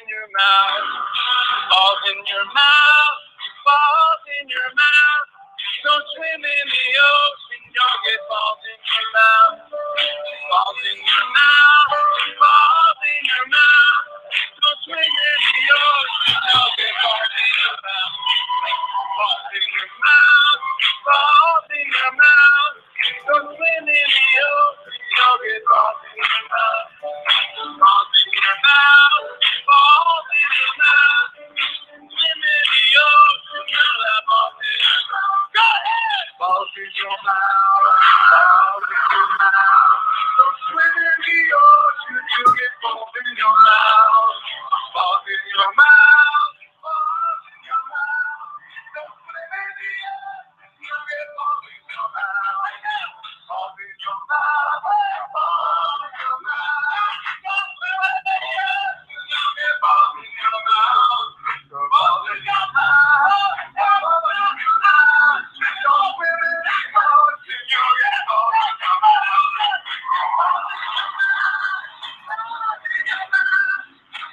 in your mouth, balls in your mouth, balls in your mouth. Don't swim in the ocean, you'll get balls in your mouth. Balls in your mouth, balls in your mouth. Don't swim in the ocean, you'll get balls in your mouth. Balls in your mouth, balls in your mouth. Don't swim in the ocean, you'll get balls in your mouth. Balls in your mouth, balls in your mouth. Swim in the ocean, you'll have balls in your mouth. Go ahead! Balls in your mouth, balls in your mouth. Don't swim in the ocean, you'll get balls in your mouth. Balls in your mouth, balls in your mouth. Don't swim in the ocean, you'll get balls in your mouth. Balls in your mouth, balls in your mouth. Don't swim in the ocean, you'll get balls in your mouth. Balls in your mouth, balls in your mouth. Don't swim in the ocean, you'll get balls in your mouth. Balls in your mouth,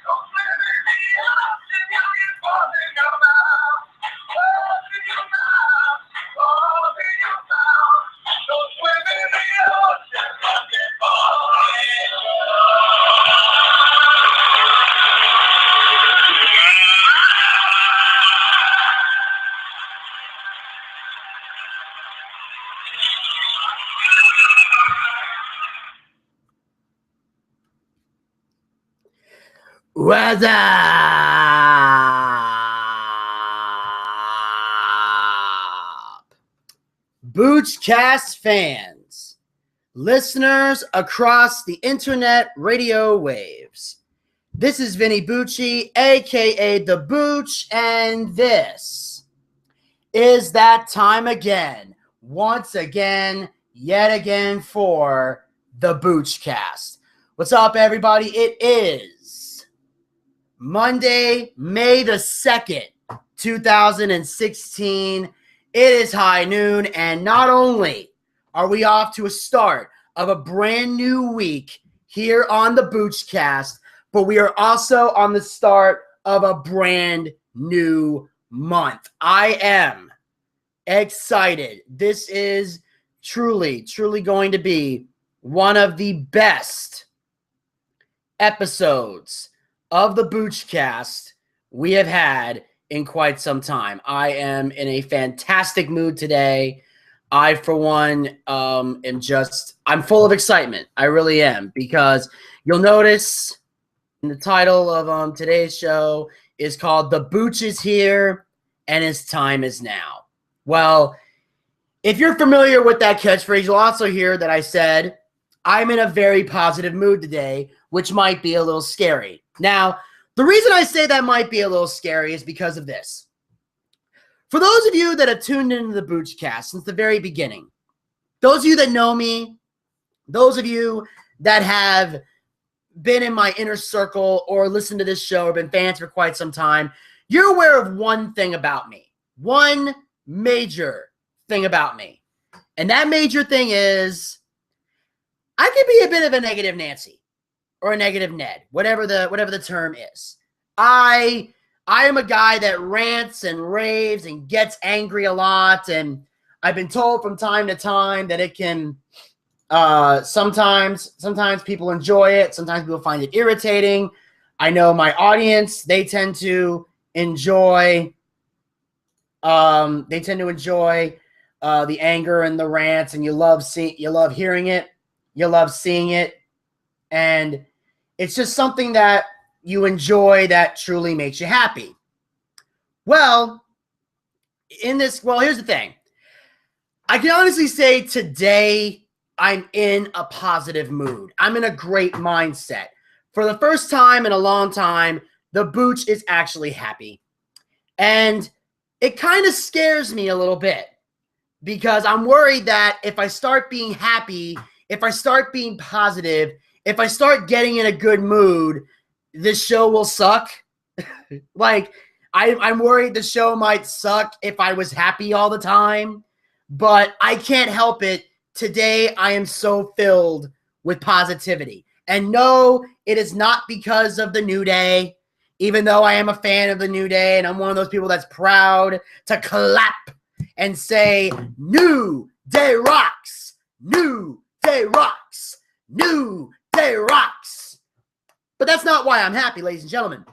don't swim in the ocean, you'll get balls in your mouth. Balls in your mouth, balls in your mouth. Don't swim in the ocean, you'll get balls in your What's up, Boochcast fans, listeners across the internet radio waves? This is Vinny Bucci, aka the Booch, and this is that time again, once again, yet again for the Boochcast. What's up, everybody? It is Monday, May the 2nd, 2016. It is high noon, and not only are we off to a start of a brand new week here on the Boochcast, but we are also on the start of a brand new month. I am excited. This is truly going to be one of the best episodes of the Boochcast we have had in quite some time. I am in a fantastic mood today. I, for one, I'm full of excitement. I really am, because you'll notice the title of today's show is called The Booch is Here and His Time is Now. Well, if you're familiar with that catchphrase, you'll also hear that I said I'm in a very positive mood today, which might be a little scary. Now, the reason I say that might be a little scary is because of this. For those of you that have tuned into the Boochcast since the very beginning, those of you that know me, those of you that have been in my inner circle or listened to this show or been fans for quite some time, you're aware of one thing about me. One major thing about me. And that major thing is I can be a bit of a negative Nancy. Or a negative Ned, whatever the term is. I am a guy that rants and raves and gets angry a lot, and I've been told from time to time that it can sometimes people enjoy it, sometimes people find it irritating. I know my audience, they tend to enjoy the anger and the rants, and you love hearing it, you love seeing it, and it's just something that you enjoy that truly makes you happy. Well, here's the thing. I can honestly say today I'm in a positive mood. I'm in a great mindset. For the first time in a long time, the Booch is actually happy. And it kind of scares me a little bit, because I'm worried that if I start being happy, if I start being positive, if I start getting in a good mood, this show will suck. Like, I'm worried the show might suck if I was happy all the time, but I can't help it. Today, I am so filled with positivity. And no, it is not because of the new day. even though I am a fan of the New Day and I'm one of those people that's proud to clap and say, New Day rocks, New Day rocks, New Day rocks. But that's not why I'm happy, ladies and gentlemen.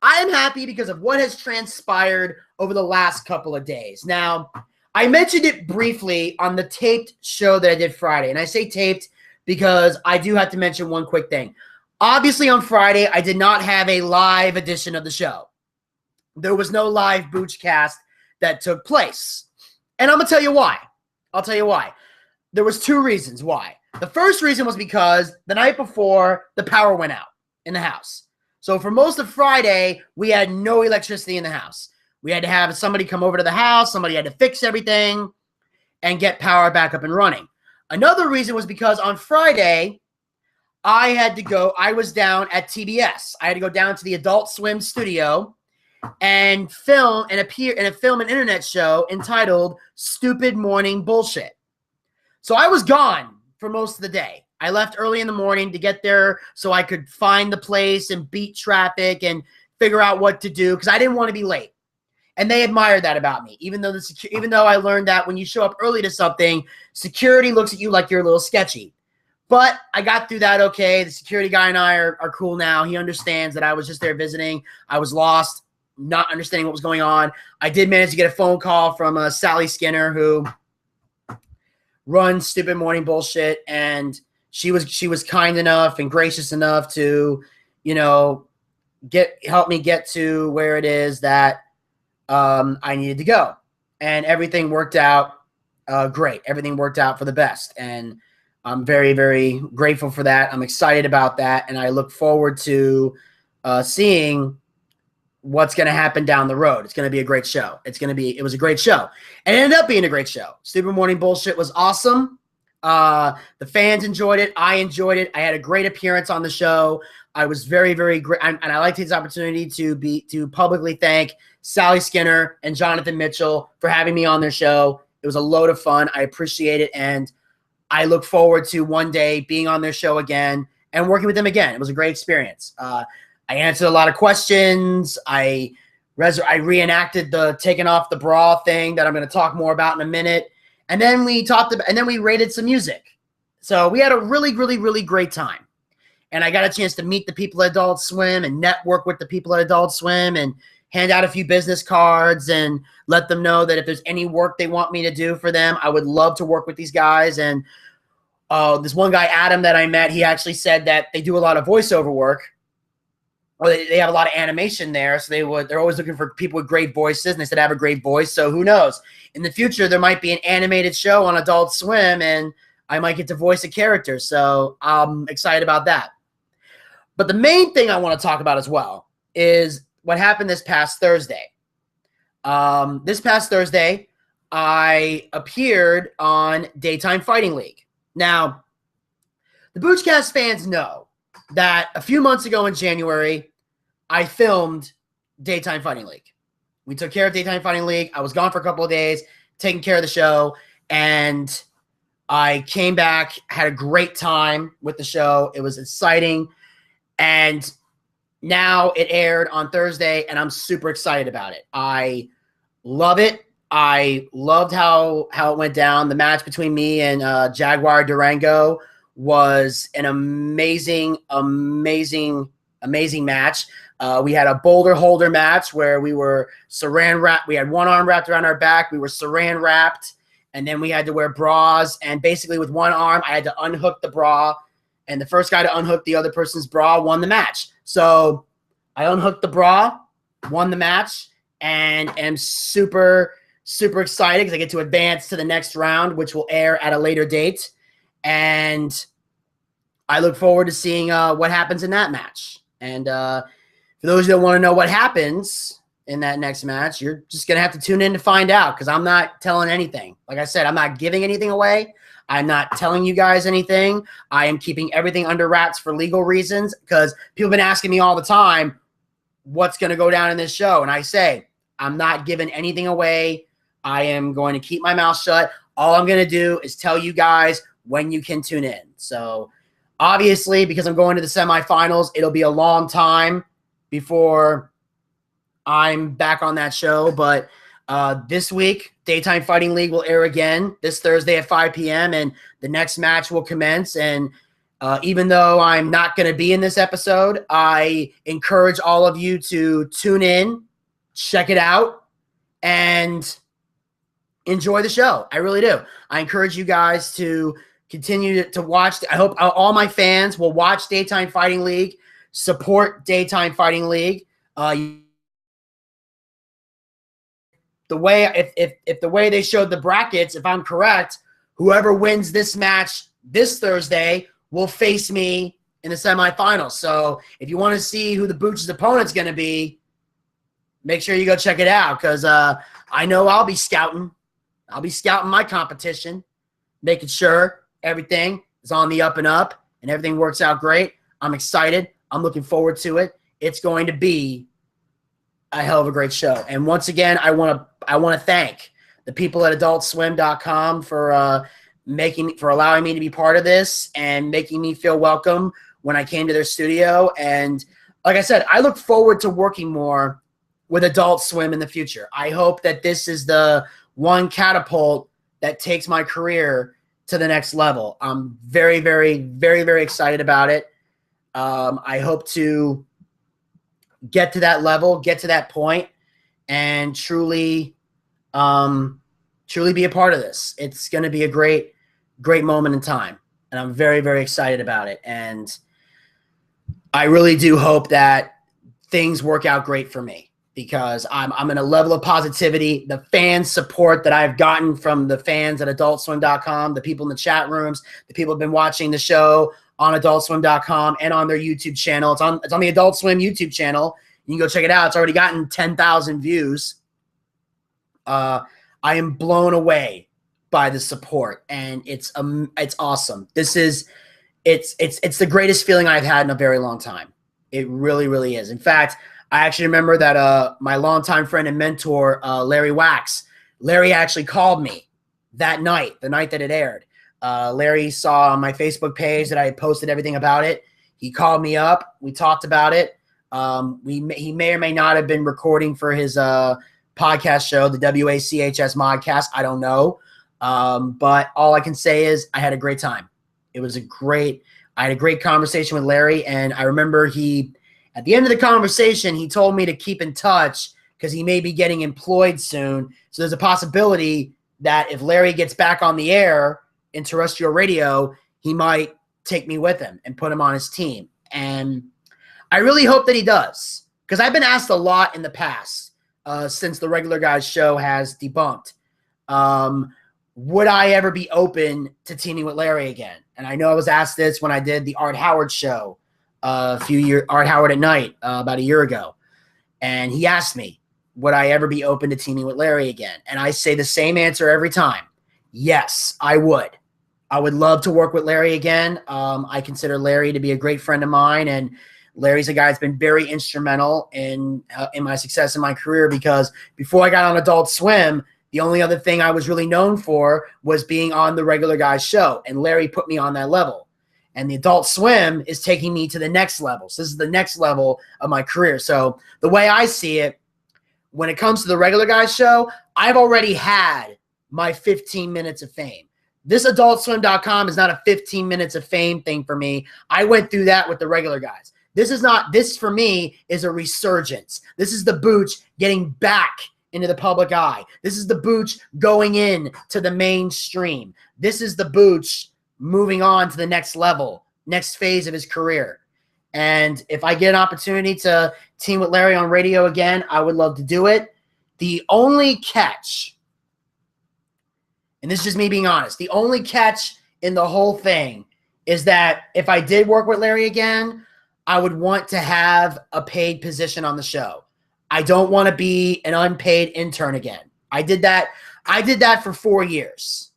I am happy because of what has transpired over the last couple of days. Now, I mentioned it briefly on the taped show that I did Friday, and I say taped because I do have to mention one quick thing. Obviously, on Friday, I did not have a live edition of the show. There was no live Boochcast that took place. And I'm going to tell you why. I'll tell you why. There was two reasons why. The first reason was because the night before, the power went out in the house. So for most of Friday, we had no electricity in the house. We had to have somebody come over to the house. Somebody had to fix everything and get power back up and running. Another reason was because on Friday, I was down at TBS. I had to go down to the Adult Swim studio and film and appear in a film and internet show entitled Stupid Morning Bullshit. So I was gone for most of the day. I left early in the morning to get there so I could find the place and beat traffic and figure out what to do because I didn't want to be late. And they admired that about me, even though I learned that when you show up early to something, security looks at you like you're a little sketchy. But I got through that okay. The security guy and I are cool now. He understands that I was just there visiting. I was lost, not understanding what was going on. I did manage to get a phone call from Sally Skinner, who runs Stupid Morning Bullshit, and she was kind enough and gracious enough to, help me get to where it is that I needed to go. And everything worked out great. Everything worked out for the best. And I'm very, very grateful for that. I'm excited about that. And I look forward to seeing what's going to happen down the road. It's going to be a great show. It was a great show. And it ended up being a great show. Stupid Morning Bullshit was awesome. The fans enjoyed it. I enjoyed it. I had a great appearance on the show. I was very, very great. And I like this opportunity to publicly thank Sally Skinner and Jonathan Mitchell for having me on their show. It was a load of fun. I appreciate it. And I look forward to one day being on their show again and working with them again. It was a great experience. I answered a lot of questions. I reenacted the taking off the bra thing that I'm going to talk more about in a minute. And then we rated some music. So we had a really, really, really great time. And I got a chance to meet the people at Adult Swim and network with the people at Adult Swim and hand out a few business cards and let them know that if there's any work they want me to do for them, I would love to work with these guys. And this one guy, Adam, that I met, he actually said that they do a lot of voiceover work, or they have a lot of animation there. So they're always looking for people with great voices. And they said I have a great voice. So who knows? In the future, there might be an animated show on Adult Swim and I might get to voice a character. So I'm excited about that. But the main thing I want to talk about as well is what happened this past Thursday. This past Thursday, I appeared on Daytime Fighting League. Now, the Boochcast fans know that a few months ago in January, I filmed Daytime Fighting League. We took care of Daytime Fighting League. I was gone for a couple of days, taking care of the show, and I came back, had a great time with the show. It was exciting, and now it aired on Thursday, and I'm super excited about it. I love it. I loved how it went down. The match between me and Jaguar Durango was an amazing, amazing, amazing match. We had a boulder holder match where we were saran wrapped. We had one arm wrapped around our back. We were saran wrapped, and then we had to wear bras. And basically with one arm, I had to unhook the bra, and the first guy to unhook the other person's bra won the match. So I unhooked the bra, won the match, and am super, super excited because I get to advance to the next round, which will air at a later date. And I look forward to seeing what happens in that match. And for those that want to know what happens in that next match, you're just going to have to tune in to find out because I'm not telling anything. Like I said, I'm not giving anything away. I'm not telling you guys anything. I am keeping everything under wraps for legal reasons because people have been asking me all the time, what's going to go down in this show? And I say, I'm not giving anything away. I am going to keep my mouth shut. All I'm going to do is tell you guys when you can tune in. So obviously, because I'm going to the semifinals, it'll be a long time before I'm back on that show. But this week, Daytime Fighting League will air again this Thursday at 5 p.m. and the next match will commence. And even though I'm not going to be in this episode, I encourage all of you to tune in, check it out, and enjoy the show. I really do. I encourage you guys to continue to watch. I hope all my fans will watch Daytime Fighting League, support Daytime Fighting League. The way if the way they showed the brackets, if I'm correct, whoever wins this match this Thursday will face me in the semifinals. So if you want to see who the Booch's opponent's going to be, make sure you go check it out, because I know I'll be scouting. I'll be scouting my competition, making sure everything is on the up and up and everything works out great. I'm excited. I'm looking forward to it. It's going to be a hell of a great show. And once again, I want to thank the people at adultswim.com for allowing me to be part of this and making me feel welcome when I came to their studio. And like I said, I look forward to working more with Adult Swim in the future. I hope that this is the one catapult that takes my career to the next level. I'm very, very, very, very excited about it. I hope to get to that level, get to that point, and truly be a part of this. It's going to be a great, great moment in time, and I'm very, very excited about it. And I really do hope that things work out great for me, because I'm in a level of positivity. The fan support that I've gotten from the fans at adultswim.com, the people in the chat rooms, the people who've been watching the show on adultswim.com and on their YouTube channel. It's on the Adult Swim YouTube channel. You can go check it out. It's already gotten 10,000 views. I am blown away by the support, and it's awesome. It's the greatest feeling I've had in a very long time. It really, really is. In fact, I actually remember that my longtime friend and mentor, Larry Wax, Larry actually called me that night, the night that it aired. Larry saw on my Facebook page that I had posted everything about it. He called me up. We talked about it. He may or may not have been recording for his podcast show, the WACHS Modcast. I don't know. But all I can say is I had a great time. I had a great conversation with Larry, and I remember at the end of the conversation, he told me to keep in touch because he may be getting employed soon. So there's a possibility that if Larry gets back on the air in terrestrial radio, he might take me with him and put him on his team. And I really hope that he does, because I've been asked a lot in the past since the Regular Guys show has debunked. Would I ever be open to teaming with Larry again? And I know I was asked this when I did the Art Howard show Art Howard at Night about a year ago. And he asked me, would I ever be open to teaming with Larry again? And I say the same answer every time. Yes, I would. I would love to work with Larry again. I consider Larry to be a great friend of mine, and Larry's a guy that's been very instrumental in my success in my career, because before I got on Adult Swim, the only other thing I was really known for was being on the Regular Guys show, and Larry put me on that level. And the Adult Swim is taking me to the next level. So this is the next level of my career. So the way I see it, when it comes to the Regular Guys show, I've already had my 15 minutes of fame. This adultswim.com is not a 15 minutes of fame thing for me. I went through that with the Regular Guys. This for me is a resurgence. This is the Booch getting back into the public eye. This is the Booch going in to the mainstream. This is the Booch moving on to the next level, next phase of his career. And if I get an opportunity to team with Larry on radio again, I would love to do it. The only catch, and this is just me being honest, the only catch in the whole thing is that if I did work with Larry again, I would want to have a paid position on the show. I don't want to be an unpaid intern again. I did that for 4 years.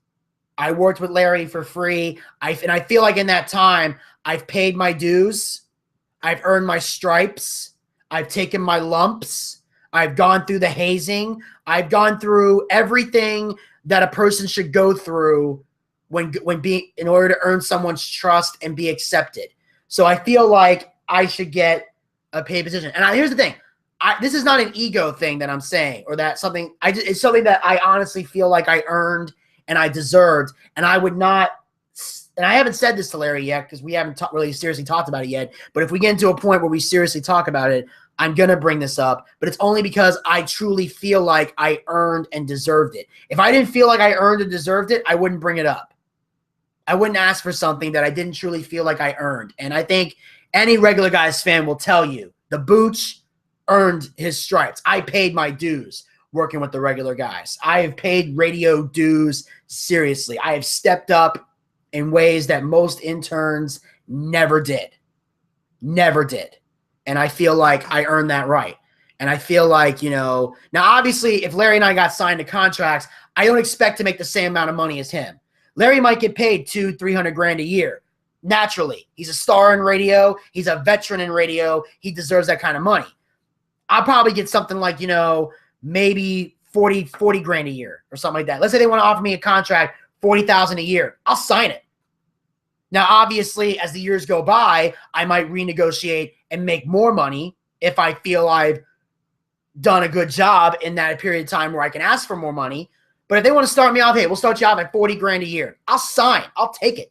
I worked with Larry for free. And I feel like in that time, I've paid my dues. I've earned my stripes. I've taken my lumps. I've gone through the hazing. I've gone through everything that a person should go through in order to earn someone's trust and be accepted. So I feel like I should get a paid position. And here's the thing. This is not an ego thing that I'm saying, or that something it's something that I honestly feel like I earned and I deserved. And I would not, and I haven't said this to Larry yet because we haven't really seriously talked about it yet. But if we get into a point where we seriously talk about it, I'm going to bring this up. But it's only because I truly feel like I earned and deserved it. If I didn't feel like I earned and deserved it, I wouldn't bring it up. I wouldn't ask for something that I didn't truly feel like I earned. And I think any Regular Guys fan will tell you the Booch earned his stripes. I paid my dues working with the Regular Guys. I have paid radio dues seriously. I have stepped up in ways that most interns never did. Never did. And I feel like I earned that right. And I feel like, now obviously if Larry and I got signed to contracts, I don't expect to make the same amount of money as him. Larry might get paid $200,000-$300,000 a year. Naturally. He's a star in radio. He's a veteran in radio. He deserves that kind of money. I'll probably get something like, maybe $40,000 a year or something like that. Let's say they want to offer me a contract, $40,000 a year. I'll sign it. Now, obviously, as the years go by, I might renegotiate and make more money if I feel I've done a good job in that period of time where I can ask for more money. But if they want to start me off, hey, we'll start you off at $40,000 a year. I'll sign. I'll take it.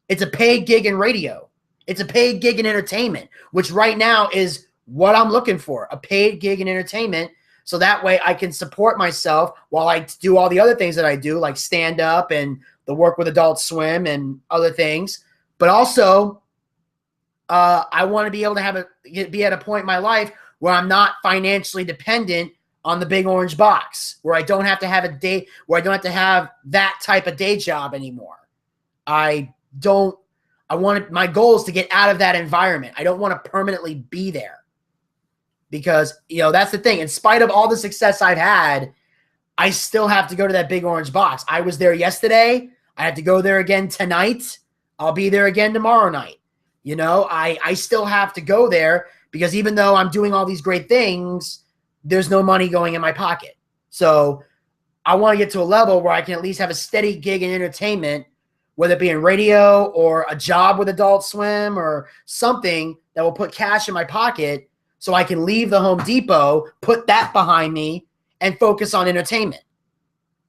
It's a paid gig in radio. It's a paid gig in entertainment, which right now is what I'm looking for, a paid gig in entertainment. So that way I can support myself while I do all the other things that I do, like stand up and the work with Adult Swim and other things. But also, I want to be able to be at a point in my life where I'm not financially dependent on the big orange box, where I don't have to have that type of day job anymore. My goal is to get out of that environment. I don't want to permanently be there. Because, that's the thing. In spite of all the success I've had, I still have to go to that big orange box. I was there yesterday. I have to go there again tonight. I'll be there again tomorrow night. I still have to go there because even though I'm doing all these great things, there's no money going in my pocket. So I want to get to a level where I can at least have a steady gig in entertainment, whether it be in radio or a job with Adult Swim or something that will put cash in my pocket so I can leave the Home Depot, put that behind me, and focus on entertainment.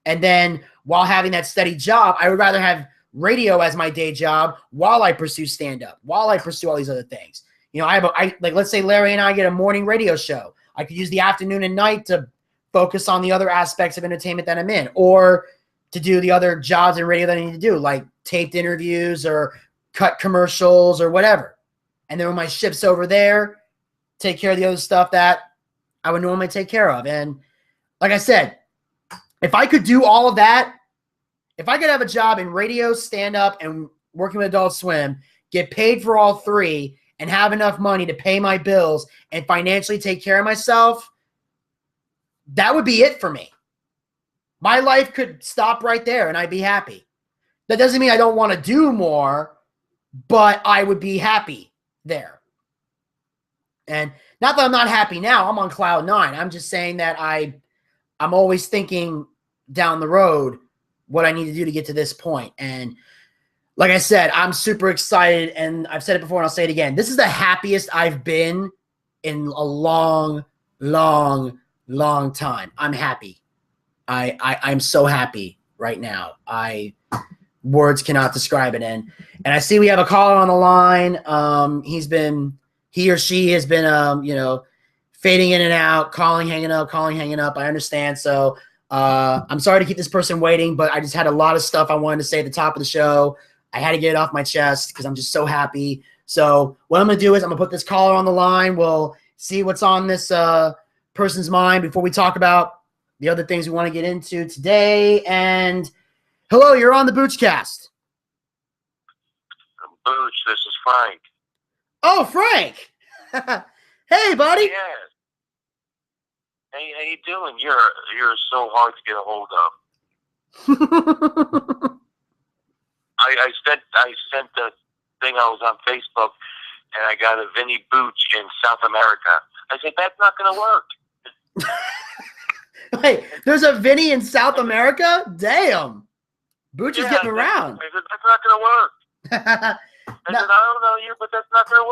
And then while having that steady job, I would rather have radio as my day job while I pursue stand-up, while I pursue all these other things. Let's say Larry and I get a morning radio show. I could use the afternoon and night to focus on the other aspects of entertainment that I'm in, or to do the other jobs in radio that I need to do, like taped interviews or cut commercials or whatever. And then when my ship's over there, take care of the other stuff that I would normally take care of. And like I said, if I could do all of that, if I could have a job in radio, stand-up, and working with Adult Swim, get paid for all three, and have enough money to pay my bills and financially take care of myself, that would be it for me. My life could stop right there and I'd be happy. That doesn't mean I don't want to do more, but I would be happy there. And not that I'm not happy now. I'm on cloud nine. I'm just saying that I'm always thinking down the road what I need to do to get to this point. And like I said, I'm super excited, and I've said it before and I'll say it again. This is the happiest I've been in a long, long, long time. I'm happy. I'm so happy right now. Words cannot describe it. And I see we have a caller on the line. He or she has been, fading in and out, calling, hanging up. I understand. So I'm sorry to keep this person waiting, but I just had a lot of stuff I wanted to say at the top of the show. I had to get it off my chest because I'm just so happy. So what I'm going to do is I'm going to put this caller on the line. We'll see what's on this person's mind before we talk about the other things we want to get into today. And hello, you're on the Boochcast. Booch, this is Frank. Oh, Frank. Hey, buddy. Yeah. Hey, how you doing? You're so hard to get a hold of. I sent the thing. I was on Facebook, and I got a Vinny Booch in South America. I said, that's not going to work. Wait, there's a Vinny in South America? Damn. Booch is getting around. I said, that's not going to work. I said, I don't know you, but that's not going to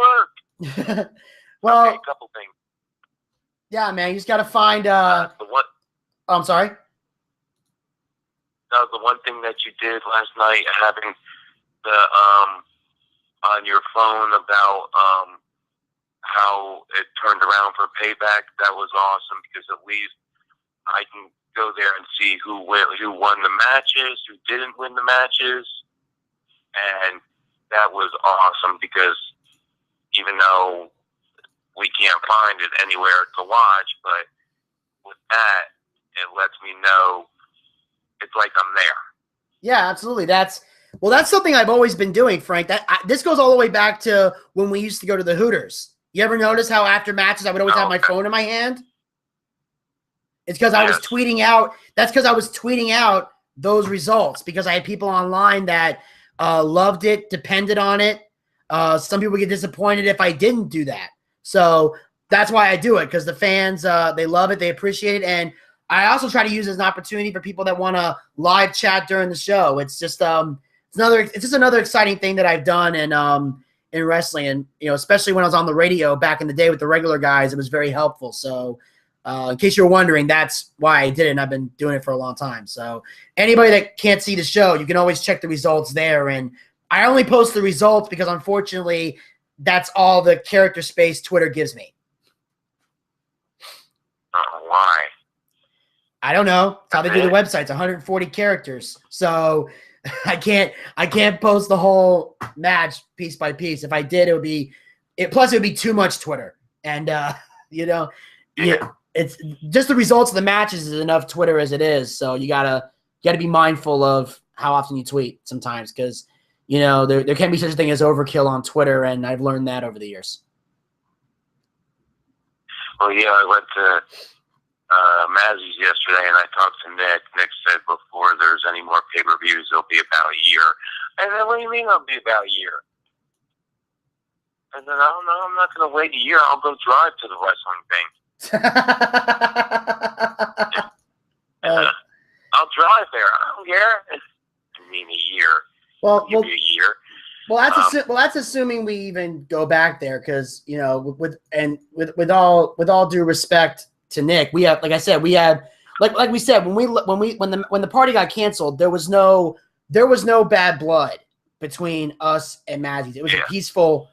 work. Well, okay, a couple things. Yeah, man, you just got to find. The one, Oh, I'm sorry. the one thing that you did last night, having the on your phone about how it turned around for Payback, that was awesome because at least I can go there and see who won the matches, who didn't win the matches, and that was awesome because even though we can't find it anywhere to watch, but with that, it lets me know it's like I'm there. Yeah, absolutely. That's something I've always been doing, Frank. This goes all the way back to when we used to go to the Hooters. You ever notice how after matches I would always have my phone in my hand? It's because I was tweeting out. That's because I was tweeting out those results because I had people online that loved it, depended on it. Some people get disappointed if I didn't do that. So that's why I do it, because the fans, they love it, they appreciate it, and I also try to use it as an opportunity for people that want to live chat during the show. It's just it's just another exciting thing that I've done in wrestling, and especially when I was on the radio back in the day with the regular guys, it was very helpful. So in case you're wondering, that's why I did it, and I've been doing it for a long time. So anybody that can't see the show, you can always check the results there, and I only post the results because unfortunately that's all the character space Twitter gives me. Why? I don't know. It's how they do the website. It's 140 characters. So I can't post the whole match piece by piece. If I did, it would be too much Twitter. And it's just the results of the matches is enough Twitter as it is. So you gotta be mindful of how often you tweet sometimes, because there can be such a thing as overkill on Twitter, and I've learned that over the years. Well, yeah, I went to Mazzy's yesterday, and I talked to Nick. Nick said before there's any more pay-per-views, it'll be about a year. And then, what do you mean it'll be about a year? And then, I don't know, I'm not going to wait a year. I'll go drive to the wrestling thing. I'll drive there. I don't care. I mean, a year. Well, give you a year. Well, that's assuming we even go back there, because with all due respect to Nick, we have, like I said, we had like we said when the party got canceled, there was no bad blood between us and Mazzy's. It was a peaceful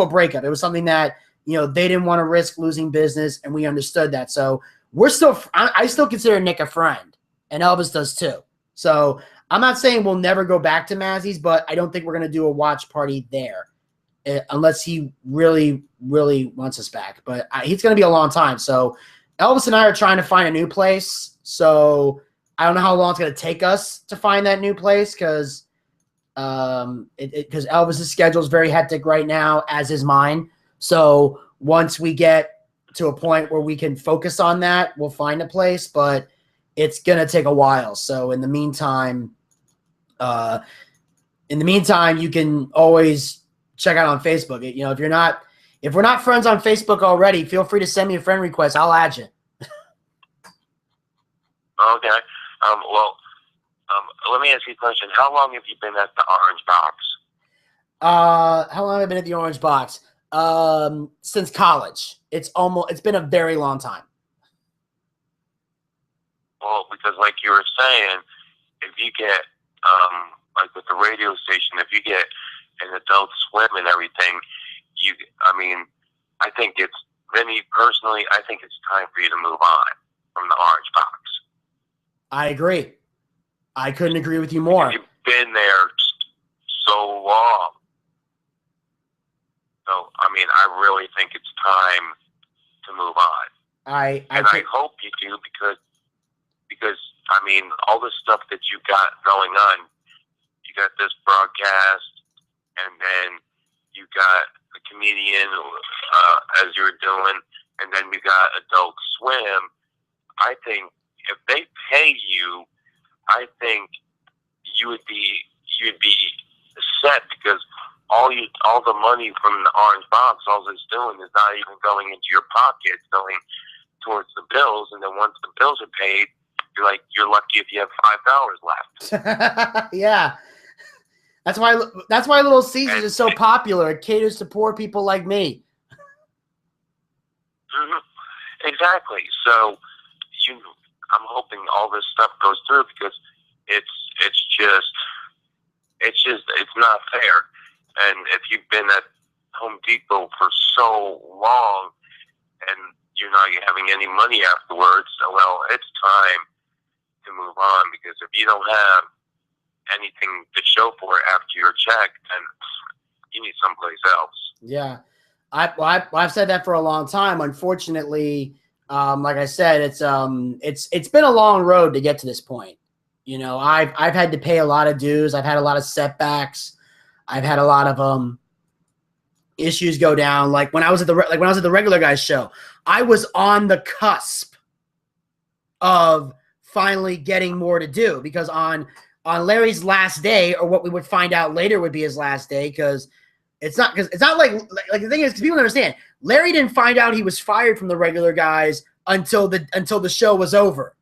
breakup. It was something that they didn't want to risk losing business, and we understood that. So I still consider Nick a friend, and Elvis does too. So I'm not saying we'll never go back to Mazzy's, but I don't think we're going to do a watch party there unless he really, really wants us back. But it's going to be a long time. So Elvis and I are trying to find a new place. So I don't know how long it's going to take us to find that new place, because Elvis's schedule is very hectic right now, as is mine. So once we get to a point where we can focus on that, we'll find a place, but it's going to take a while. So in the meantime, you can always check out on Facebook. If we're not friends on Facebook already, feel free to send me a friend request. I'll add you. Okay. Let me ask you a question. How long have you been at the Orange Box? How long have I been at the Orange Box? Since college. It's been a very long time. Well, because like you were saying, if you get, like with the radio station, if you get an Adult Swim and everything, I think Vinny, personally, I think it's time for you to move on from the Orange Box. I agree. I couldn't agree with you more. You've been there so long. So, I really think it's time to move on. I hope you do, because all the stuff that you got going on, you got this broadcast, and then you got the comedian as you were doing, and then you got Adult Swim. I think if they pay you, I think you'd be set, because all the money from the Orange Box, all it's doing is not even going into your pocket, it's going towards the bills, and then once the bills are paid, you're lucky if you have $5 left. Yeah. That's why Little Caesars is so popular. It caters to poor people like me. Mhm. Exactly. So I'm hoping all this stuff goes through because it's not fair. And if you've been at Home Depot for so long and you're not having any money afterwards, well, it's time to move on, because if you don't have anything to show for it after your check, then you need someplace else. Yeah. I've said that for a long time. Unfortunately, like I said, it's been a long road to get to this point. You know, I've had to pay a lot of dues. I've had a lot of setbacks. I've had a lot of issues go down. Like when I was at the regular guys show, I was on the cusp of finally getting more to do, because on Larry's last day, or what we would find out later would be his last day, because it's not like the thing is, because people don't understand, Larry didn't find out he was fired from the regular guys until the show was over.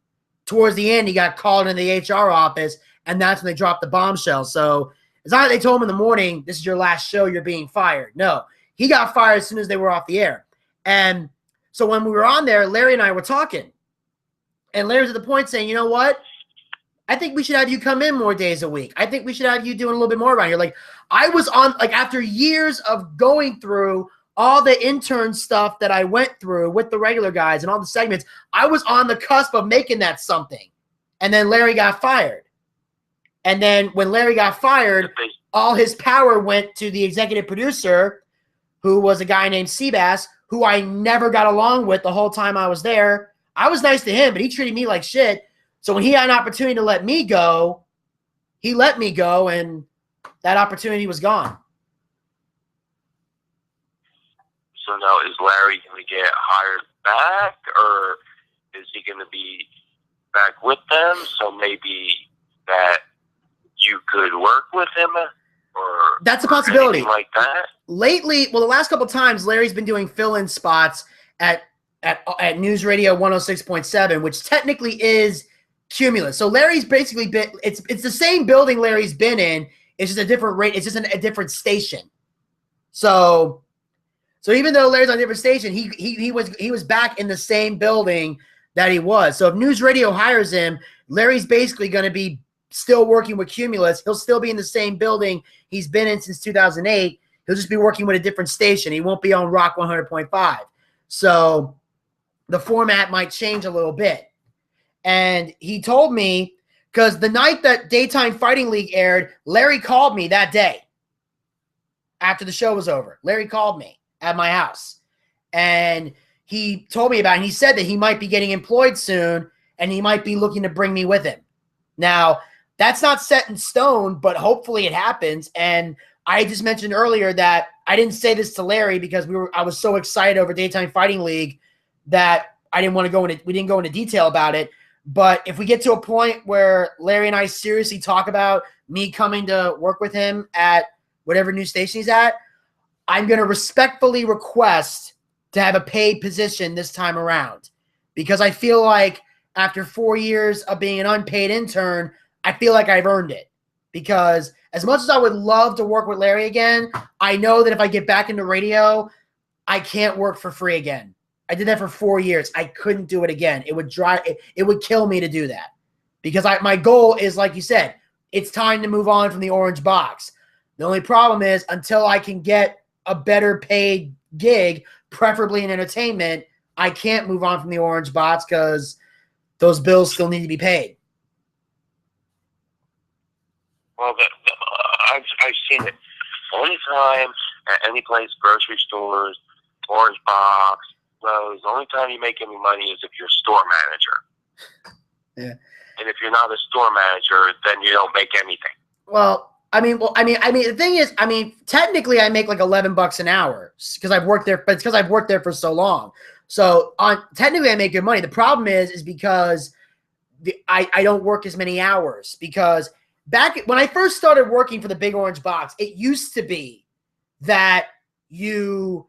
Towards the end, he got called into the HR office, and that's when they dropped the bombshell. So it's not like they told him in the morning, "This is your last show, you're being fired." No, he got fired as soon as they were off the air. And so when we were on there, Larry and I were talking, and Larry's at the point saying, "You know what? I think we should have you come in more days a week. I think we should have you doing a little bit more around here." Like, I was on, like, after years of going through all the intern stuff that I went through with the regular guys and all the segments, I was on the cusp of making that something. And then Larry got fired. And then when Larry got fired, all his power went to the executive producer, who was a guy named Seabass, who I never got along with the whole time I was there. I was nice to him, but he treated me like shit. So when he had an opportunity to let me go, he let me go, and that opportunity was gone. So now, is Larry going to get hired back, or is he going to be back with them? So maybe that you could work with him, or that's a possibility. Anything like that. Lately, well, the last couple of times, Larry's been doing fill-in spots at News Radio 106.7, which technically is Cumulus. So Larry's basically been, it's the same building Larry's been in. It's just a different rate. It's just a different station. So even though Larry's on a different station, he was back in the same building that he was. So if News Radio hires him, Larry's basically going to be still working with Cumulus. He'll still be in the same building he's been in since 2008. He'll just be working with a different station. He won't be on Rock 100.5. So the format might change a little bit. And he told me, because the night that Daytime Fighting League aired, Larry called me that day after the show was over. Larry called me at my house, and he told me about it. And he said that he might be getting employed soon, and he might be looking to bring me with him. Now, that's not set in stone, but hopefully it happens. And I just mentioned earlier that I didn't say this to Larry because I was so excited over Daytime Fighting League that we didn't go into detail about it. But if we get to a point where Larry and I seriously talk about me coming to work with him at whatever new station he's at, I'm going to respectfully request to have a paid position this time around, because I feel like after 4 years of being an unpaid intern, I feel like I've earned it. Because as much as I would love to work with Larry again, I know that if I get back into radio, I can't work for free again. I did that for 4 years. I couldn't do it again. It would kill me to do that, because my goal is, like you said, it's time to move on from the orange box. The only problem is, until I can get a better paid gig, preferably in entertainment, I can't move on from the orange box because those bills still need to be paid. Well, I've seen it. The only time at any place, grocery stores, orange box, the only time you make any money is if you're a store manager. Yeah. And if you're not a store manager, then you don't make anything. Well, the thing is, technically I make like $11 an hour because I've worked there, but it's because I've worked there for so long. So technically I make good money. The problem is because I don't work as many hours, because back when I first started working for the Big Orange Box, it used to be that it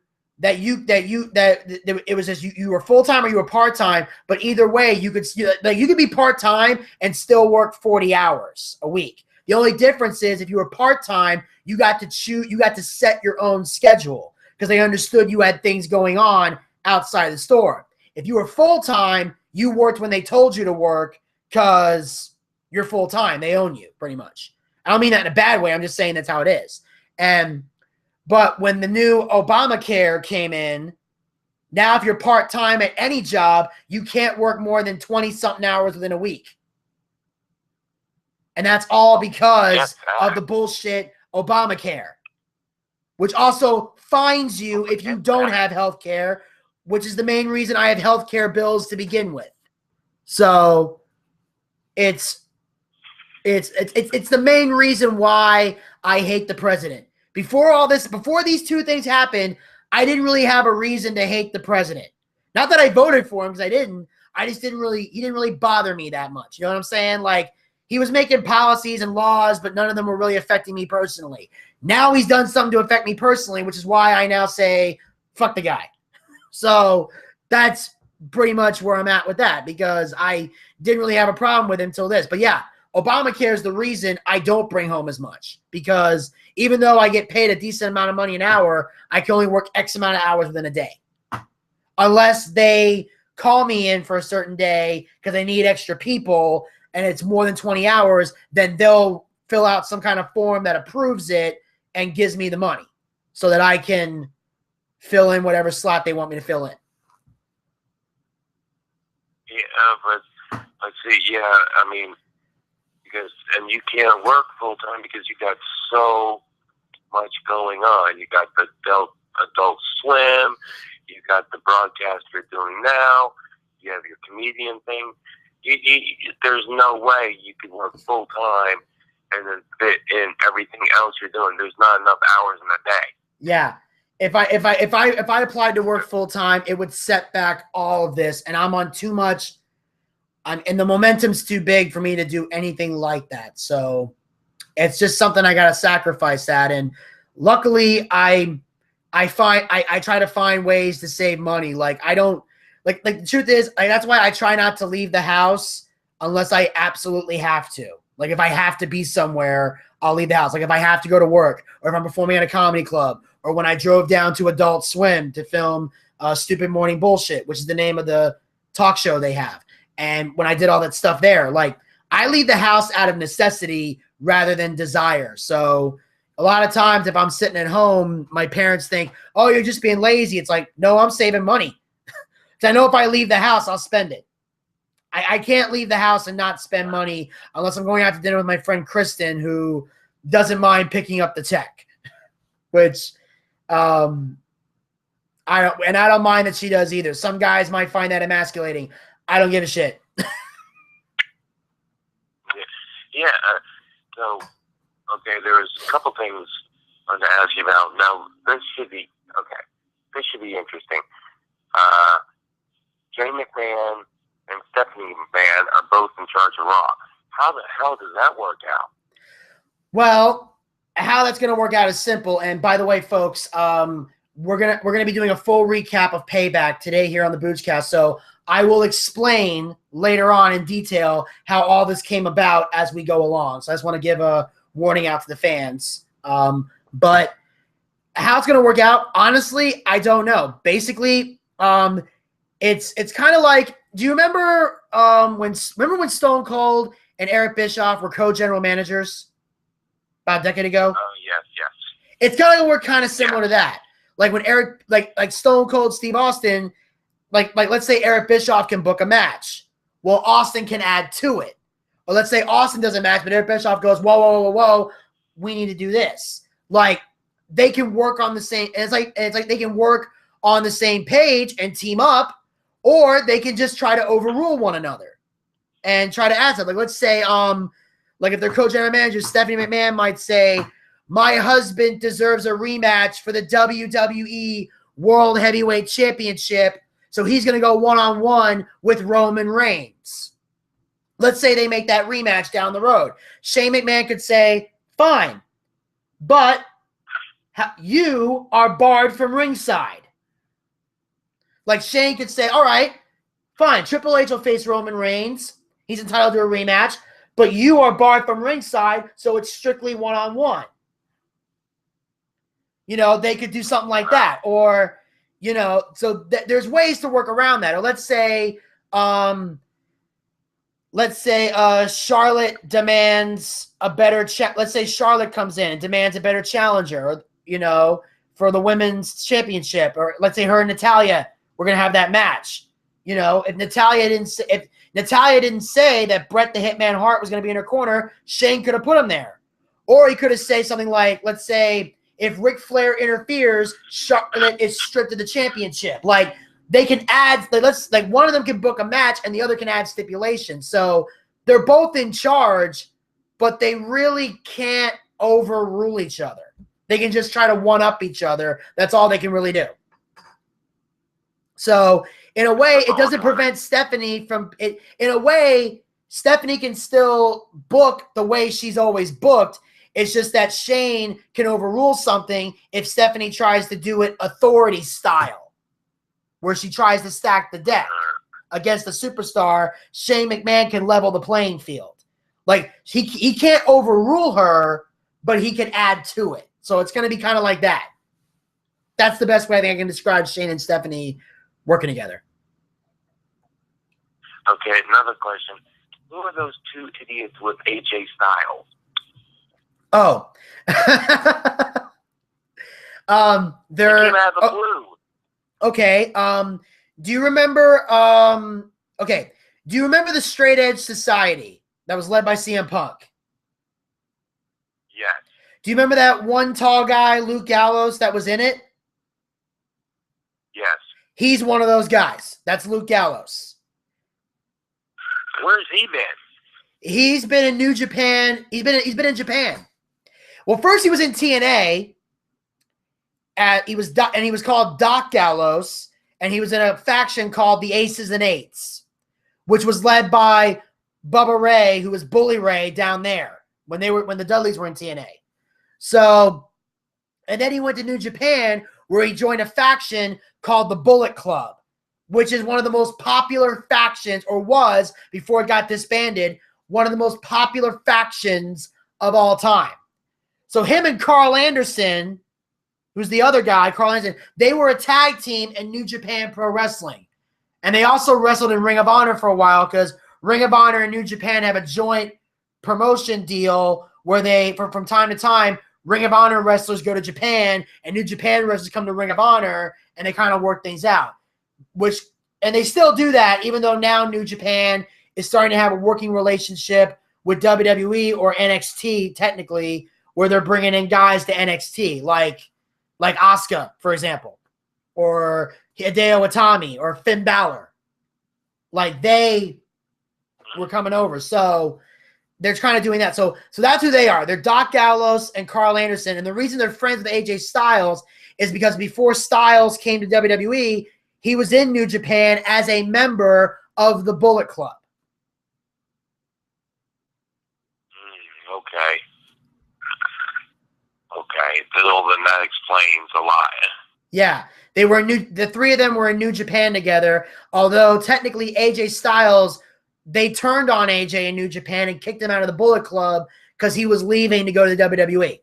was just you were full-time or you were part-time, but either way you could be part-time and still work 40 hours a week. The only difference is if you were part-time, you got to set your own schedule, because they understood you had things going on outside the store. If you were full-time, you worked when they told you to work because you're full-time. They own you, pretty much. I don't mean that in a bad way. I'm just saying that's how it is. But when the new Obamacare came in, now if you're part-time at any job, you can't work more than 20-something hours within a week. And that's all because of the bullshit Obamacare, which also fines you if you don't have health care, which is the main reason I have health care bills to begin with. So it's the main reason why I hate the president. Before these two things happened, I didn't really have a reason to hate the president. Not that I voted for him, because I didn't. He didn't really bother me that much. You know what I'm saying? Like, he was making policies and laws, but none of them were really affecting me personally. Now he's done something to affect me personally, which is why I now say, fuck the guy. So that's pretty much where I'm at with that, because I didn't really have a problem with him until this. But yeah, Obamacare is the reason I don't bring home as much, because even though I get paid a decent amount of money an hour, I can only work X amount of hours within a day. Unless they call me in for a certain day because they need extra people and it's more than 20 hours, then they'll fill out some kind of form that approves it and gives me the money so that I can fill in whatever slot they want me to fill in. Yeah, but let's see. Yeah, I mean, and you can't work full time because you got so much going on. You got the Adult Swim, you got the broadcast you're doing now, you have your comedian thing. There's no way you can work full time and then fit in everything else you're doing. There's not enough hours in a day. Yeah. If I applied to work full time, it would set back all of this, and I'm on too much. And the momentum's too big for me to do anything like that. So it's just something I got to sacrifice that. And luckily I try to find ways to save money. Like, I don't like the truth is, that's why I try not to leave the house unless I absolutely have to. Like, if I have to be somewhere, I'll leave the house. Like, if I have to go to work, or if I'm performing at a comedy club, or when I drove down to Adult Swim to film Stupid Morning Bullshit, which is the name of the talk show they have. And when I did all that stuff there, like, I leave the house out of necessity rather than desire. So a lot of times if I'm sitting at home, my parents think, oh, you're just being lazy. It's like, no, I'm saving money. Because I know if I leave the house, I'll spend it. I can't leave the house and not spend money unless I'm going out to dinner with my friend Kristen, who doesn't mind picking up the check, which I don't mind that she does either. Some guys might find that emasculating. I don't give a shit. Yeah. So, okay, there's a couple things I want to ask you about. Now, this should be interesting. Jay McMahon and Stephanie McMahon are both in charge of Raw. How the hell does that work out? Well, how that's going to work out is simple. And by the way, folks, we're gonna be doing a full recap of Payback today here on the Boochcast. So I will explain later on in detail how all this came about as we go along. So I just want to give a warning out to the fans. But how it's going to work out, honestly, I don't know. Basically, it's kind of like, do you remember when Stone Cold and Eric Bischoff were co-general managers about a decade ago? Oh, yes. It's going to work kind of similar to that. Like when Eric, like Stone Cold Steve Austin, like let's say Eric Bischoff can book a match. Well, Austin can add to it. Or let's say Austin does a match, but Eric Bischoff goes, whoa, we need to do this. Like, they can work on the same, it's like they can work on the same page and team up, or they can just try to overrule one another and try to add something. Like, let's say, like if they're co-general managers, Stephanie McMahon might say, my husband deserves a rematch for the WWE World Heavyweight Championship, so he's going to go one-on-one with Roman Reigns. Let's say they make that rematch down the road. Shane McMahon could say, fine, but you are barred from ringside. Like, Shane could say, all right, fine, Triple H will face Roman Reigns. He's entitled to a rematch, but you are barred from ringside, so it's strictly one-on-one. You know, they could do something like that. Or, You know, so there's ways to work around that. Or let's say Charlotte demands a better let's say Charlotte comes in and demands a better challenger, or, you know, for the women's championship. Or let's say her and Natalya, we're going to have that match. You know, if Natalya didn't say that Bret the Hitman Hart was going to be in her corner, Shane could have put him there. Or he could have said something like, let's say, if Ric Flair interferes, Charlotte is stripped of the championship. Like, they can add, like one of them can book a match and the other can add stipulations. So they're both in charge, but they really can't overrule each other. They can just try to one-up each other. That's all they can really do. So in a way, it doesn't prevent Stephanie from it. In a way, Stephanie can still book the way she's always booked. It's just that Shane can overrule something if Stephanie tries to do it authority style, where she tries to stack the deck against a superstar. Shane McMahon can level the playing field. Like, he can't overrule her, but he can add to it. So it's going to be kind of like that. That's the best way I think I can describe Shane and Stephanie working together. Okay, another question. Who are those two idiots with AJ Styles? Oh. They're They came out of the blue. Okay. Do you remember do you remember the Straight Edge Society that was led by CM Punk? Yes. Do you remember that one tall guy, Luke Gallows, that was in it? Yes. He's one of those guys. That's Luke Gallows. Where's he been? He's been in New Japan. He's been in Japan. Well, first he was in TNA. He was called Doc Gallows, and he was in a faction called the Aces and Eights, which was led by Bubba Ray, who was Bully Ray down there when the Dudleys were in TNA. So, and then he went to New Japan, where he joined a faction called the Bullet Club, which is one of the most popular factions, or was, before it got disbanded, one of the most popular factions of all time. So him and Carl Anderson, who's the other guy, Carl Anderson, they were a tag team in New Japan Pro Wrestling. And they also wrestled in Ring of Honor for a while, because Ring of Honor and New Japan have a joint promotion deal where they, from time to time, Ring of Honor wrestlers go to Japan and New Japan wrestlers come to Ring of Honor, and they kind of work things out. And they still do that, even though now New Japan is starting to have a working relationship with WWE or NXT, technically, where they're bringing in guys to NXT, like Asuka, for example, or Hideo Itami, or Finn Balor. Like, they were coming over. So they're kind of doing that. So that's who they are. They're Doc Gallows and Carl Anderson. And the reason they're friends with AJ Styles is because before Styles came to WWE, he was in New Japan as a member of the Bullet Club. Okay. Well, then that explains a lot. Yeah. The three of them were in New Japan together, although technically AJ Styles, they turned on AJ in New Japan and kicked him out of the Bullet Club because he was leaving to go to the WWE.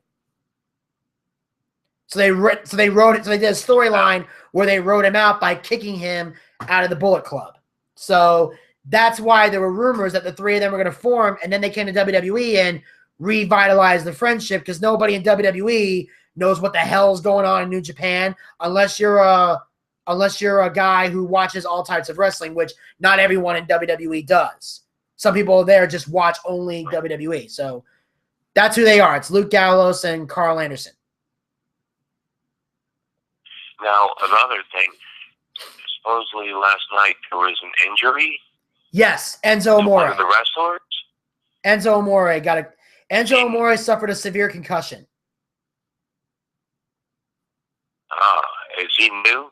So they did a storyline where they wrote him out by kicking him out of the Bullet Club. So that's why there were rumors that the three of them were going to form, and then they came to WWE and revitalized the friendship, because nobody in WWE knows what the hell's going on in New Japan unless you're a guy who watches all types of wrestling, which not everyone in WWE does. Some people there just watch only WWE. So that's who they are. It's Luke Gallows and Carl Anderson. Now, another thing, supposedly last night there was an injury. Yes, Enzo Amore. One of the wrestlers? Enzo Amore suffered a severe concussion. Is he new?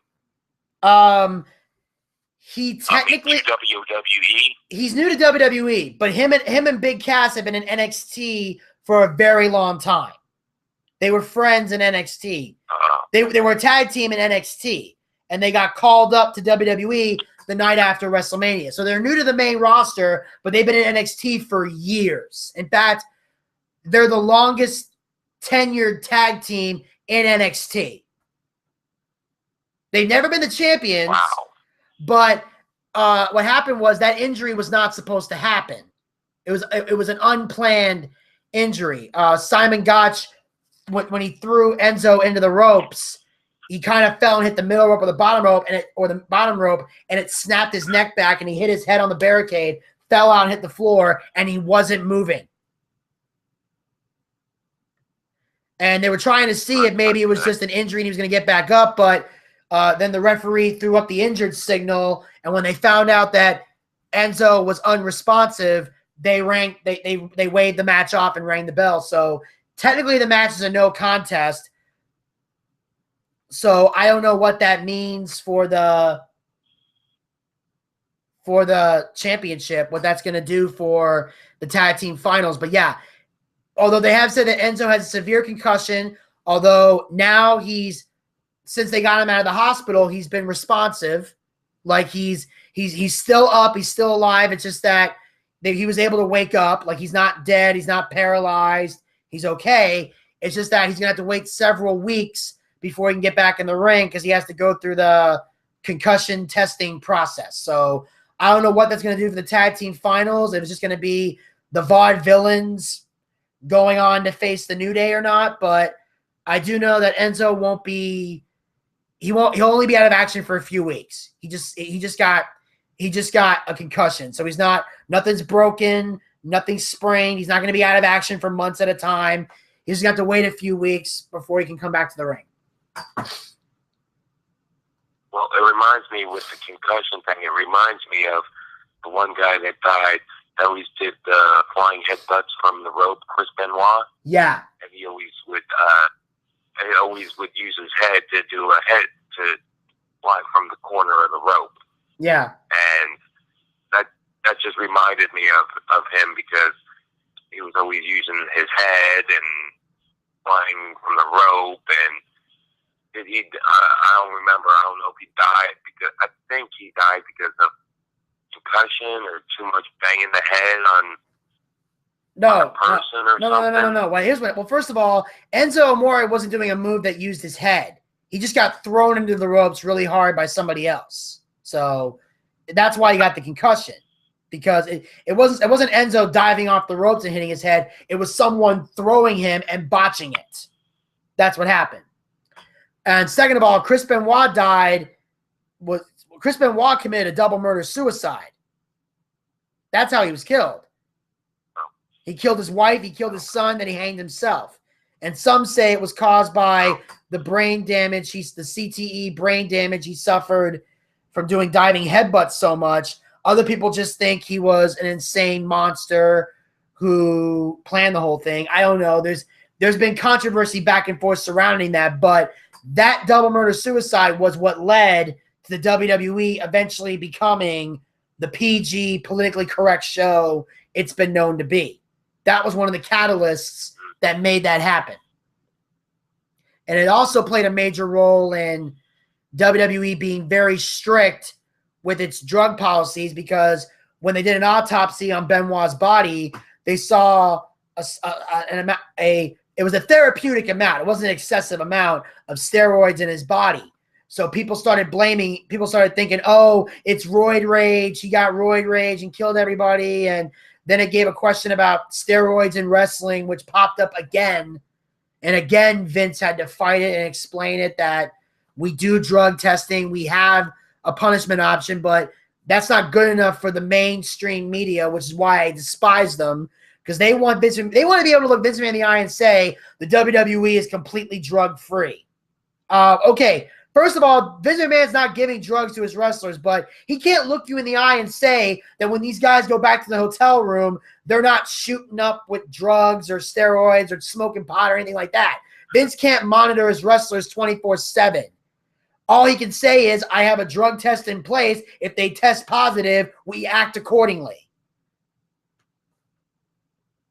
He technically WWE. He's new to WWE, but him and Big Cass have been in NXT for a very long time. They were friends in NXT. They were a tag team in NXT, and they got called up to WWE the night after WrestleMania. So they're new to the main roster, but they've been in NXT for years. In fact, they're the longest tenured tag team in NXT. They've never been the champions. Wow. But what happened was that injury was not supposed to happen. It was an unplanned injury. Simon Gotch, when he threw Enzo into the ropes, he kind of fell and hit the middle rope or the bottom rope, and it snapped his neck back, and he hit his head on the barricade, fell out and hit the floor, and he wasn't moving. And they were trying to see if maybe it was just an injury and he was going to get back up, but then the referee threw up the injured signal, and when they found out that Enzo was unresponsive, they waved the match off and rang the bell. So technically the match is a no contest. So I don't know what that means for the championship, what that's going to do for the tag team finals. But yeah, although they have said that Enzo has a severe concussion, although now since they got him out of the hospital, he's been responsive. Like he's still up, he's still alive. It's just that he was able to wake up. Like he's not dead, he's not paralyzed, he's okay. It's just that he's gonna have to wait several weeks before he can get back in the ring because he has to go through the concussion testing process. So I don't know what that's gonna do for the tag team finals. If it's just gonna be the Vaudevillains going on to face the New Day or not, but I do know that Enzo won't be. He'll only be out of action for a few weeks. He just got a concussion. So nothing's broken, nothing's sprained. He's not going to be out of action for months at a time. He's going to have to wait a few weeks before he can come back to the ring. Well, it reminds me with the concussion thing, it reminds me of the one guy that died that always did the flying headbutts from the rope, Chris Benoit. Yeah. And he always would use his head to do a head to fly from the corner of the rope. Yeah. And that just reminded me of him because he was always using his head and flying from the rope. And I don't remember. I don't know if he died because I think he died because of concussion or too much banging the head on. No. Well, first of all, Enzo Amore wasn't doing a move that used his head. He just got thrown into the ropes really hard by somebody else. So that's why he got the concussion. Because it wasn't Enzo diving off the ropes and hitting his head. It was someone throwing him and botching it. That's what happened. And second of all, Chris Benoit committed a double murder suicide. That's how he was killed. He killed his wife, he killed his son, then he hanged himself. And some say it was caused by the brain damage, the CTE brain damage he suffered from doing diving headbutts so much. Other people just think he was an insane monster who planned the whole thing. I don't know. There's been controversy back and forth surrounding that, but that double murder suicide was what led to the WWE eventually becoming the PG, politically correct show it's been known to be. That was one of the catalysts that made that happen. And it also played a major role in WWE being very strict with its drug policies because when they did an autopsy on Benoit's body, they saw it was a therapeutic amount. It wasn't an excessive amount of steroids in his body. So people started thinking, oh, it's roid rage. He got roid rage and killed everybody. And then it gave a question about steroids in wrestling, which popped up again. And again, Vince had to fight it and explain it that we do drug testing. We have a punishment option, but that's not good enough for the mainstream media, which is why I despise them because they want to be able to look Vince McMahon in the eye and say the WWE is completely drug-free. Okay. First of all, Vince McMahon's not giving drugs to his wrestlers, but he can't look you in the eye and say that when these guys go back to the hotel room, they're not shooting up with drugs or steroids or smoking pot or anything like that. Vince can't monitor his wrestlers 24/7. All he can say is, I have a drug test in place. If they test positive, we act accordingly.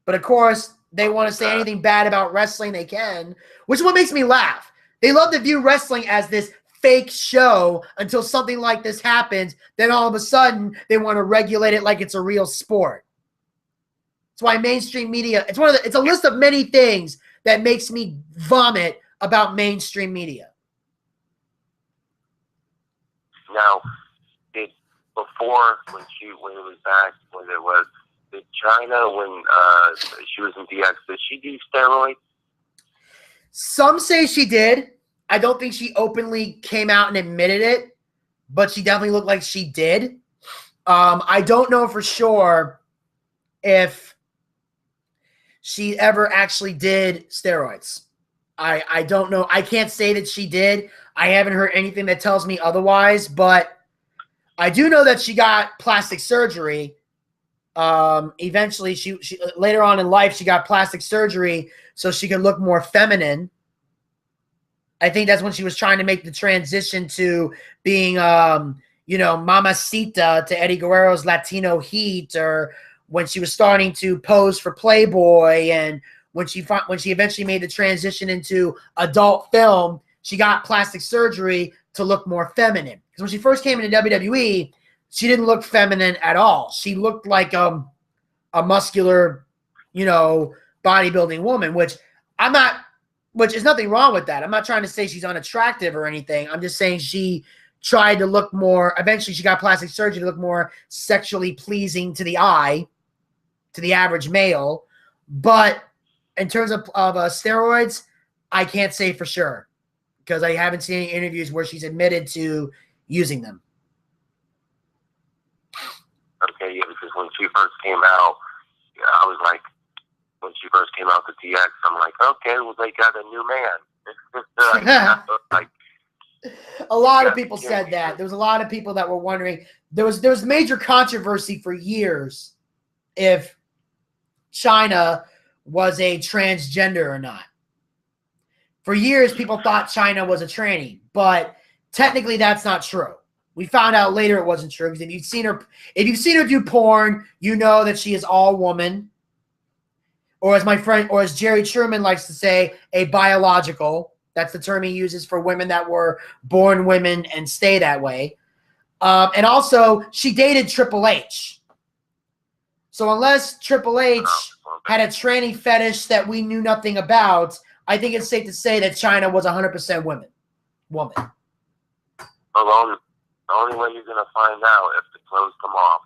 But of course, they want to say anything bad about wrestling they can, which is what makes me laugh. They love to view wrestling as this fake show until something like this happens. Then all of a sudden, they want to regulate it like it's a real sport. That's why mainstream media, it's a list of many things that makes me vomit about mainstream media. Now, before when it was back when it was did China when she was in DX, did she do steroids? Some say she did. I don't think she openly came out and admitted it, but she definitely looked like she did. I don't know for sure if she ever actually did steroids. I don't know. I can't say that she did. I haven't heard anything that tells me otherwise, but I do know that she got plastic surgery. Eventually, she later on in life, she got plastic surgery so she could look more feminine. I think that's when she was trying to make the transition to being, mamacita to Eddie Guerrero's Latino Heat, or when she was starting to pose for Playboy, and when she eventually made the transition into adult film, she got plastic surgery to look more feminine. Because when she first came into WWE, she didn't look feminine at all. She looked like a muscular, bodybuilding woman, which is nothing wrong with that. I'm not trying to say she's unattractive or anything. I'm just saying she tried to look more, eventually she got plastic surgery to look more sexually pleasing to the eye, to the average male. But in terms of steroids, I can't say for sure because I haven't seen any interviews where she's admitted to using them. Okay, yeah, because when she first came out, I was like, when she first came out to DX, I'm like, okay, well, they got a new man. A lot of people said that. There was a lot of people that were wondering. There was major controversy for years if China was a transgender or not. For years, people thought China was a tranny, but technically that's not true. We found out later it wasn't true because if you've seen her do porn, you know that she is all woman. Or as Jerry Truman likes to say, a biological. That's the term he uses for women that were born women and stay that way. And also, she dated Triple H. So unless Triple H had a tranny fetish that we knew nothing about, I think it's safe to say that China was 100% woman. Well, the only way you're going to find out if the clothes come off.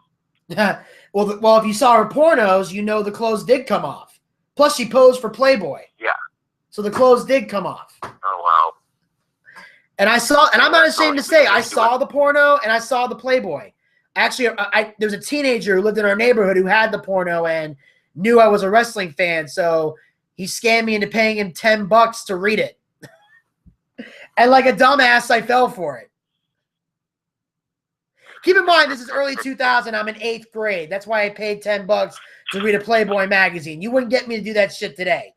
Well, if you saw her pornos, you know the clothes did come off. Plus, she posed for Playboy. Yeah. So the clothes did come off. Oh, wow. And I'm not ashamed to say, I saw the porno and I saw the Playboy. Actually, there was a teenager who lived in our neighborhood who had the porno and knew I was a wrestling fan. So he scammed me into paying him $10 to read it. And like a dumbass, I fell for it. Keep in mind, this is early 2000. I'm in 8th grade. That's why I paid $10 to read a Playboy magazine. You wouldn't get me to do that shit today.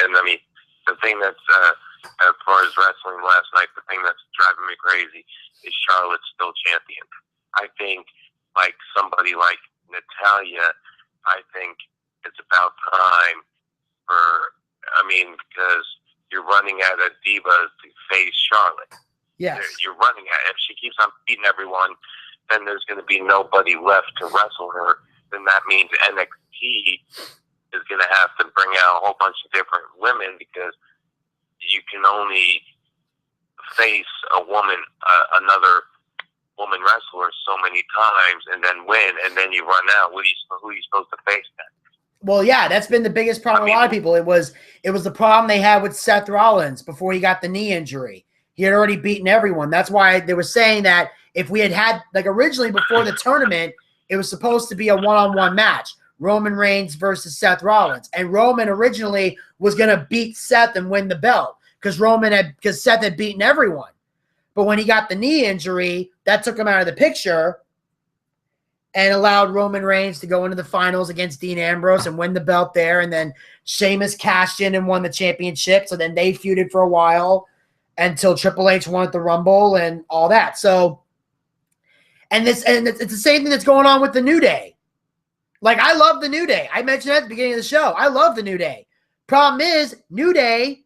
And I mean, the thing that's, as far as wrestling last night, the thing that's driving me crazy is Charlotte's still champion. I think, like somebody like Natalya, I think it's about time because you're running out of divas to face Charlotte. Yes. You're running out. If she keeps on beating everyone, then there's going to be nobody left to wrestle her. Then that means NXT is going to have to bring out a whole bunch of different women because you can only face a woman, another woman wrestler so many times and then win, and then you run out. Who are you supposed to face then? Well, yeah, that's been the biggest problem with a lot of people. It was the problem they had with Seth Rollins before he got the knee injury. He had already beaten everyone. That's why they were saying that if we had like originally before the tournament, it was supposed to be a one-on-one match, Roman Reigns versus Seth Rollins. And Roman originally was going to beat Seth and win the belt because Seth had beaten everyone. But when he got the knee injury, that took him out of the picture and allowed Roman Reigns to go into the finals against Dean Ambrose and win the belt there. And then Sheamus cashed in and won the championship. So then they feuded for a while until Triple H won at the Rumble and all that. So, and it's the same thing that's going on with the New Day. Like, I love the New Day. I mentioned that at the beginning of the show. I love the New Day. Problem is, New Day,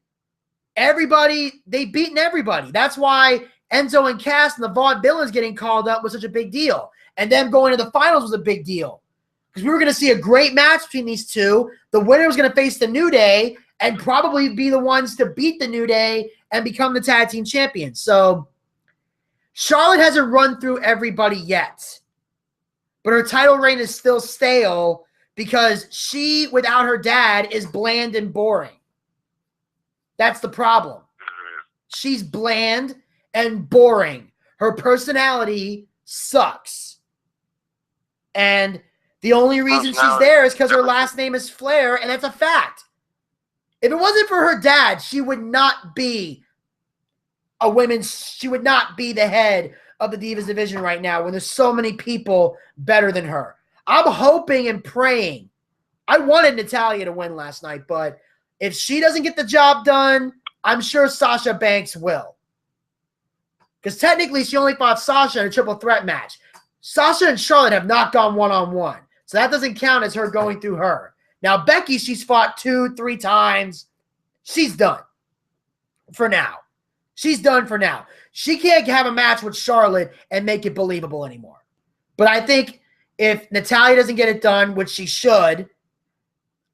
they've beaten everybody. That's why Enzo and Cass and the Vaudevillains getting called up was such a big deal. And them going to the finals was a big deal. Because we were going to see a great match between these two. The winner was going to face the New Day, and probably be the ones to beat the New Day and become the tag team champions. So Charlotte hasn't run through everybody yet, but her title reign is still stale because she, without her dad, is bland and boring. That's the problem. She's bland and boring. Her personality sucks. And the only reason she's there is because her last name is Flair, and that's a fact. If it wasn't for her dad, she would not be she would not be the head of the Divas division right now when there's so many people better than her. I'm hoping and praying. I wanted Natalya to win last night, but if she doesn't get the job done, I'm sure Sasha Banks will. Because technically, she only fought Sasha in a triple threat match. Sasha and Charlotte have not gone one-on-one. So that doesn't count as her going through her. Now, Becky, she's fought 2-3 times. She's done for now. She's done for now. She can't have a match with Charlotte and make it believable anymore. But I think if Natalya doesn't get it done, which she should,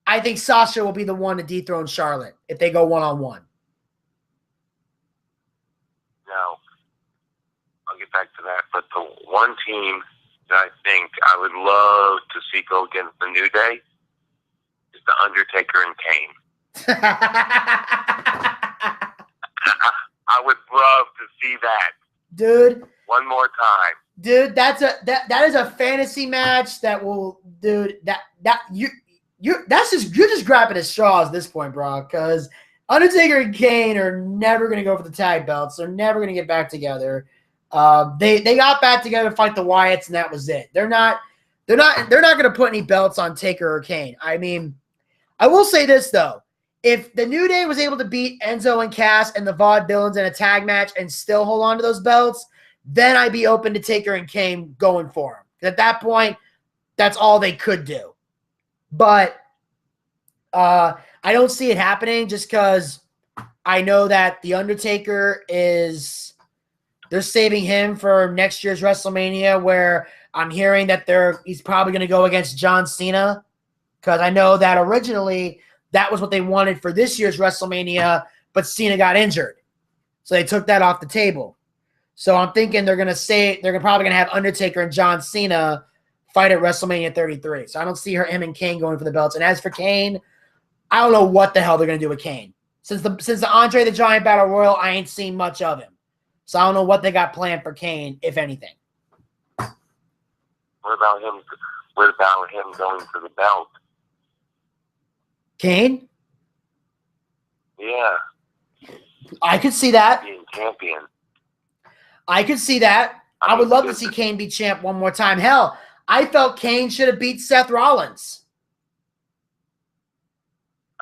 I think Sasha will be the one to dethrone Charlotte if they go one-on-one. Now, I'll get back to that. But the one team that I think I would love to see go against the New Day is the Undertaker and Kane. I would love to see that. Dude. One more time. Dude, that is a fantasy match that will, dude, you're just grabbing at straws at this point, bro, because Undertaker and Kane are never gonna go for the tag belts. They're never gonna get back together. They got back together to fight the Wyatts, and that was it. They're not gonna put any belts on Taker or Kane. I mean, I will say this though. If the New Day was able to beat Enzo and Cass and the Vaudevillains in a tag match and still hold on to those belts, then I'd be open to Taker and Kane going for them. At that point, that's all they could do. But I don't see it happening just because I know that The Undertaker they're saving him for next year's WrestleMania, where I'm hearing that he's probably going to go against John Cena, because I know that originally that was what they wanted for this year's WrestleMania, but Cena got injured. So they took that off the table. So I'm thinking they're probably going to have Undertaker and John Cena fight at WrestleMania 33. So I don't see him and Kane going for the belts. And as for Kane, I don't know what the hell they're going to do with Kane. Since the Andre the Giant Battle Royal, I ain't seen much of him. So I don't know what they got planned for Kane, if anything. What about him? What about him going for the belt? Kane? Yeah. I could see that. Being champion. I could see that. I would love to see Kane be champ one more time. Hell, I felt Kane should have beat Seth Rollins.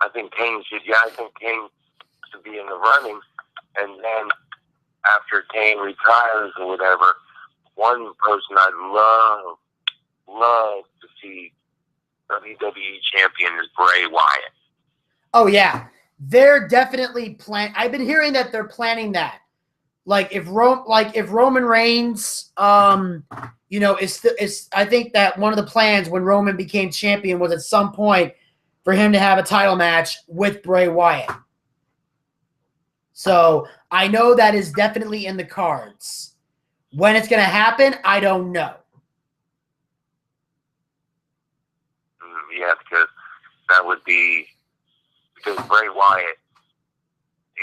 I think Kane should be in the running, and then after Kane retires or whatever, one person I'd love to see WWE champion is Bray Wyatt. Oh yeah, they're definitely I've been hearing that they're planning that. Like if Roman Reigns, I think that one of the plans when Roman became champion was at some point for him to have a title match with Bray Wyatt. So I know that is definitely in the cards. When it's going to happen, I don't know. Yeah, because that would be because Bray Wyatt,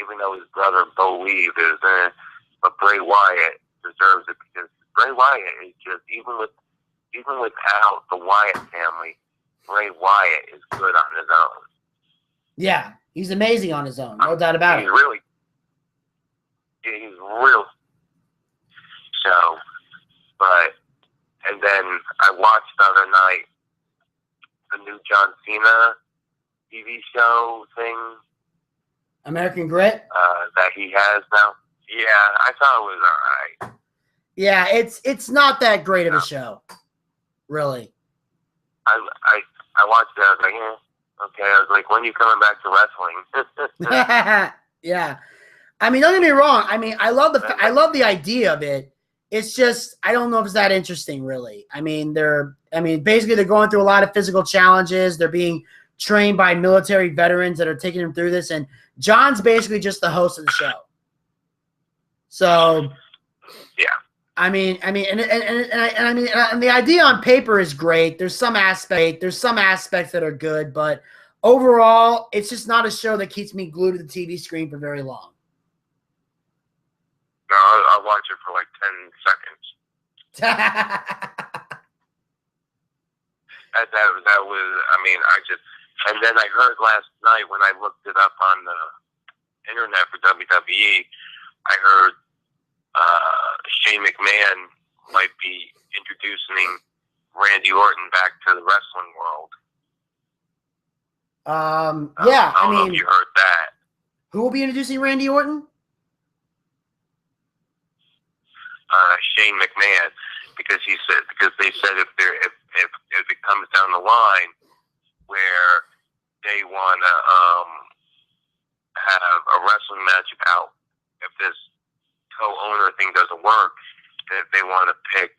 even though his brother Bo Weave is in, but Bray Wyatt deserves it because Bray Wyatt is just even without the Wyatt family, Bray Wyatt is good on his own. Yeah, he's amazing on his own, no doubt about it. He's real. So, and then I watched the other night the new John Cena TV show thing. American Grit? That he has now. Yeah, I thought it was all right. Yeah, it's not that great of a show, really. I watched it. I was like, okay. I was like, when are you coming back to wrestling? Yeah. I mean, don't get me wrong. I mean, I love the idea of it. It's just I don't know if it's that interesting, really. I mean, basically they're going through a lot of physical challenges. They're being trained by military veterans that are taking him through this, and John's basically just the host of the show. So, yeah. I mean, and the idea on paper is great. There's some aspects that are good, but overall, it's just not a show that keeps me glued to the TV screen for very long. No, I'll watch it for like 10 seconds. that was, I mean, and then I heard last night when I looked it up on the internet for WWE, I heard Shane McMahon might be introducing Randy Orton back to the wrestling world. Yeah, I don't know if you heard that. Who will be introducing Randy Orton? Shane McMahon, because they said if it comes down the line where they want to have a wrestling match about if this co-owner thing doesn't work, that they want to pick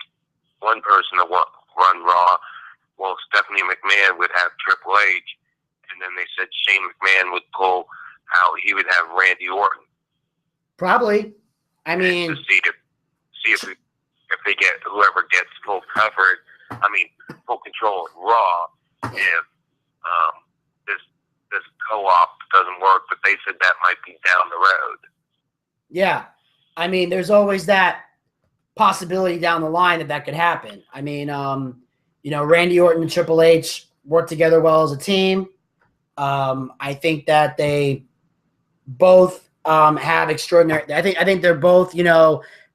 one person to run Raw. Well, Stephanie McMahon would have Triple H, and then they said Shane McMahon would pull out. He would have Randy Orton. Probably. I mean, to see if they get whoever gets full coverage. I mean, full control of Raw. If this co-op doesn't work, but they said that might be down the road. Yeah. I mean, there's always that possibility down the line that could happen. I mean, Randy Orton and Triple H work together well as a team. I think that they both have extraordinary. I think they're both,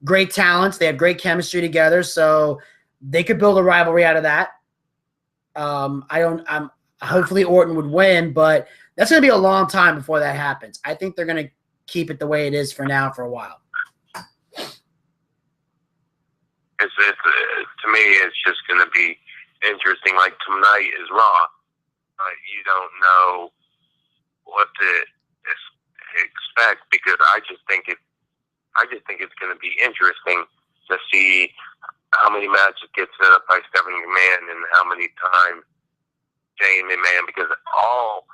great talents. They have great chemistry together, so they could build a rivalry out of that. Hopefully Orton would win, but that's going to be a long time before that happens. I think they're going to keep it the way it is for now for a while. To me, it's just going to be interesting. Like tonight is Raw. You don't know what to expect because I just think it's going to be interesting to see how many matches get set up by Stephanie McMahon and how many times Shane McMahon, because all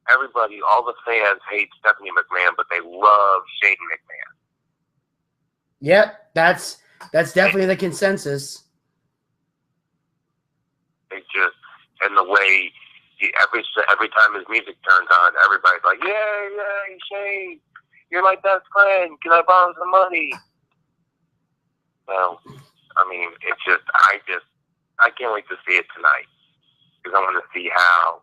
the fans hate Stephanie McMahon, but they love Shane McMahon. Yep, that's definitely the consensus. And the way every time his music turns on, everybody's like, "Yay, Shane, you're my best friend. Can I borrow some money?" So, I mean, I can't wait to see it tonight because I want to see how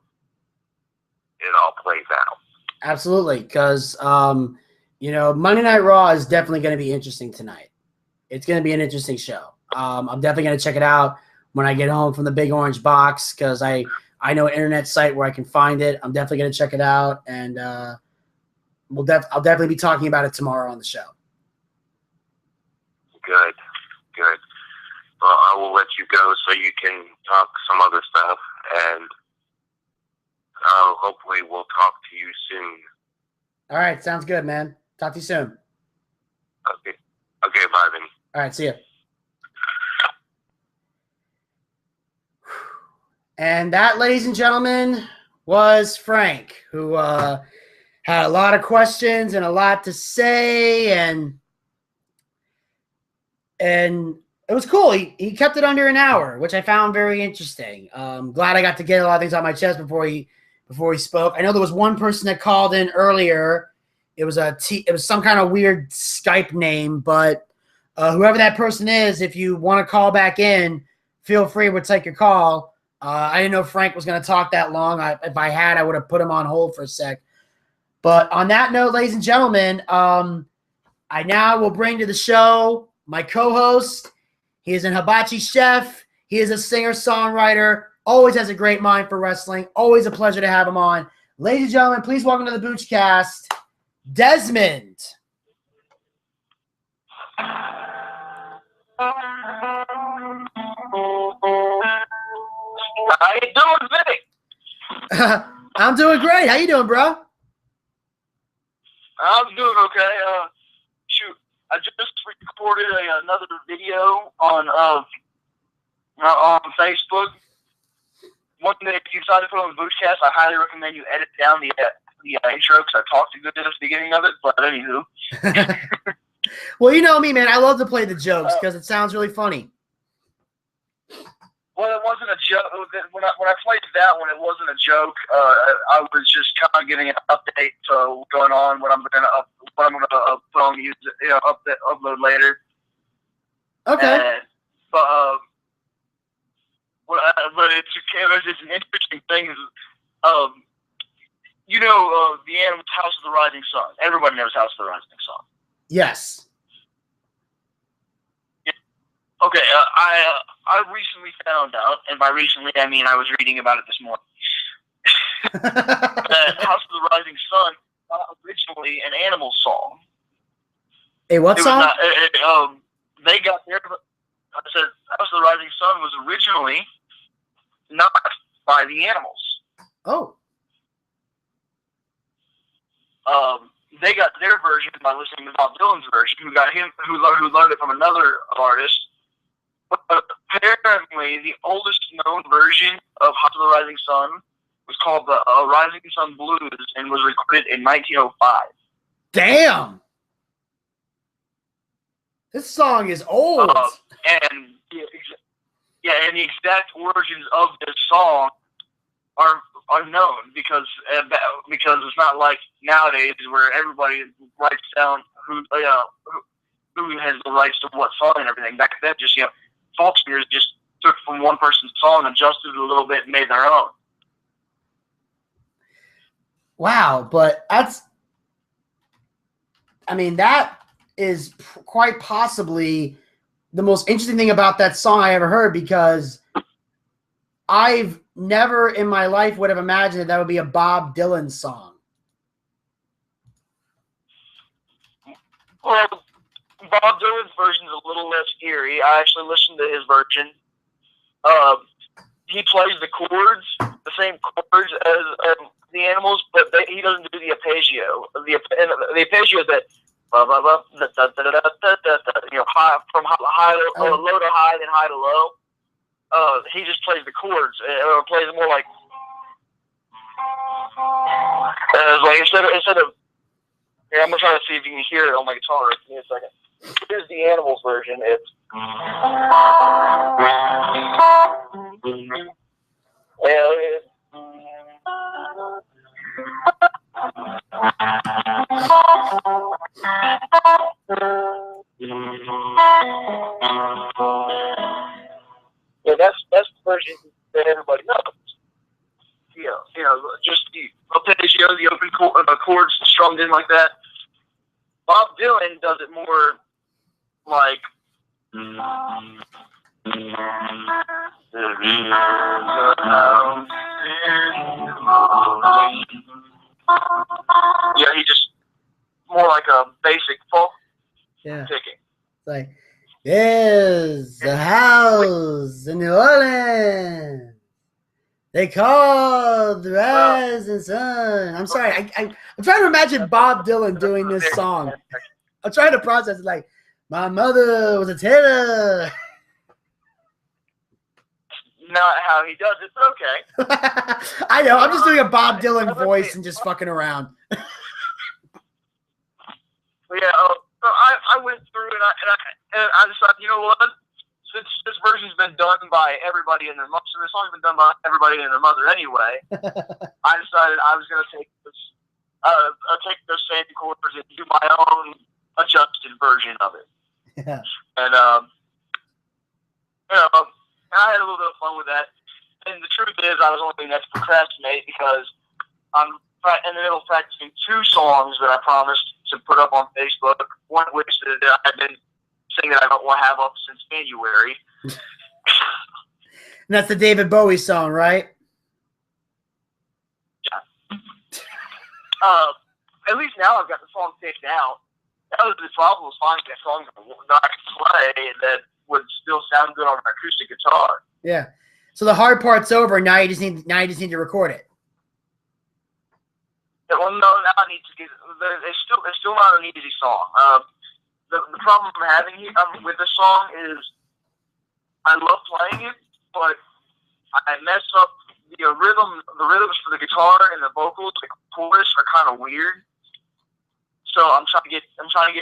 it all plays out. Absolutely, because Monday Night Raw is definitely going to be interesting tonight. It's going to be an interesting show. I'm definitely going to check it out when I get home from the big orange box because I know an internet site where I can find it. I'm definitely going to check it out, and I'll definitely be talking about it tomorrow on the show. Good. Well, I will let you go so you can talk some other stuff, and hopefully we'll talk to you soon. All right, sounds good, man. Talk to you soon. Okay, bye, Vinny. All right, see ya. And that, ladies and gentlemen, was Frank, who had a lot of questions and a lot to say, and it was cool. He kept it under an hour, which I found very interesting. Glad I got to get a lot of things on my chest before he spoke. I know there was one person that called in earlier. It was some kind of weird Skype name, but whoever that person is, if you want to call back in, feel free. We'll take your call. I didn't know Frank was going to talk that long. If I had, I would have put him on hold for a sec. But on that note, ladies and gentlemen, I now will bring to the show my co-host. He is an hibachi chef. He is a singer-songwriter. Always has a great mind for wrestling. Always a pleasure to have him on. Ladies and gentlemen, please welcome to the Boochcast, Desmond. How you doing, Vinny? I'm doing great. How you doing, bro? I'm doing okay. Shoot, I just recorded another video on Facebook. one day, if you decide to put on the Boochcast, I highly recommend you edit down the intro because I talked too good at the beginning of it. But anywho. Well, you know me, man. I love to play the jokes because it sounds really funny. Well, it wasn't a joke. When I played that one, it wasn't a joke. I was just kind of giving an update to what's going on, what I'm gonna put on music, upload later. Okay. But it's an interesting thing. The Animals' House of the Rising Sun. Everybody knows House of the Rising Sun. Yes. Okay, I recently found out, and by recently I mean I was reading about it this morning, that House of the Rising Sun was originally an Animal song. Hey, what song? They got there. I said House of the Rising Sun was originally not by the Animals. Oh. They got their version by listening to Bob Dylan's version, who learned it from another artist. But apparently, the oldest known version of House of the Rising Sun was called the Rising Sun Blues and was recorded in 1905. Damn! This song is old. And the exact origins of this song are known because it's not like nowadays where everybody writes down who has the rights to what song and everything. Back then, just folk singers just took from one person's song, adjusted it a little bit, and made their own. Wow, but that is quite possibly the most interesting thing about that song I ever heard, because I've never in my life would have imagined that would be a Bob Dylan song. Well, Bob Dylan's version is a little less eerie. I actually listened to his version. He plays the chords, the same chords as the Animals, but he doesn't do the arpeggio. The arpeggio is that high from high to low to high, then high to low. He just plays the chords, or plays more like instead of. Here, I'm gonna try to see if you can hear it on my guitar. Give me a second. Here's the Animals version. It's that's the version that everybody knows. Just the arpeggio, the open chords strummed in like that. Bob Dylan does it more like he just more like a basic folk picking. Like, there's a house in New Orleans. They call the rising sun. I'm sorry. I'm trying to imagine Bob Dylan doing this song. I'm trying to process it. Like, my mother was a tailor. Not how he does it, but okay. I know. I'm just doing a Bob Dylan voice and just fucking around. So I went through and I decided, you know what? Since this version's been done by everybody and their mother, so this song's been done by everybody and their mother anyway, I decided I was going to take those same chords and do my own adjusted version of it. Yeah. And I had a little bit of fun with that. And the truth is, I was only doing that to procrastinate because I'm in the middle of practicing 2 songs that I promised to put up on Facebook. One of which that I've been saying that I don't want to have up since January. And that's the David Bowie song, right? Yeah. At least now I've got the song picked out. That was the problem, was finding a song that I could play that would still sound good on an acoustic guitar. Yeah. So the hard part's over. Now you just need to record it. Well, no, now I need to get. It's still not an easy song. The problem I'm having with this song is I love playing it, but I mess up the rhythm. The rhythms for the guitar and the vocals, the chorus, are kind of weird. So I'm trying to get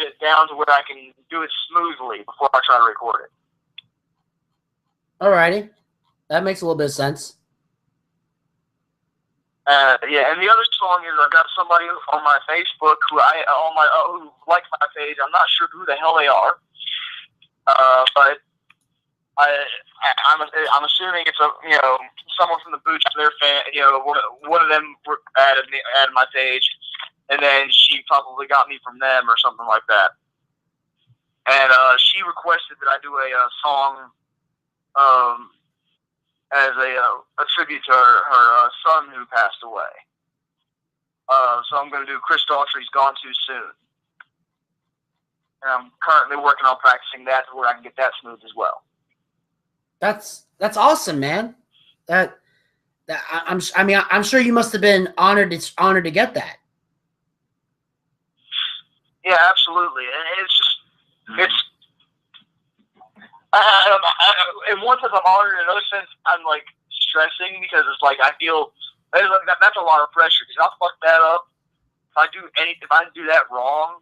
it down to where I can do it smoothly before I try to record it. Alrighty, that makes a little bit of sense. Yeah, and the other song is I've got somebody on my Facebook who who likes my page. I'm not sure who the hell they are, but I'm assuming it's someone from the Booch. Their fan, one of them added my page, and then she probably got me from them or something like that. And she requested that I do a song as a tribute to her son who passed away. So I'm going to do Chris Daughtry's Gone Too Soon. And I'm currently working on practicing that to where I can get that smooth as well. That's awesome, man. I'm sure you must have been honored to get that. Yeah, absolutely. And it's in one sense I'm honored, in another sense I'm like stressing because it's like I feel that's a lot of pressure because I'll fuck that up. If I do that wrong,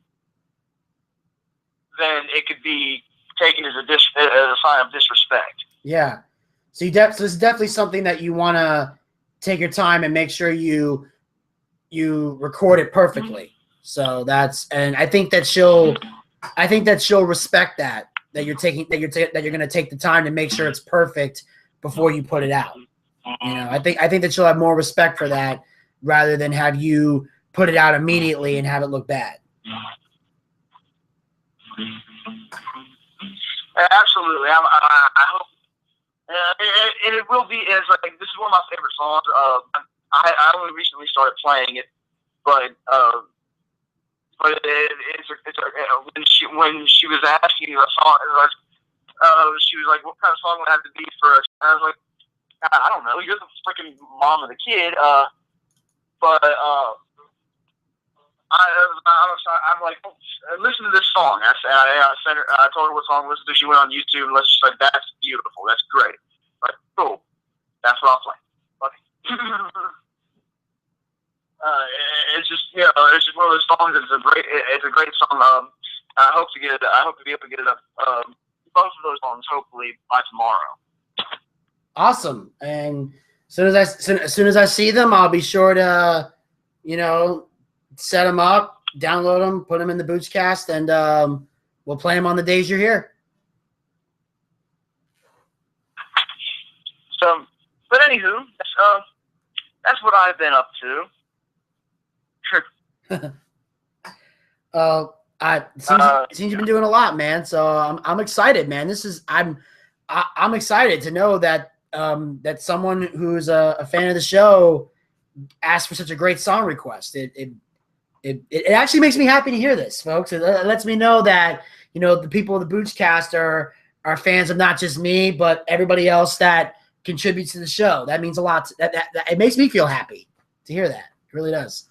then it could be taken as a sign of disrespect. Yeah. So this is definitely something that you want to take your time and make sure you record it perfectly. So and I think that she'll respect that you're going to take the time to make sure it's perfect before you put it out. I think that she'll have more respect for that rather than have you put it out immediately and have it look bad. Absolutely. I hope, and it will be. As like this is one of my favorite songs. I only recently started playing it, but when she was asking me a song, she was like, "What kind of song would it have to be for us?" And I was like, "I don't know. You're the freaking mom of the kid." I'm like, listen to this song. I told her what song to listen to. She went on YouTube and she's like, that's beautiful. That's great. I'm like, cool. That's what I'll play. It's just it's one of those songs. It's a great song. I hope to be able to get it up. Both of those songs hopefully by tomorrow. Awesome. And as soon as I see them, I'll be sure to, set them up, download them, put them in the Boochcast, and we'll play them on the days you're here. So, but anywho, that's what I've been up to. Seems you've been doing a lot, man. So I'm excited, man. I'm excited to know that that someone who's a fan of the show asked for such a great song request. It actually makes me happy to hear this, folks. It lets me know that the people of the Boochcast are fans of not just me, but everybody else that contributes to the show. That means a lot. That it makes me feel happy to hear that. It really does.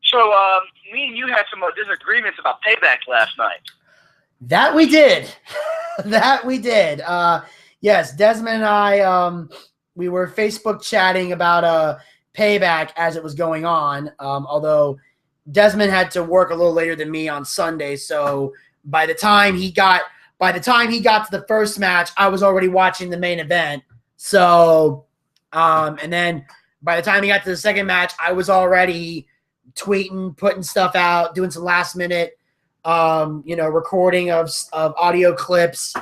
So, me and you had some disagreements about Payback last night. That we did. Yes, Desmond and I, we were Facebook chatting about Payback as it was going on. Although Desmond had to work a little later than me on Sunday, so by the time he got to the first match, I was already watching the main event. So, and then by the time he got to the second match, I was already tweeting, putting stuff out, doing some last minute, recording of audio clips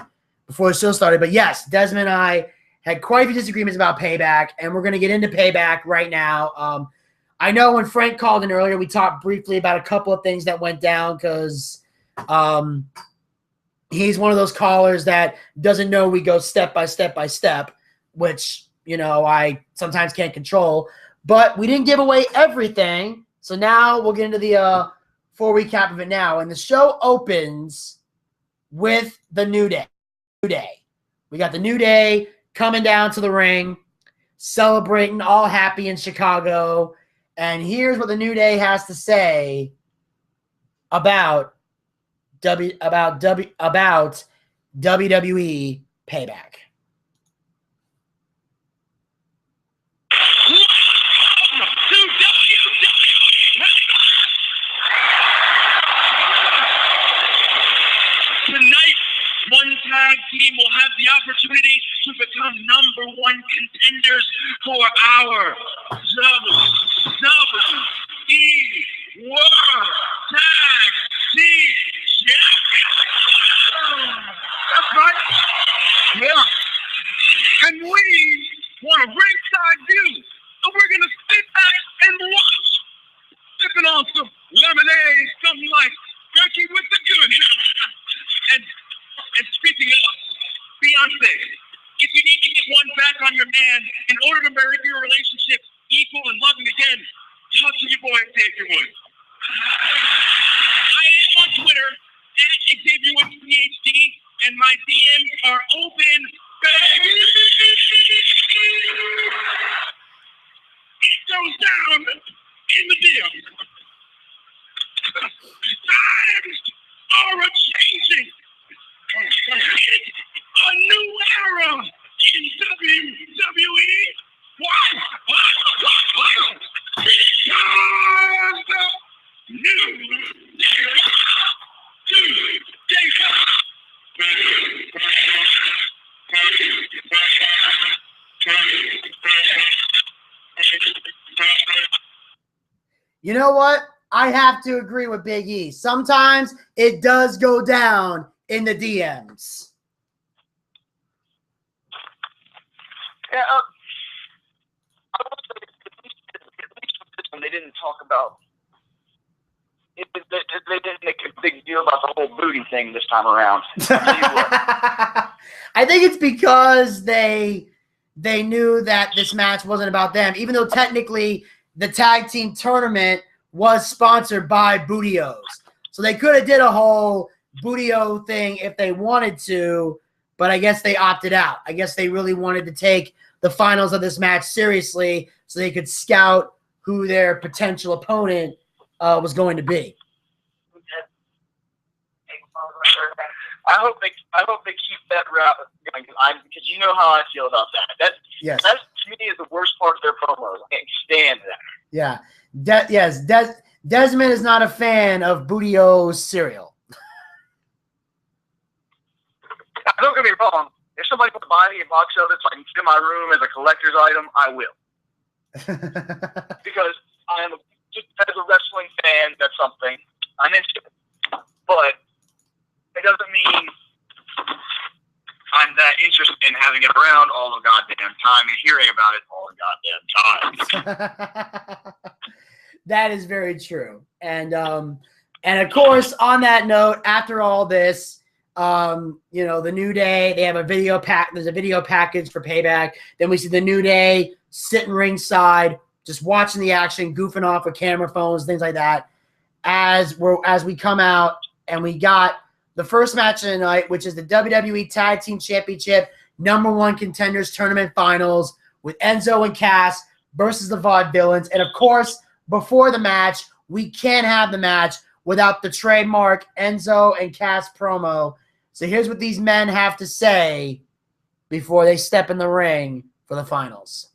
before the show started. But yes, Desmond and I had quite a few disagreements about Payback, and we're going to get into Payback right now. I know when Frank called in earlier, we talked briefly about a couple of things that went down because he's one of those callers that doesn't know we go step by step, which, I sometimes can't control. But we didn't give away everything, so now we'll get into the full recap of it now. And the show opens with the New Day. We got the New Day coming down to the ring, celebrating, all happy in Chicago. And here's what the New Day has to say about about WWE Payback. Tonight, one tag team will have the opportunity to become #1 contenders for our WWE World Tag Team Champions. That's right. Yeah. And we want a ringside view. So we're going to sit back and watch. Sipping on some lemonade, something like Bucci with the good. And speaking of Beyonce, if you need to get one back on your man in order to make your relationship equal and loving again, talk to your boy Xavier Woods. I am on Twitter at Xavier Woods PhD, and my DMs are open. Baby. It goes down in the DM. Times are a-changing. A new era in WWE. What? Because the new You know what? I have to agree with Big E. Sometimes it does go down in the DMs. Yeah, I will say, at least with this one, they didn't talk about it. They didn't make a big deal about the whole booty thing this time around. I think it's because they knew that this match wasn't about them, even though technically the tag team tournament was sponsored by Bootios. So they could have did a whole Bootio thing if they wanted to, but I guess they opted out. I guess they really wanted to take the finals of this match seriously so they could scout who their potential opponent was going to be. I hope they keep that route going because you know how I feel about that. That to me is the worst part of their promos. I can't stand that. Yeah. Desmond is not a fan of Bootio's cereal. Don't get me wrong. If somebody wants to buy me a box of it so I can fit in my room as a collector's item, I will. Because I am just as a wrestling fan, that's something I'm into. But it doesn't mean I'm that interested in having it around all the goddamn time and hearing about it all the goddamn time. That is very true. And of course, on that note, after all this, the New Day, they have a video pack. There's a video package for Payback. Then we see the New Day sitting ringside, just watching the action, goofing off with camera phones, things like that. As we come out, and we got the first match of the night, which is the WWE Tag Team Championship #1 Contenders Tournament Finals with Enzo and Cass versus the Vaudevillains. And of course, before the match, we can't have the match without the trademark Enzo and Cass promo. So here's what these men have to say before they step in the ring for the finals.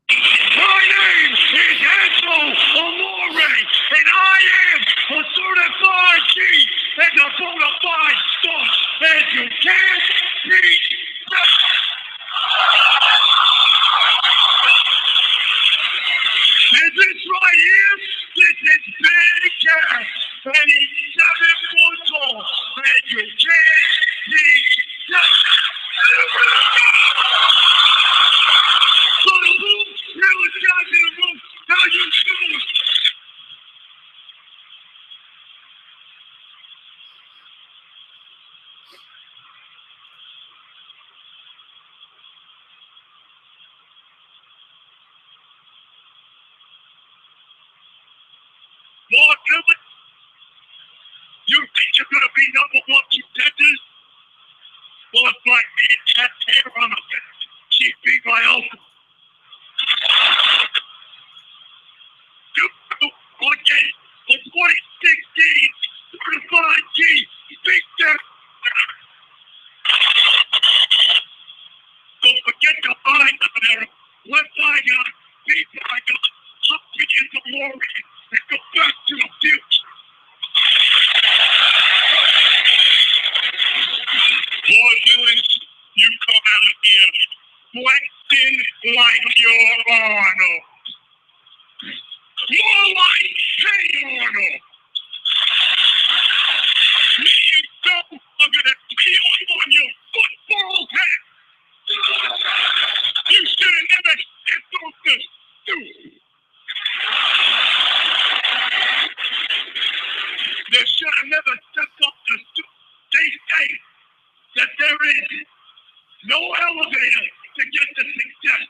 My name is Enzo Amore, and I am a certified chief and a bona fide star, and you can't beat that. And this right here, this is Big Cass, and he's 7 foot tall, and you can't beat that. So the room, here is guys in the room, how you doing? Mark Everett, you think you're going to be #1 contenders? Well, if my aunt had hair on her head, she'd be my uncle. You again, the 2016 certified G like your Arnold. More like Hey Arnold. Me and Joe are gonna peel on your football hat. You should have never stepped off the stool. You should have never stepped off the stool. They say that there is no elevator to get to success.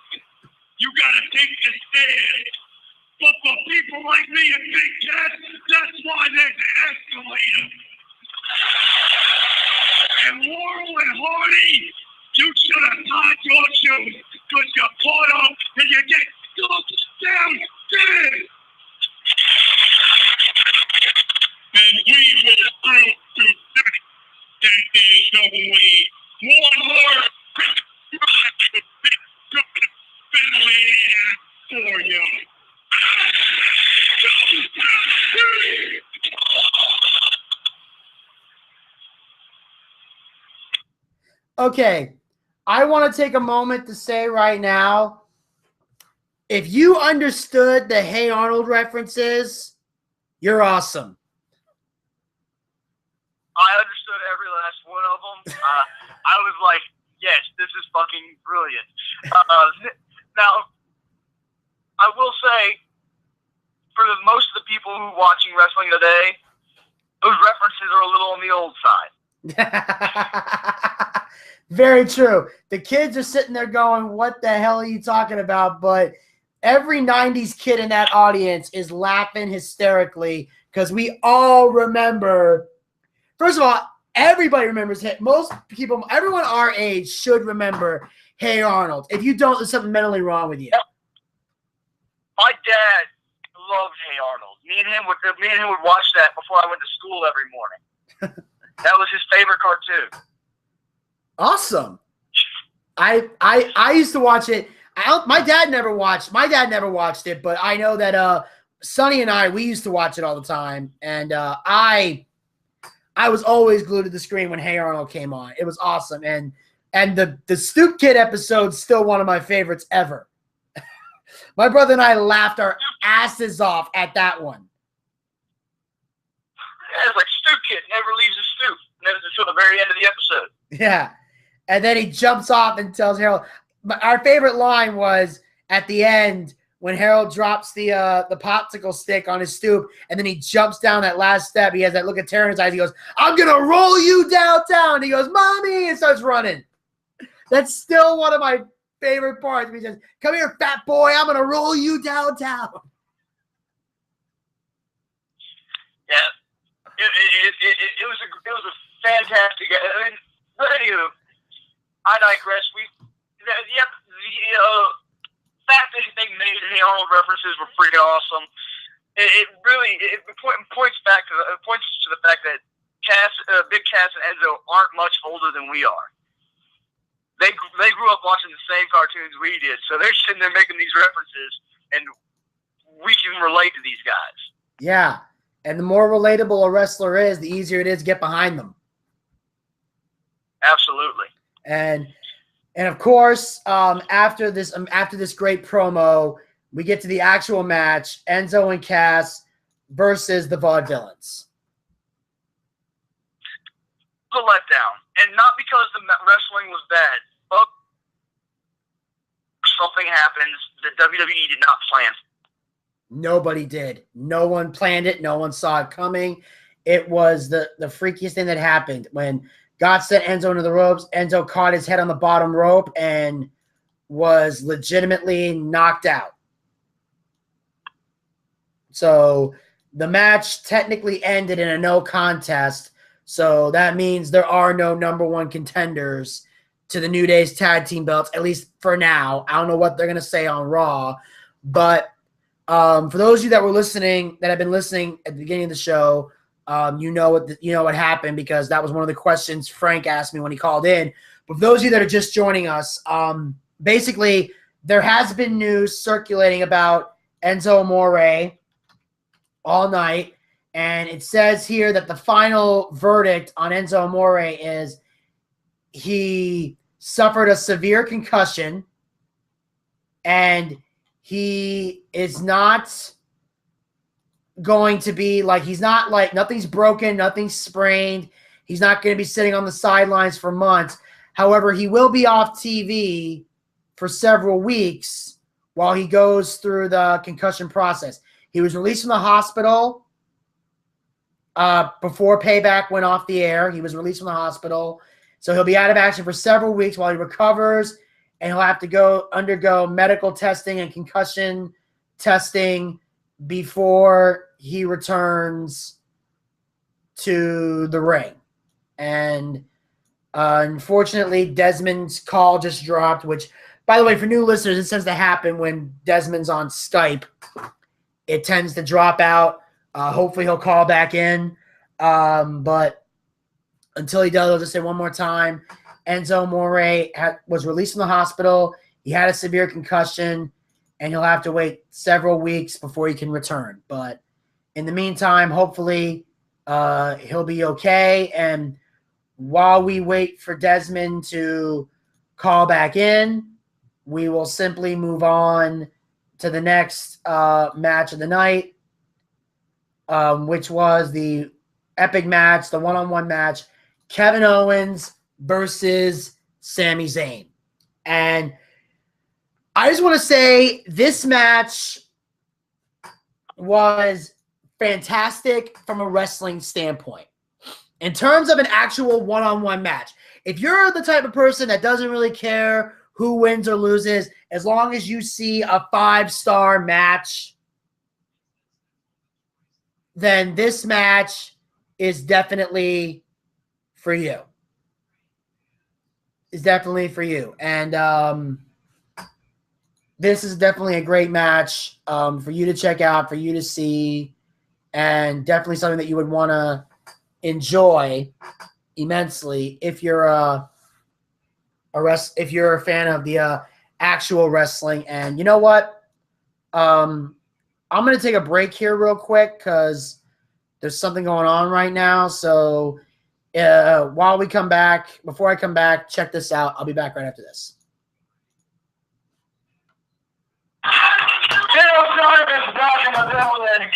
You gotta take the stairs. But for people like me and Big Cat, that's why there's an escalator. And Laurel and Hardy, you should have tied your shoes because you're caught up and you get stuck downstairs. And we will prove to them that there's no way one more for you. Okay, I want to take a moment to say right now, if you understood the Hey Arnold references, you're awesome. I understood every last one of them. I was like, yes, this is fucking brilliant. Now, I will say, for most of the people who are watching wrestling today, those references are a little on the old side. Very true. The kids are sitting there going, what the hell are you talking about? But every 90s kid in that audience is laughing hysterically because we all remember. First of all, everybody remembers it. Most people, everyone our age should remember Hey Arnold. If you don't, there's something mentally wrong with you. My dad loved Hey Arnold. Me and him would watch that before I went to school every morning. That was his favorite cartoon. Awesome. I used to watch it. My dad never watched it, but I know that Sonny and we used to watch it all the time. And I was always glued to the screen when Hey Arnold came on. It was awesome. And the Stoop Kid episode's still one of my favorites ever. My brother and I laughed our asses off at that one. Yeah, it's like Stoop Kid never leaves his stoop. Never until the very end of the episode. Yeah. And then he jumps off and tells Harold. Our favorite line was at the end when Harold drops the popsicle stick on his stoop, and then he jumps down that last step. He has that look of terror in his eyes. He goes, "I'm going to roll you downtown." And he goes, "Mommy," and starts running. That's still one of my favorite parts. He says, "Come here, fat boy. I'm going to roll you downtown." Yeah. It was a fantastic. I mean, but anywho, I digress. The fact that they made Hey Arnold references were freaking awesome. It points to the fact that Big Cass and Enzo aren't much older than we are. They grew up watching the same cartoons we did, so they're sitting there making these references, and we can relate to these guys. Yeah, and the more relatable a wrestler is, the easier it is to get behind them. Absolutely. And of course, after this great promo, we get to the actual match: Enzo and Cass versus the Vaudevillains. A letdown, and not because the wrestling was bad, but something happens that WWE did not plan. Nobody did. No one planned it. No one saw it coming. It was the freakiest thing that happened when God sent Enzo into the ropes. Enzo caught his head on the bottom rope and was legitimately knocked out. So the match technically ended in a no contest. So that means there are no number one contenders to the New Day's tag team belts, at least for now. I don't know what they're going to say on Raw. But for those of you that were listening, that have been listening at the beginning of the show, you know what happened, because that was one of the questions Frank asked me when he called in. But for those of you that are just joining us, basically there has been news circulating about Enzo Amore all night, and it says here that the final verdict on Enzo Amore is he suffered a severe concussion, and he is not going to be like, he's not like, nothing's broken, nothing's sprained. He's not going to be sitting on the sidelines for months. However, he will be off TV for several weeks while he goes through the concussion process. He was released from the hospital before Payback went off the air. He was released from the hospital. So he'll be out of action for several weeks while he recovers, and he'll have to undergo medical testing and concussion testing before he returns to the ring. And unfortunately, Desmond's call just dropped, which, by the way, for new listeners, it tends to happen when Desmond's on Skype. It tends to drop out. Hopefully he'll call back in. But until he does, I'll just say one more time. Enzo Amore was released from the hospital. He had a severe concussion, and he'll have to wait several weeks before he can return. But in the meantime, hopefully he'll be okay. And while we wait for Desmond to call back in, we will simply move on to the next match of the night, which was the epic match, the one-on-one match, Kevin Owens versus Sami Zayn. And I just want to say this match was fantastic from a wrestling standpoint. In terms of an actual one-on-one match, if you're the type of person that doesn't really care who wins or loses, as long as you see a 5-star match, then this match is definitely for you. It's definitely for you. And this is definitely a great match for you to check out, for you to see, and definitely something that you would want to enjoy immensely if you're if you're a fan of the actual wrestling. And you know what? I'm going to take a break here real quick because there's something going on right now. So while we come back, before I come back, check this out. I'll be back right after this. Is back in the building.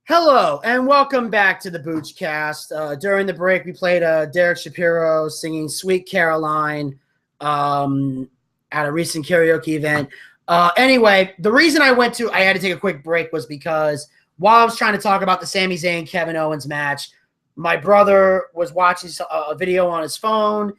Hello, and welcome back to the Boochcast. During the break, we played Derek Shapiro singing Sweet Caroline at a recent karaoke event. Anyway, the reason I had to take a quick break was because while I was trying to talk about the Sami Zayn-Kevin Owens match, my brother was watching a video on his phone.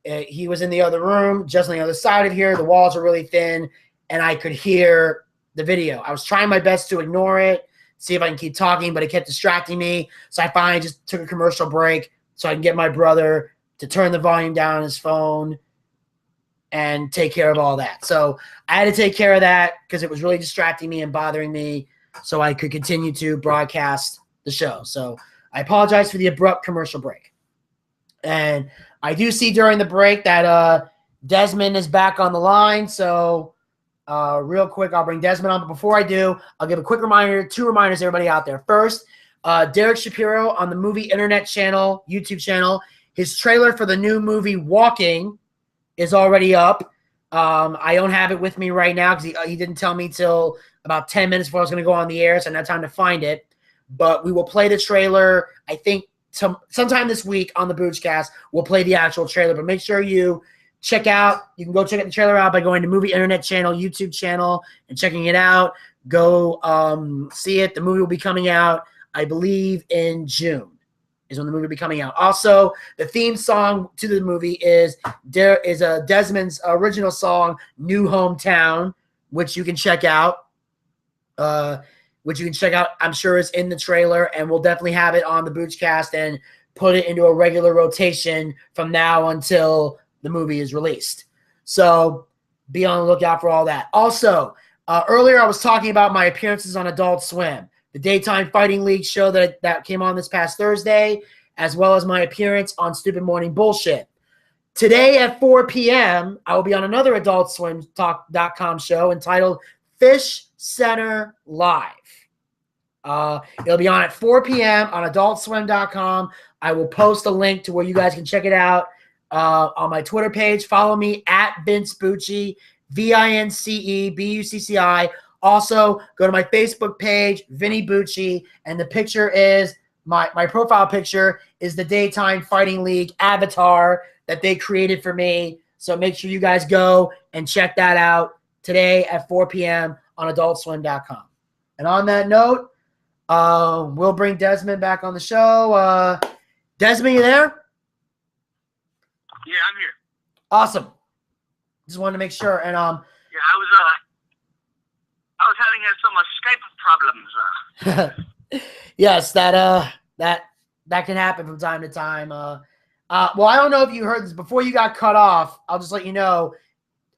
He was in the other room, just on the other side of here. The walls are really thin, and I could hear the video. I was trying my best to ignore it, see if I can keep talking, but it kept distracting me. So I finally just took a commercial break so I can get my brother to turn the volume down on his phone and take care of all that. So I had to take care of that because it was really distracting me and bothering me so I could continue to broadcast the show. So I apologize for the abrupt commercial break. And I do see during the break that Desmond is back on the line. So real quick, I'll bring Desmond on. But before I do, I'll give a quick reminder, two reminders to everybody out there. First, Derek Shapiro on the Movie Internet channel, YouTube channel. His trailer for the new movie Walking is already up. I don't have it with me right now because he didn't tell me till about 10 minutes before I was going to go on the air, so I didn't have time to find it. But we will play the trailer, I think, sometime this week on the Boochcast. We'll play the actual trailer, but make sure you check out. You can go check the trailer out by going to Movie Internet channel, YouTube channel, and checking it out. Go see it. The movie will be coming out, I believe, in June is when the movie will be coming out. Also, the theme song to the movie is Desmond's original song, New Hometown, which you can check out. I'm sure is in the trailer, and we'll definitely have it on the Boochcast and put it into a regular rotation from now until the movie is released. So be on the lookout for all that. Also, earlier I was talking about my appearances on Adult Swim, the Daytime Fighting League show that came on this past Thursday, as well as my appearance on Stupid Morning Bullshit. Today at 4 p.m., I will be on another AdultSwimTalk.com show entitled Fish Center Live. It'll be on at 4 p.m. on AdultSwim.com. I will post a link to where you guys can check it out on my Twitter page. Follow me at Vince Bucci, VinceBucci. Also, go to my Facebook page, Vinny Bucci, and the picture is my profile picture is the Daytime Fighting League avatar that they created for me. So make sure you guys go and check that out today at 4 p.m. on AdultSwim.com. And on that note, we'll bring Desmond back on the show. Desmond, you there? Yeah, I'm here. Awesome. Just wanted to make sure. And yeah, I was having some Skype problems. Yes, that can happen from time to time. Well, I don't know if you heard this before you got cut off. I'll just let you know.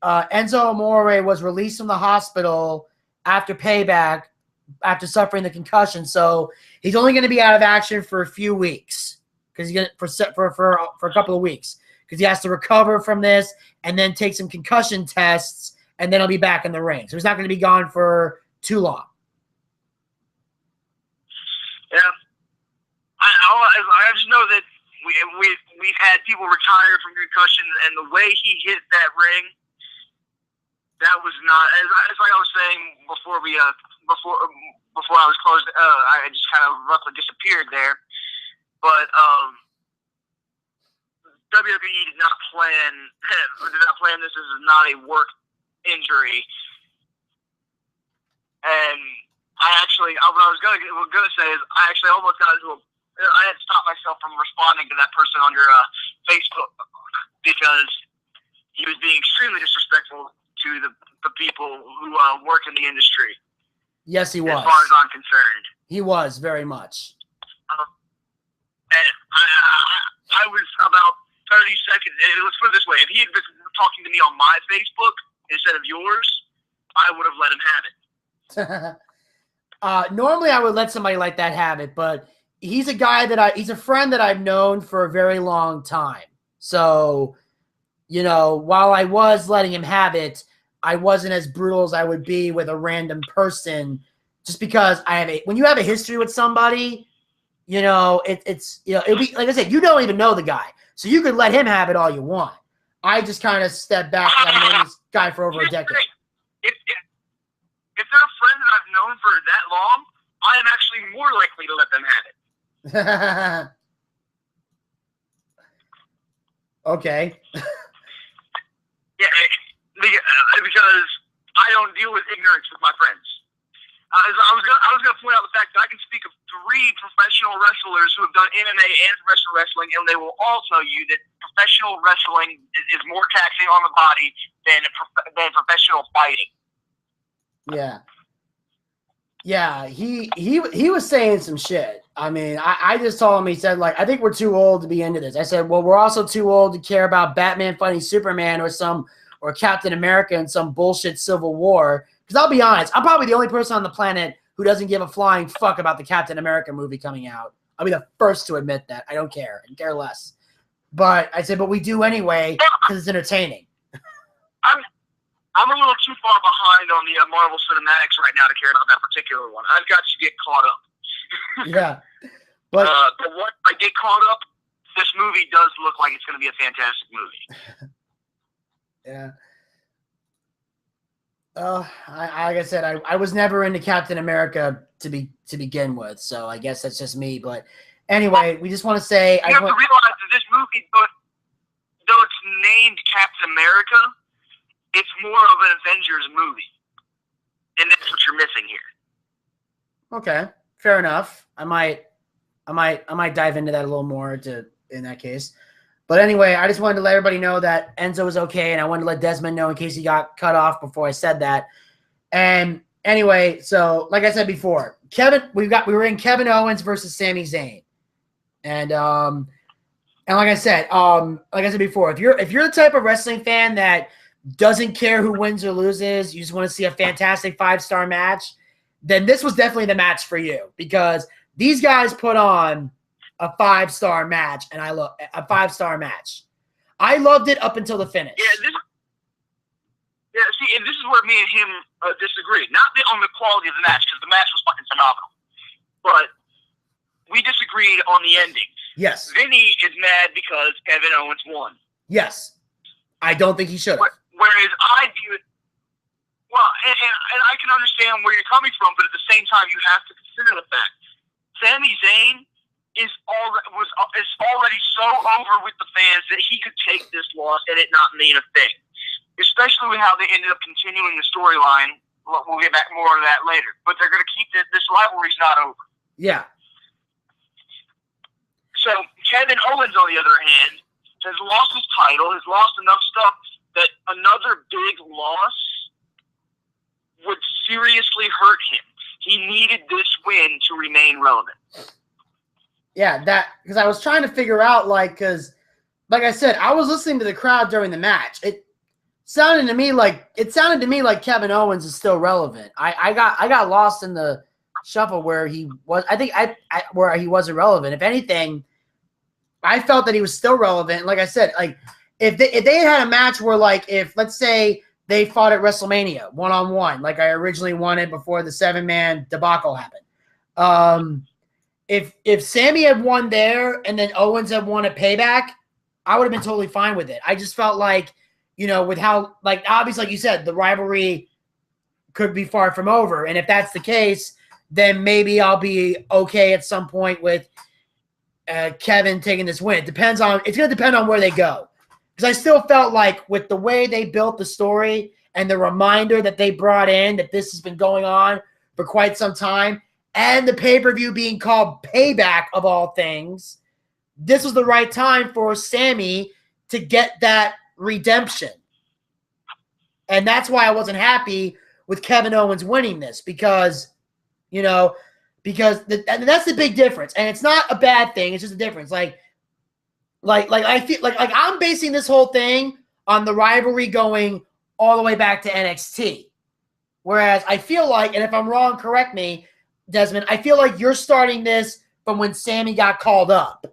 Enzo Amore was released from the hospital after Payback, after suffering the concussion. So he's only going to be out of action for a few weeks because he's going for a couple of weeks because he has to recover from this and then take some concussion tests, and then he'll be back in the ring. So he's not going to be gone for too long. Yeah, I just know that we've had people retire from concussions, and the way he hit that ring, that was not as like I was saying before I was closed. I just kind of roughly disappeared there, but WWE did not plan this as not a work injury, and what I was going to say is I actually almost got into I had to stop myself from responding to that person under Facebook because he was being extremely disrespectful to the people who work in the industry. Yes, he was. As far as I'm concerned. He was, very much. And I was about 30 seconds. Let's put it this way. If he had been talking to me on my Facebook instead of yours, I would have let him have it. Normally, I would let somebody like that have it, but he's a guy he's a friend that I've known for a very long time. So, you know, while I was letting him have it, I wasn't as brutal as I would be with a random person, just because when you have a history with somebody, you know, it's you know, it'd be like I said, you don't even know the guy, so you could let him have it all you want. I just kind of stepped back and I've known this guy for over a decade. If they're a friend that I've known for that long, I am actually more likely to let them have it. Okay. Yeah, because I don't deal with ignorance with my friends. I was gonna point out the fact that I can speak of 3 professional wrestlers who have done MMA and professional wrestling, and they will all tell you that professional wrestling is more taxing on the body than professional fighting. Yeah. Yeah, he was saying some shit. I mean, I just told him, he said, like, I think we're too old to be into this. I said, well, we're also too old to care about Batman fighting Superman or Captain America in some bullshit Civil War. Because I'll be honest, I'm probably the only person on the planet who doesn't give a flying fuck about the Captain America movie coming out. I'll be the first to admit that. I don't care. I care less. But I said, but we do anyway because it's entertaining. I'm a little too far behind on the Marvel Cinematics right now to care about that particular one. I've got to get caught up. Yeah. But once I get caught up, this movie does look like it's going to be a fantastic movie. Yeah. Like I said, I was never into Captain America to begin with, so I guess that's just me. But anyway, we just want to say you have to realize that this movie, though it's named Captain America, it's more of an Avengers movie, and that's what you're missing here. Okay, fair enough. I might dive into that a little more in that case. But anyway, I just wanted to let everybody know that Enzo was okay, and I wanted to let Desmond know in case he got cut off before I said that. And anyway, so like I said before, we were in Kevin Owens versus Sami Zayn, and like I said before, if you're the type of wrestling fan that doesn't care who wins or loses, you just want to see a fantastic 5-star match, then this was definitely the match for you, because these guys put on a 5-star match, and I love a 5-star match. I loved it up until the finish. See, and this is where me and him disagree. Not on the quality of the match, because the match was fucking phenomenal, but we disagreed on the ending. Yes. Vinny is mad because Kevin Owens won. Yes. I don't think he should have. Whereas I view it, well, and I can understand where you're coming from, but at the same time, you have to consider the fact Sami Zayn is already so over with the fans that he could take this loss and it not mean a thing. Especially with how they ended up continuing the storyline. We'll get back more to that later. But they're going to keep this rivalry's not over. Yeah. So Kevin Owens, on the other hand, has lost his title, has lost enough stuff that another big loss would seriously hurt him. He needed this win to remain relevant. Yeah, because I was trying to figure out, because, like I said, I was listening to the crowd during the match. It sounded to me like Kevin Owens is still relevant. I got lost in the shuffle where he was. I think where he wasn't relevant. If anything, I felt that he was still relevant. Like I said, if they had a match where, if let's say they fought at WrestleMania 1-on-1, like I originally wanted before the 7-man debacle happened. If Sammy had won there and then Owens had won at Payback, I would have been totally fine with it. I just felt like, with how, obviously, like you said, the rivalry could be far from over. And if that's the case, then maybe I'll be okay at some point with Kevin taking this win. It's going to depend on where they go. Because I still felt like with the way they built the story and the reminder that they brought in that this has been going on for quite some time, and the pay-per-view being called Payback of all things, this was the right time for Sammy to get that redemption. And that's why I wasn't happy with Kevin Owens winning this, because You know, because and that's the big difference. And it's not a bad thing. It's just a difference. Like I feel like I'm basing this whole thing on the rivalry going all the way back to NXT. Whereas I feel like, and if I'm wrong, correct me, Desmond, I feel like you're starting this from when Sammy got called up.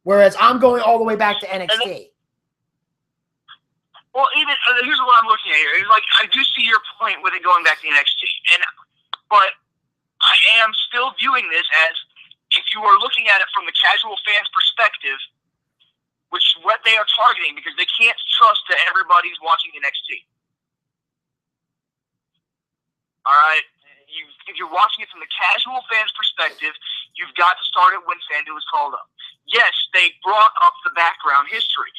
Whereas I'm going all the way back to NXT. Well, even here's what I'm looking at here. It's like I do see your point with it going back to NXT, but I am still viewing this as, if you are looking at it from the casual fan's perspective, which is what they are targeting, because they can't trust that everybody's watching NXT. All right, if you're watching it from the casual fan's perspective, you've got to start it when Sandy was called up. Yes, they brought up the background history,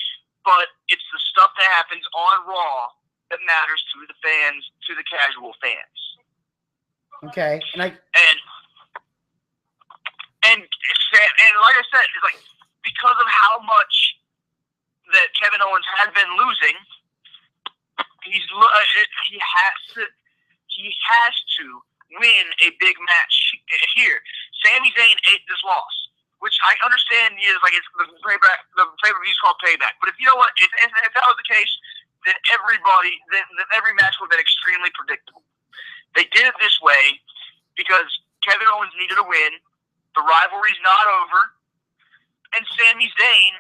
but it's the stuff that happens on Raw that matters to the fans, to the casual fans. Okay, and like I said, it's like, because of how much that Kevin Owens has been losing, he has to win a big match here. Sami Zayn ate this loss, which I understand is like it's the pay-per-view is called Payback. But if you know what, if that was the case, then every match would have been extremely predictable. They did it this way because Kevin Owens needed a win. The rivalry's not over, and Sami Zayn.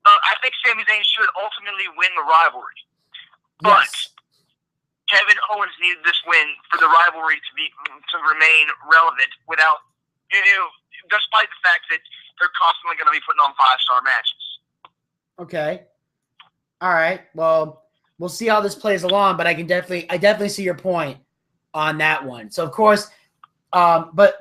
I think Sami Zayn should ultimately win the rivalry, but Kevin Owens needed this win for the rivalry to remain relevant without, despite the fact that they're constantly going to be putting on 5-star matches. Okay. All right. Well, we'll see how this plays along, but I definitely see your point on that one. So of course, but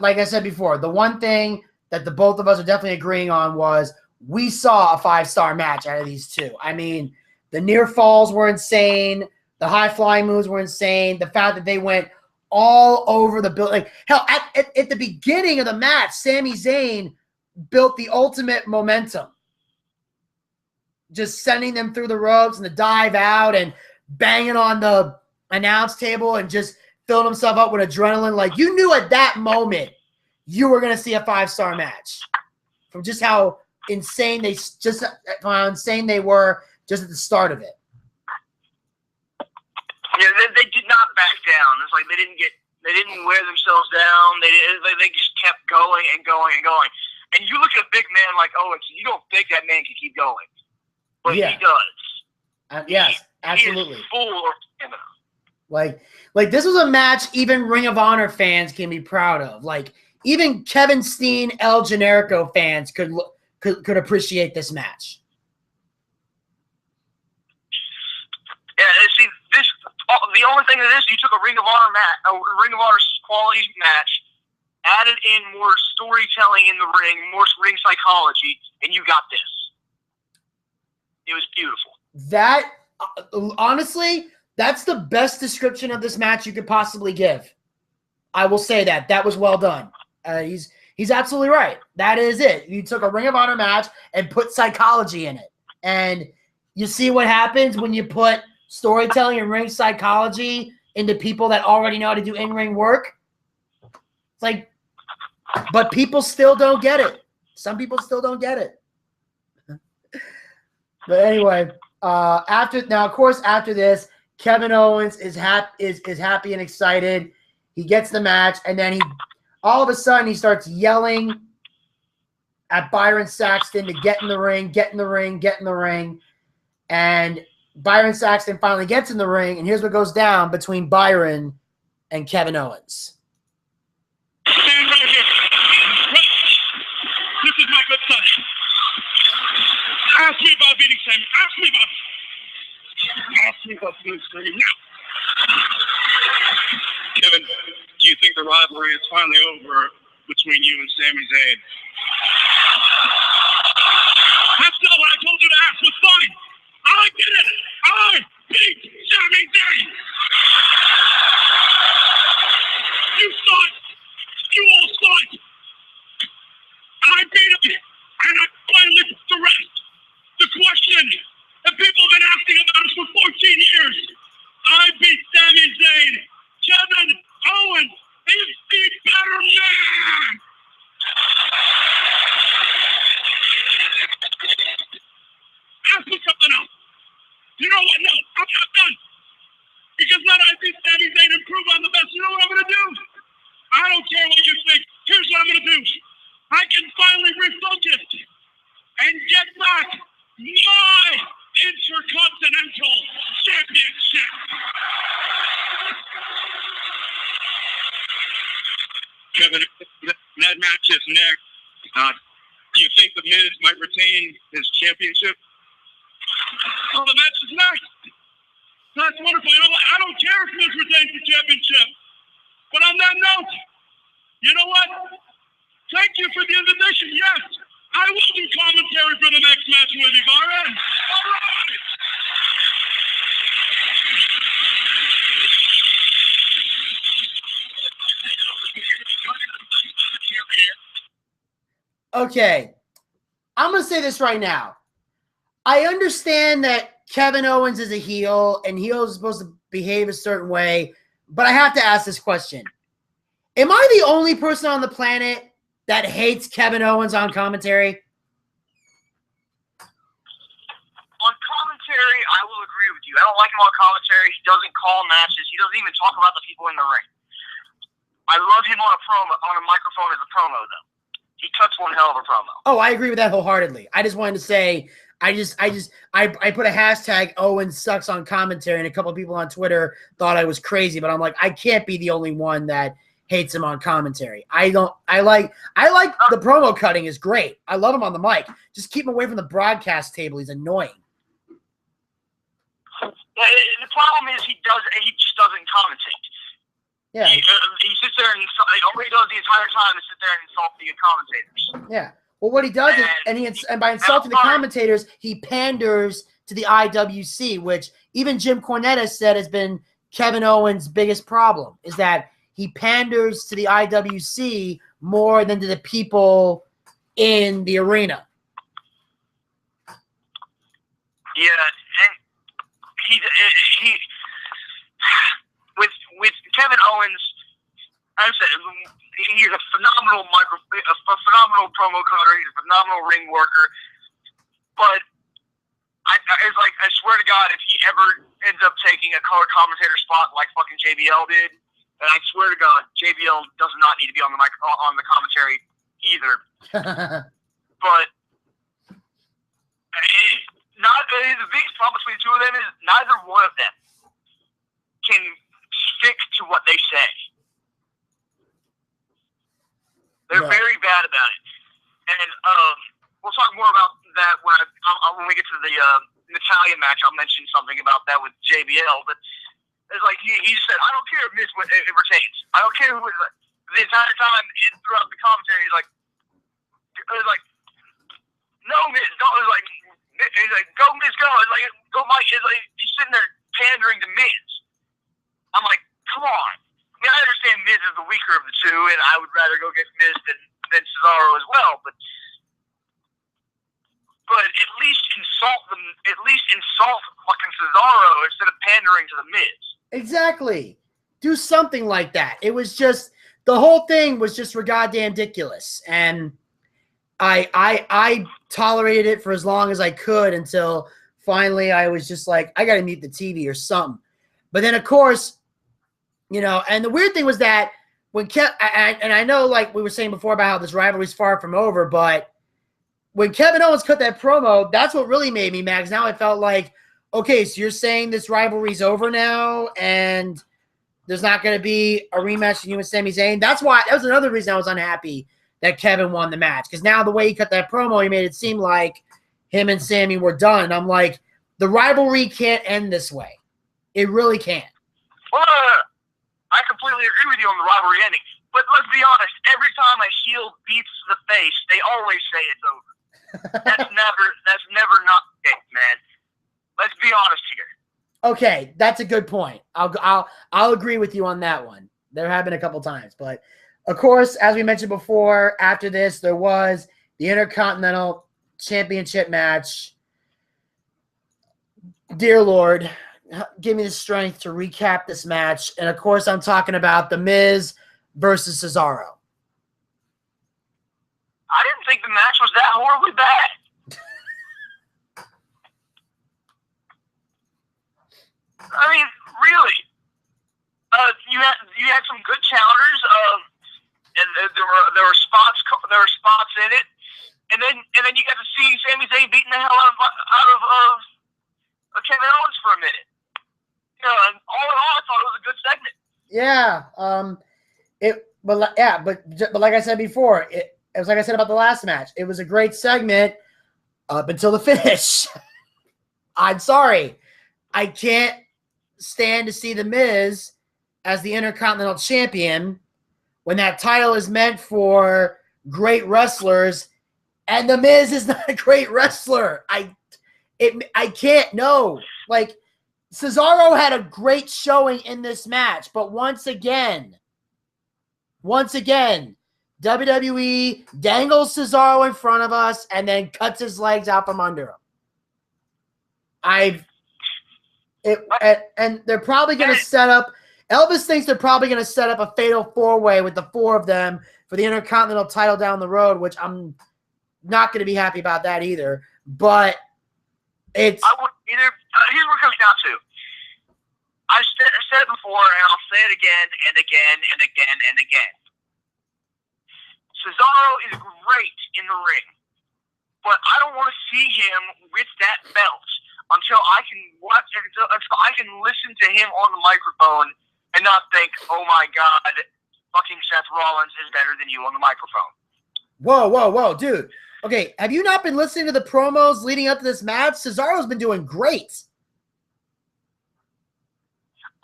like I said before, the one thing that the both of us are definitely agreeing on was we saw a 5-star match out of these two. I mean, the near falls were insane. The high flying moves were insane. The fact that they went all over the building. Hell, at the beginning of the match, Sami Zayn built the ultimate momentum. Just sending them through the ropes and the dive out and banging on the announce table and just filling himself up with adrenaline. Like, you knew at that moment you were going to see a 5-star match from just how insane they were just at the start of it. Yeah, they did not back down. It's like they didn't wear themselves down. They just kept going and going and going. And you look at a big man like Owens, you don't think that man can keep going, but he does. Yes, absolutely. He is full of stamina. Like this was a match even Ring of Honor fans can be proud of. Like even Kevin Steen, El Generico fans could appreciate this match. Yeah, see, the only thing that is, you took a Ring of Honor quality match, added in more storytelling in the ring, more ring psychology, and you got this. It was beautiful. That honestly, that's the best description of this match you could possibly give. I will say that. That was well done. He's absolutely right. That is it. You took a Ring of Honor match and put psychology in it. And you see what happens when you put storytelling and ring psychology into people that already know how to do in-ring work. It's like, but people still don't get it. Some people still don't get it. But anyway, after this, Kevin Owens is happy and excited. He gets the match, and then all of a sudden he starts yelling at Byron Saxton to get in the ring, get in the ring, get in the ring. And Byron Saxton finally gets in the ring, and here's what goes down between Byron and Kevin Owens. This is my good son. Ask me about Vinny, Sam. Ask me about Vinny now. Kevin, do you think the rivalry is finally over between you and Sami Zayn? That's not what I told you to ask. Was fine. I did it. I beat Sami Zayn. You saw it. You all saw it. I beat him, and I finally put the rest. The question that people have been asking about us for 14 years. I beat Sami Zayn. Kevin Owens Kevin, that match is next. Do you think The Miz might retain his championship? Oh, the match is next. That's wonderful. You know what? I don't care if Miz retains the championship. But on that note, you know what? Thank you for the invitation. Yes, I will do commentary for the next match with you. All right. All right. Okay, I'm going to say this right now. I understand that Kevin Owens is a heel, and heels are supposed to behave a certain way, but I have to ask this question. Am I the only person on the planet that hates Kevin Owens on commentary? On commentary, I will agree with you. I don't like him on commentary. He doesn't call matches. He doesn't even talk about the people in the ring. I love him on a microphone as a promo, though. He cuts one hell of a promo. Oh, I agree with that wholeheartedly. I just wanted to say, I put a hashtag Owens sucks on commentary, and a couple of people on Twitter thought I was crazy, but I'm like, I can't be the only one that hates him on commentary. I like the promo cutting is great. I love him on the mic. Just keep him away from the broadcast table. He's annoying. Yeah, the problem is he just doesn't commentate. Yeah. He sits there and all he does the entire time is sit there and insult the commentators. Yeah. Well, what he does is, and by insulting the commentators, he panders to the IWC, which even Jim Cornette has said has been Kevin Owens' biggest problem, is that he panders to the IWC more than to the people in the arena. Yeah, and he with Kevin Owens, I said he's a phenomenal promo cutter. He's a phenomenal ring worker. But I swear to God, if he ever ends up taking a color commentator spot like fucking JBL did, and I swear to God, JBL does not need to be on the mic on the commentary either. But the biggest problem between the two of them is neither one of them can stick to what they say. They're very bad about it, and we'll talk more about that when we get to the Natalia match. I'll mention something about that with JBL, but it's like he said, I don't care if Miz retains. I don't care who is the entire time throughout the commentary. He's like, no Miz, don't. He's like, go Miz, go. It's like, go Mike. It's like he's sitting there pandering to Miz. I'm like, come on. I mean, I understand Miz is the weaker of the two, and I would rather go get Miz than Cesaro as well. But at least insult them. At least insult fucking Cesaro instead of pandering to the Miz. Exactly. Do something like that. It was just the whole thing was just goddamn ridiculous, and I tolerated it for as long as I could until finally I was just like, I got to mute the TV or something. But then, of course, you know, and the weird thing was that when and I know, like we were saying before about how this rivalry's far from over, but when Kevin Owens cut that promo, that's what really made me mad. 'Cause now I felt like, okay, so you're saying this rivalry's over now, and there's not going to be a rematch between you and Sami Zayn. That was another reason I was unhappy that Kevin won the match. Because now the way he cut that promo, he made it seem like him and Sami were done. And I'm like, the rivalry can't end this way. It really can't. Well, I completely agree with you on the rivalry ending. But let's be honest, every time a heel beats the face, they always say it's over. That's never not the case, man. Let's be honest here. Okay, that's a good point. I'll agree with you on that one. There have been a couple times, but of course, as we mentioned before, after this there was the Intercontinental Championship match. Dear Lord, give me the strength to recap this match, and of course, I'm talking about The Miz versus Cesaro. I didn't think the match was that horribly bad. I mean, really, you had some good counters, and there were spots in it, and then you got to see Sami Zayn beating the hell out of Kevin Owens for a minute. You know, and all in all, I thought it was a good segment. Yeah, but like I said before, it was like I said about the last match. It was a great segment up until the finish. I'm sorry. I can't stand to see The Miz as the Intercontinental Champion when that title is meant for great wrestlers, and The Miz is not a great wrestler. I can't, no. Like, Cesaro had a great showing in this match, but once again, WWE dangles Cesaro in front of us and then cuts his legs out from under him. And they're probably going to set up, Elvis thinks they're probably going to set up a fatal four-way with the four of them for the Intercontinental title down the road, which I'm not going to be happy about that either. But it's... here's what it comes down to. I've said it before, and I'll say it again and again and again and again. Cesaro is great in the ring, but I don't want to see him with that belt until I can until I can listen to him on the microphone and not think, oh my God, fucking Seth Rollins is better than you on the microphone. Whoa, dude. Okay, have you not been listening to the promos leading up to this match? Cesaro's been doing great.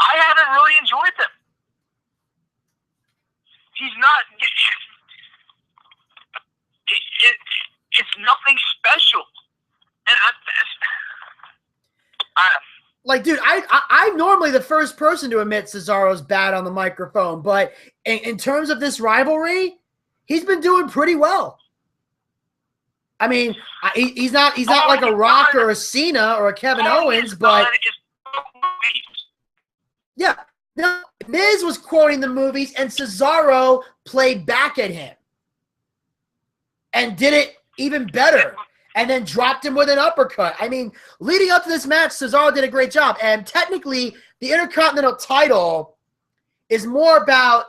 I haven't really enjoyed them. He's not... It's nothing special. And like, dude, I'm normally the first person to admit Cesaro's bad on the microphone, but in terms of this rivalry, he's been doing pretty well. I mean, he's not like a Rock or a Cena or a Kevin Owens, but yeah, no, Miz was quoting the movies, and Cesaro played back at him and did it even better, and then dropped him with an uppercut. I mean, leading up to this match, Cesaro did a great job, and technically, the Intercontinental title is more about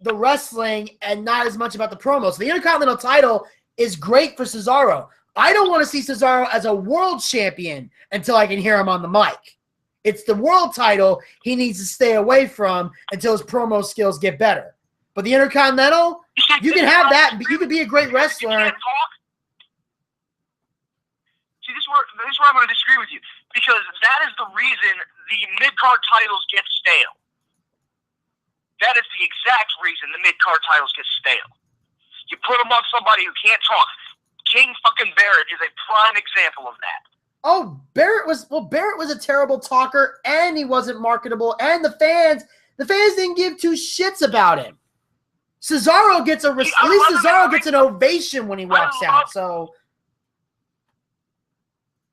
the wrestling and not as much about the promos. So the Intercontinental title is great for Cesaro. I don't want to see Cesaro as a world champion until I can hear him on the mic. It's the world title he needs to stay away from until his promo skills get better. But the Intercontinental, you can have that. You could be a great wrestler. See, this is where I'm going to disagree with you, because that is the reason the mid-card titles get stale. That is the exact reason the mid-card titles get stale. You put them on somebody who can't talk. King fucking Barrett is a prime example of that. Oh, Barrett was a terrible talker, and he wasn't marketable, and the fans didn't give two shits about him. Cesaro gets at least Cesaro gets an ovation when he walks out. So,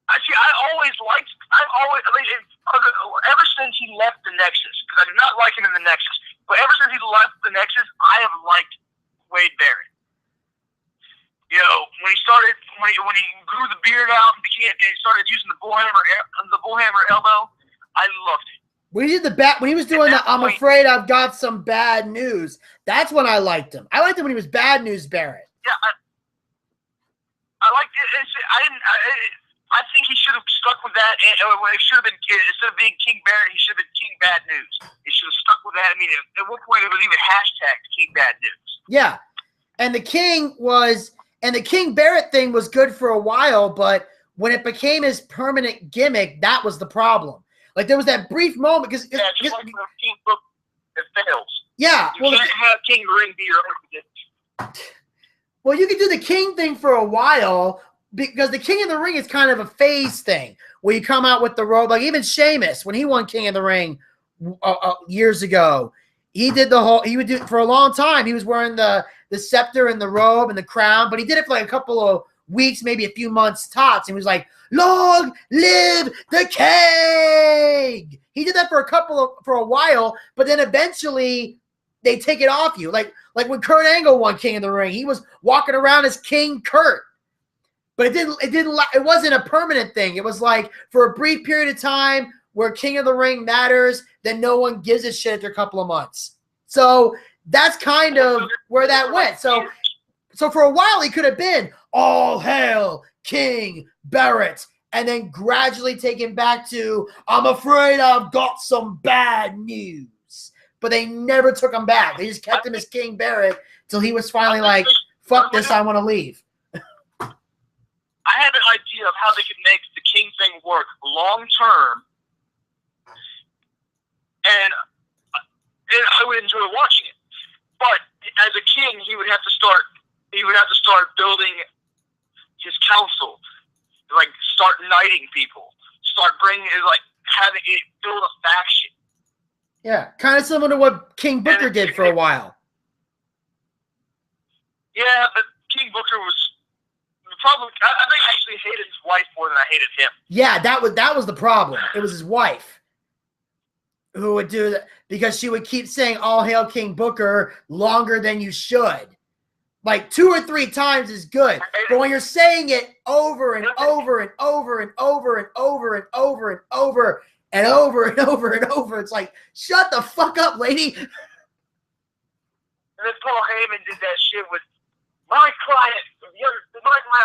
actually, ever since he left the Nexus, because I did not like him in the Nexus, but ever since he left the Nexus, I have liked Wade Barrett. You know, when he grew the beard out and started using the bullhammer elbow, I loved it. When he was doing the I'm afraid I've got some bad news, that's when I liked him. I liked him when he was Bad News Barrett. Yeah, I liked it. I think he should have stuck with that. It should have been, instead of being King Barrett, he should have been King Bad News. He should have stuck with that. I mean, at one point it was even hashtagged King Bad News. Yeah, and the King Barrett thing was good for a while, but when it became his permanent gimmick, that was the problem. Like, there was that brief moment because like the King book, it fails. Yeah, you can't have King Ring be your own. Well, you could do the King thing for a while because the King of the Ring is kind of a phase thing where you come out with the robe. Like even Sheamus, when he won King of the Ring years ago, he would do it for a long time. He was wearing the scepter and the robe and the crown, but he did it for like a couple of weeks, maybe a few months tops. And he was like, "Long live the King!" He did that for a while, but then eventually they take it off you. Like when Kurt Angle won King of the Ring, he was walking around as King Kurt. But it wasn't a permanent thing. It was like for a brief period of time where King of the Ring matters, then no one gives a shit after a couple of months. So that's kind of where that went. So for a while he could have been all hail King Barrett, and then gradually taken back to I'm afraid I've got some bad news. but they never took him back. They just kept him as King Barrett till he was finally like, fuck this, I want to leave. I had an idea of how they could make the King thing work long term, and I would enjoy watching it. But as a king, he would have to start building his council, like start knighting people, start bringing having it build a faction. Yeah, kind of similar to what King Booker did for a while. Yeah, but King Booker was. Probably, I think I actually hated his wife more than I hated him. Yeah, that was the problem. It was his wife who would do that because she would keep saying "All hail King Booker" longer than you should. Like 2 or 3 times is good, but when you're saying it over and over and over and over and over and over and over and over and over and over, it's like, shut the fuck up, lady. And then Paul Heyman did that shit with. My client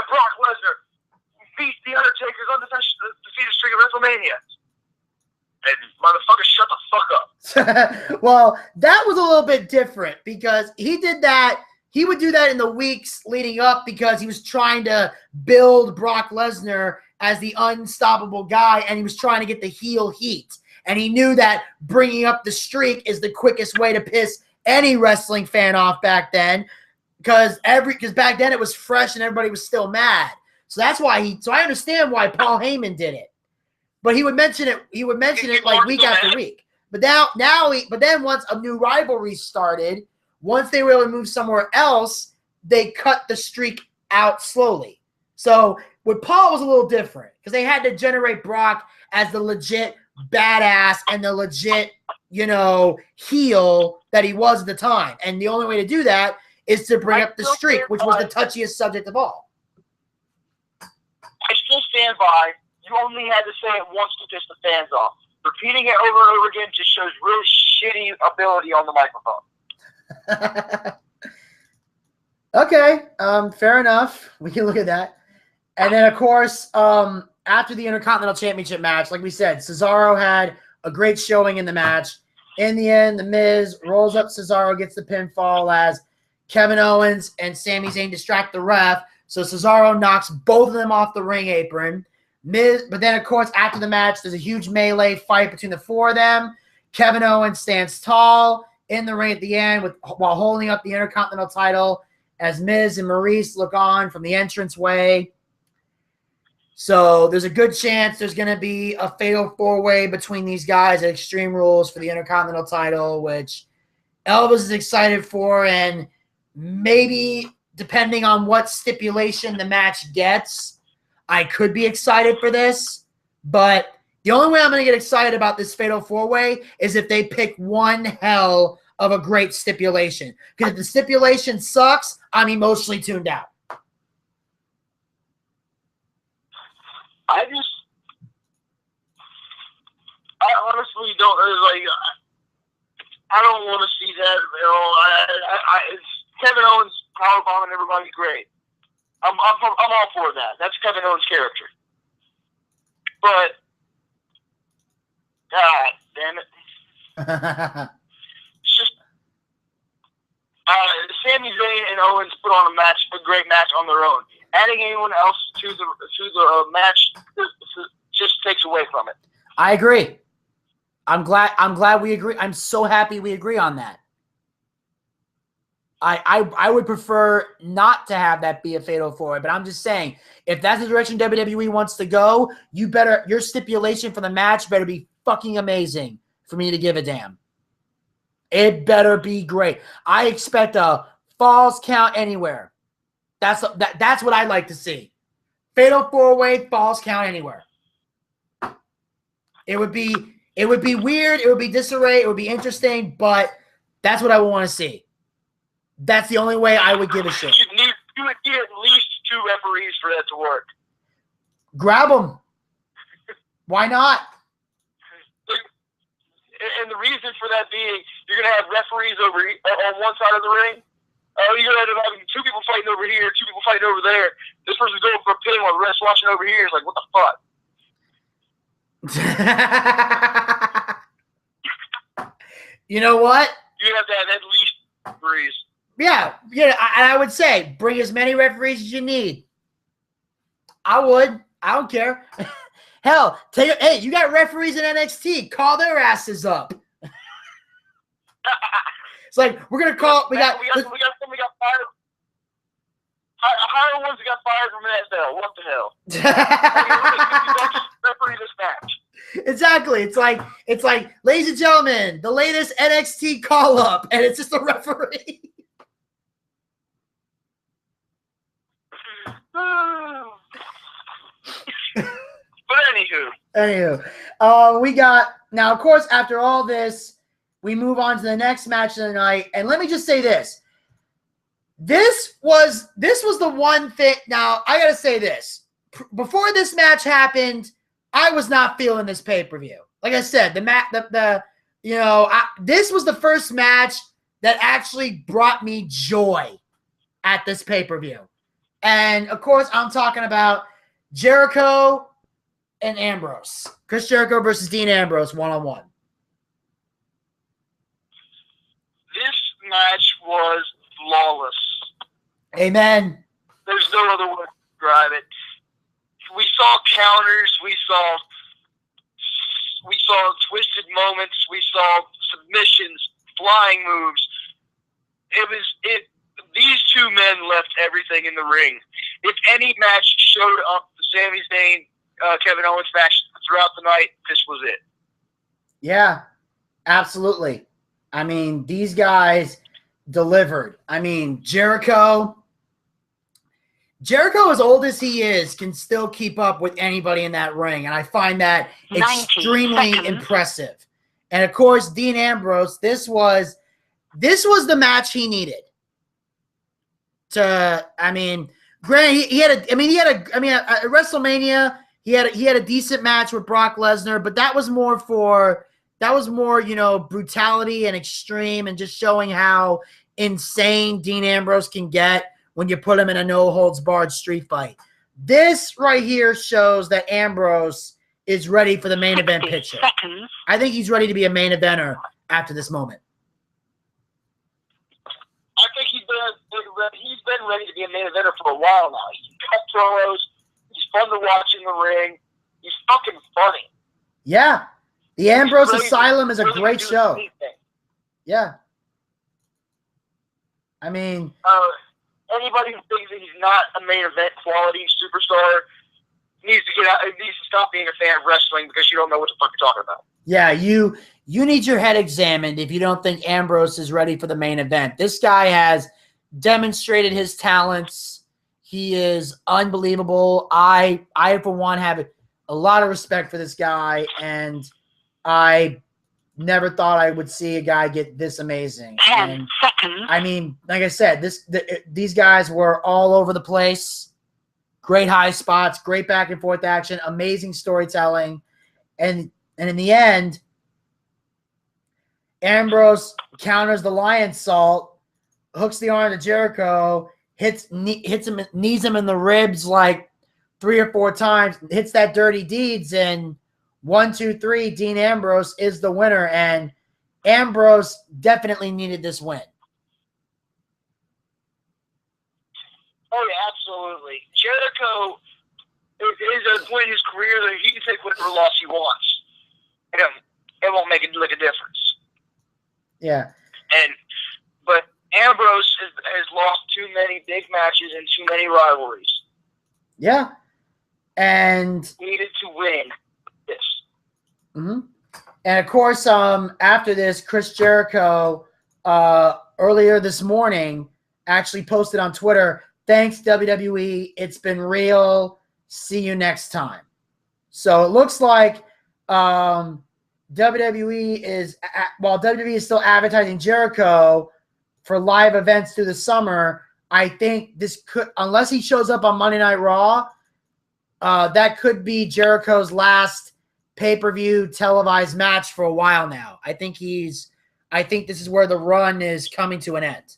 Brock Lesnar beat The Undertaker's undefeated streak at WrestleMania. And motherfucker, shut the fuck up. Well, that was a little bit different because he did that. He would do that in the weeks leading up because he was trying to build Brock Lesnar as the unstoppable guy, and he was trying to get the heel heat. And he knew that bringing up the streak is the quickest way to piss any wrestling fan off back then. Because back then it was fresh and everybody was still mad. So that's why so I understand why Paul Heyman did it. But he would mention it like week after week. But then once a new rivalry started, once they were able to move somewhere else, they cut the streak out slowly. So with Paul was a little different because they had to generate Brock as the legit badass and the legit, heel that he was at the time. And the only way to do that is to bring up the streak, which was the touchiest subject of all. I still stand by, you only had to say it once to piss the fans off. Repeating it over and over again just shows really shitty ability on the microphone. Okay, fair enough. We can look at that. And then, of course, after the Intercontinental Championship match, like we said, Cesaro had a great showing in the match. In the end, The Miz rolls up Cesaro, gets the pinfall as Kevin Owens and Sami Zayn distract the ref, so Cesaro knocks both of them off the ring apron. But then, of course, after the match, there's a huge melee fight between the 4 of them. Kevin Owens stands tall in the ring at the end while holding up the Intercontinental title as Miz and Maurice look on from the entranceway. So there's a good chance there's going to be a fatal 4-way between these guys at Extreme Rules for the Intercontinental title, which Elvis is excited for, and maybe, depending on what stipulation the match gets, I could be excited for this. But the only way I'm going to get excited about this Fatal 4-Way is if they pick one hell of a great stipulation. Because if the stipulation sucks, I'm emotionally tuned out. I honestly don't, I don't want to see that. Kevin Owens powerbombing everybody, great. I'm all for that. That's Kevin Owens' character. But God damn it, it's just Sami Zayn and Owens put on a great match on their own. Adding anyone else to the match just takes away from it. I agree. I'm glad we agree. I'm so happy we agree on that. I would prefer not to have that be a fatal 4-way, but I'm just saying, if that's the direction WWE wants to go, your stipulation for the match better be fucking amazing for me to give a damn. It better be great. I expect a falls count anywhere. That's what I'd like to see. Fatal 4-way, falls count anywhere. It would be weird, it would be disarray, it would be interesting, but that's what I would want to see. That's the only way I would give a shit. You would need at least 2 referees for that to work. Grab them. Why not? And the reason for that being, you're going to have referees on one side of the ring. You're going to end up having 2 people fighting over here, 2 people fighting over there. This person's going for a pin while the rest watching over here. It's like, what the fuck? You know what? You have to have at least referees. Yeah. And I would say bring as many referees as you need. I would. I don't care. Hell, hey, you got referees in NXT. Call their asses up. It's like we're gonna call. We got fired. Hire ones that got fired from NFL. What the hell? Referee this match. Exactly. It's like, ladies and gentlemen, the latest NXT call up, and it's just a referee. But anywho, we got now. Of course, after all this, we move on to the next match of the night, and let me just say this. This was the one thing. Now, I got to say this. Before this match happened, I was not feeling this pay-per-view. Like I said, this was the first match that actually brought me joy at this pay-per-view. And, of course, I'm talking about Jericho and Ambrose. Chris Jericho versus Dean Ambrose, one-on-one. This match was flawless. Amen. There's no other way to describe it. We saw counters. We saw twisted moments. We saw submissions, flying moves. These two men left everything in the ring. If any match showed up the Sami Zayn, Kevin Owens match throughout the night, this was it. Yeah, absolutely. I mean, these guys delivered. I mean, Jericho, as old as he is, can still keep up with anybody in that ring, and I find that extremely impressive. And of course, Dean Ambrose, this was the match he needed. Granted, at WrestleMania, he had a decent match with Brock Lesnar, but that was more, brutality and extreme and just showing how insane Dean Ambrose can get when you put him in a no-holds-barred street fight. This right here shows that Ambrose is ready for the main event picture. I think he's ready to be a main eventer after this moment. I think he's been ready to be a main eventer for a while now. He can cut promos. He's fun to watch in the ring. He's fucking funny. Yeah. The Ambrose Asylum is a great show. Yeah. I mean... anybody who thinks that he's not a main event quality superstar needs to stop being a fan of wrestling because you don't know what the fuck you're talking about. Yeah, you need your head examined if you don't think Ambrose is ready for the main event. This guy has demonstrated his talents. He is unbelievable. I for one, have a lot of respect for this guy, and I never thought I would see a guy get this amazing. 10 seconds. I mean, like I said, these guys were all over the place. Great high spots, great back and forth action, amazing storytelling. And in the end, Ambrose counters the lion salt, hooks the arm to Jericho, knees him in the ribs like 3 or 4 times, hits that dirty deeds, and 1, 2, 3, Dean Ambrose is the winner, and Ambrose definitely needed this win. Oh, yeah, absolutely. Jericho is at a point in his career that he can take whatever loss he wants. It won't make a difference. Yeah. But Ambrose has lost too many big matches and too many rivalries. Yeah. And he needed to win this. Mm-hmm. And of course, after this, Chris Jericho earlier this morning actually posted on Twitter, "Thanks, WWE. It's been real. See you next time." So it looks like WWE is, while WWE is still advertising Jericho for live events through the summer, I think this could, unless he shows up on Monday Night Raw, that could be Jericho's last pay-per-view televised match for a while now. I think this is where the run is coming to an end.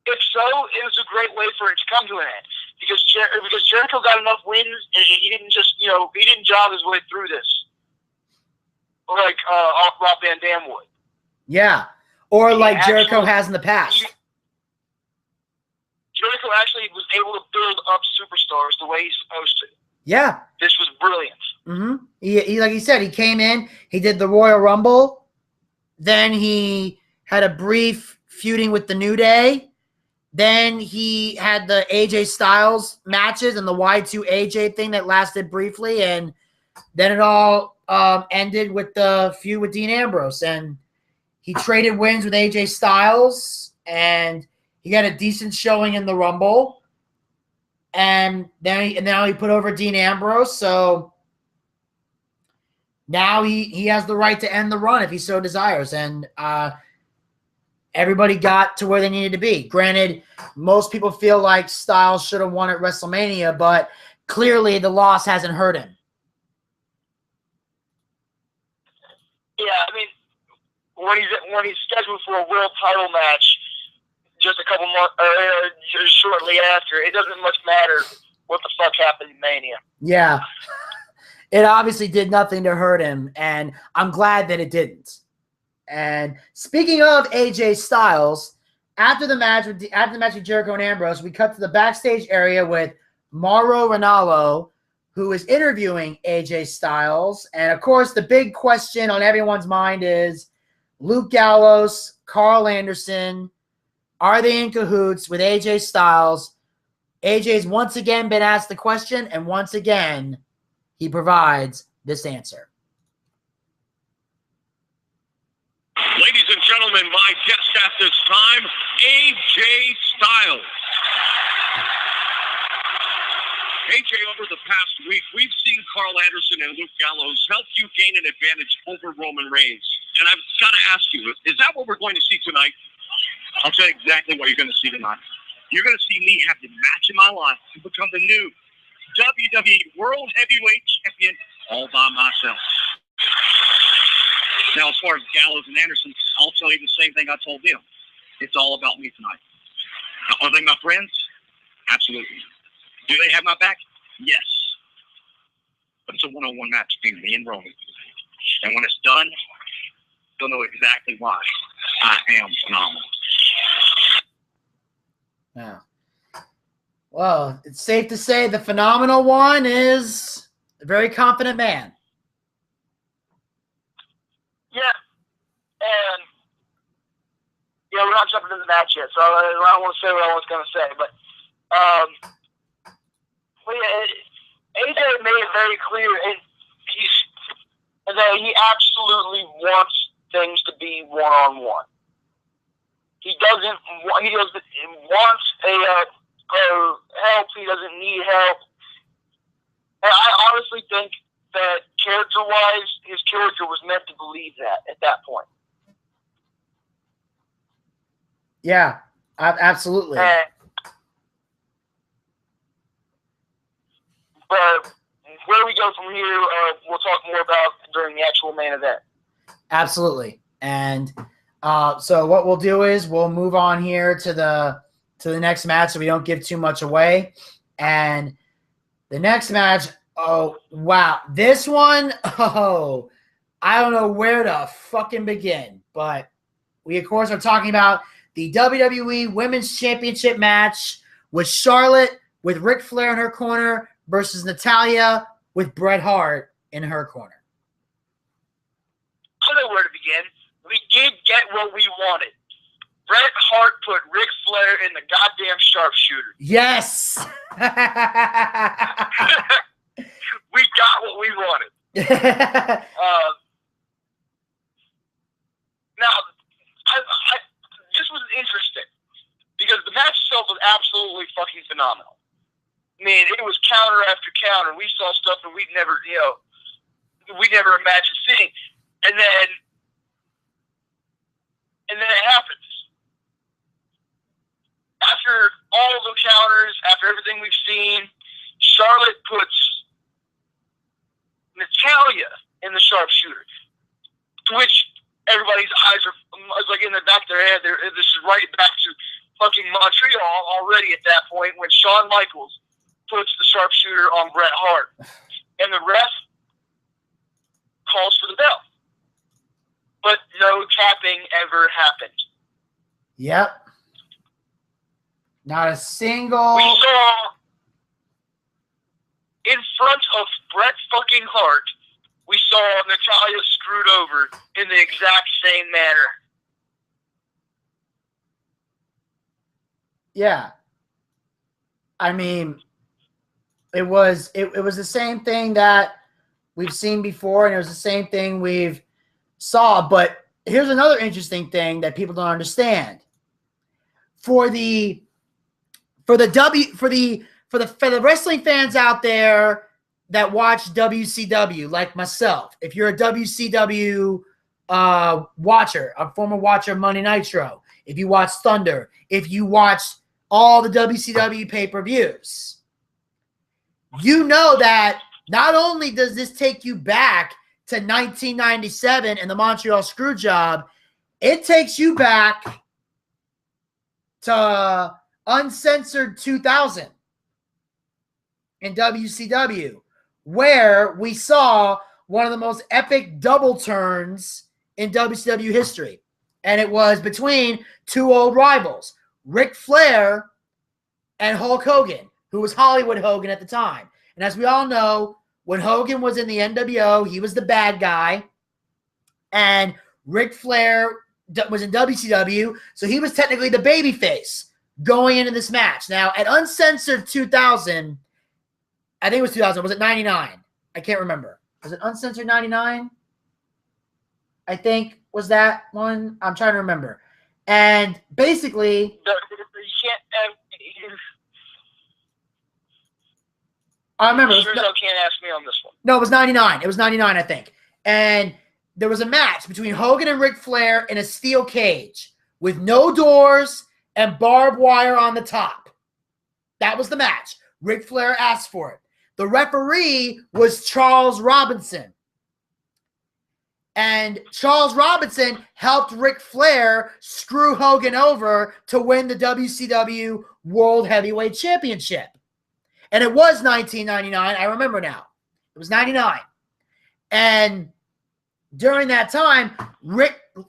If so, it was a great way for it to come to an end because Jericho got enough wins, and he didn't just he didn't jog his way through this. like Rob Van Dam would. Yeah. Or like actually, Jericho has in the past. Jericho actually was able to build up superstars the way he's supposed to. Yeah. This was brilliant. Mm-hmm. He like he said, he came in, he did the Royal Rumble, then he had a brief feuding with the New Day, then he had the AJ Styles matches and the Y2 AJ thing that lasted briefly, and then it all ended with the feud with Dean Ambrose, and he traded wins with AJ Styles, and he got a decent showing in the Rumble, and now he put over Dean Ambrose, so now he has the right to end the run if he so desires, and everybody got to where they needed to be. Granted, most people feel like Styles should have won at WrestleMania, but clearly the loss hasn't hurt him. Yeah, I mean, when he's scheduled for a world title match just a couple months just shortly after, it doesn't much matter what the fuck happened in Mania. Yeah. It obviously did nothing to hurt him, and I'm glad that it didn't. And speaking of AJ Styles, after the match with Jericho and Ambrose, we cut to the backstage area with Mauro Ranallo, who is interviewing AJ Styles. And of course, the big question on everyone's mind is Luke Gallows, Carl Anderson, are they in cahoots with AJ Styles? AJ's once again been asked the question, and once again, he provides this answer. Ladies and gentlemen, my guest at this time, AJ Styles. AJ, over the past week, we've seen Carl Anderson and Luke Gallows help you gain an advantage over Roman Reigns. And I've got to ask you, is that what we're going to see tonight? I'll tell you exactly what you're going to see tonight. You're going to see me have the match in my life to become the new WWE World Heavyweight Champion all by myself. Now, as far as Gallows and Anderson, I'll tell you the same thing I told them. It's all about me tonight. Now, are they my friends? Absolutely. Do they have my back? Yes. But it's a one-on-one match between me and Roman. And when it's done, you'll know exactly why I am phenomenal. Yeah. Well, it's safe to say the phenomenal one is a very confident man. Yeah. And, we're not jumping into the match yet, so I don't want to say what I was going to say, but AJ made it very clear that he absolutely wants things to be one-on-one. He wants help. He doesn't need help. And I honestly think that character-wise, his character was meant to believe that at that point. Yeah, absolutely. But where we go from here, we'll talk more about during the actual main event. Absolutely. And so what we'll do is we'll move on here to the next match so we don't give too much away. And the next match, oh, wow. This one, I don't know where to fucking begin. But we, of course, are talking about the WWE Women's Championship match with Charlotte with Ric Flair in her corner versus Natalya with Bret Hart in her corner. I don't know where to begin. We did get what we wanted. Bret Hart put Ric Flair in the goddamn sharpshooter. Yes! We got what we wanted. Now, this was interesting because the match itself was absolutely fucking phenomenal. I mean, it was counter after counter. We saw stuff that we'd never imagined seeing. And then it happens. After all the counters, after everything we've seen, Charlotte puts Natalya in the sharpshooter, to which everybody's eyes are like in the back of their head. This is right back to fucking Montreal already at that point when Shawn Michaels puts the sharpshooter on Bret Hart. And the ref calls for the bell. Yep. Not a single. We saw in front of Bret fucking Hart, we saw Natalya screwed over in the exact same manner. Yeah. I mean, it was the same thing that we've seen before, and it was the same thing we've saw. But here's another interesting thing that people don't understand. For the wrestling fans out there that watch WCW, like myself, if you're a WCW watcher, a former watcher of Monday Nitro, if you watch Thunder, if you watch all the WCW pay-per-views, you know that not only does this take you back to 1997 and the Montreal Screwjob, it takes you back to Uncensored 2000 in WCW, where we saw one of the most epic double turns in WCW history. And it was between two old rivals, Ric Flair and Hulk Hogan, who was Hollywood Hogan at the time. And as we all know, when Hogan was in the NWO, he was the bad guy. And Ric Flair was in WCW, so he was technically the babyface going into this match. Now, at Uncensored 2000, I think it was 2000. Was it 99? I can't remember. Was it Uncensored 99? I think was that one. I'm trying to remember. And basically, I remember. Sure can't ask me on this one. No, it was 99. It was 99, I think. And there was a match between Hogan and Ric Flair in a steel cage with no doors and barbed wire on the top. That was the match. Ric Flair asked for it. The referee was Charles Robinson. And Charles Robinson helped Ric Flair screw Hogan over to win the WCW World Heavyweight Championship. And it was 1999. I remember now. It was 99. And during that time,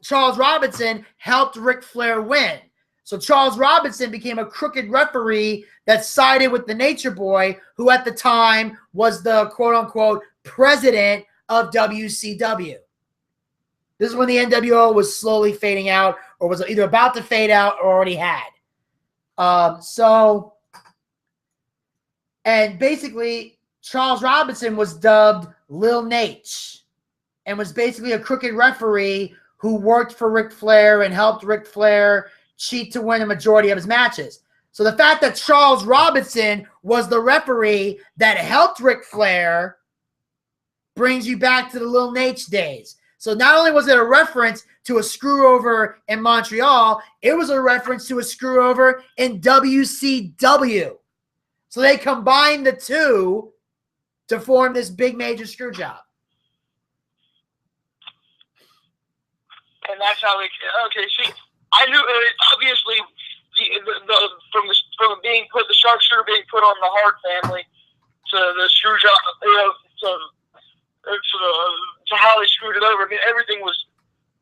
Charles Robinson helped Ric Flair win. So Charles Robinson became a crooked referee that sided with the Nature Boy, who at the time was the quote-unquote president of WCW. This is when the NWO was slowly fading out, or was either about to fade out or already had. And basically, Charles Robinson was dubbed Lil Nate and was basically a crooked referee who worked for Ric Flair and helped Ric Flair cheat to win a majority of his matches. So the fact that Charles Robinson was the referee that helped Ric Flair brings you back to the Lil Nate days. So not only was it a reference to a screw-over in Montreal, it was a reference to a screw-over in WCW. So they combined the two to form this big major screw job. And that's how okay, see, I knew, obviously, from being put, the sharpshooter being put on the Hart family to the screw job, to how they screwed it over. I mean, everything was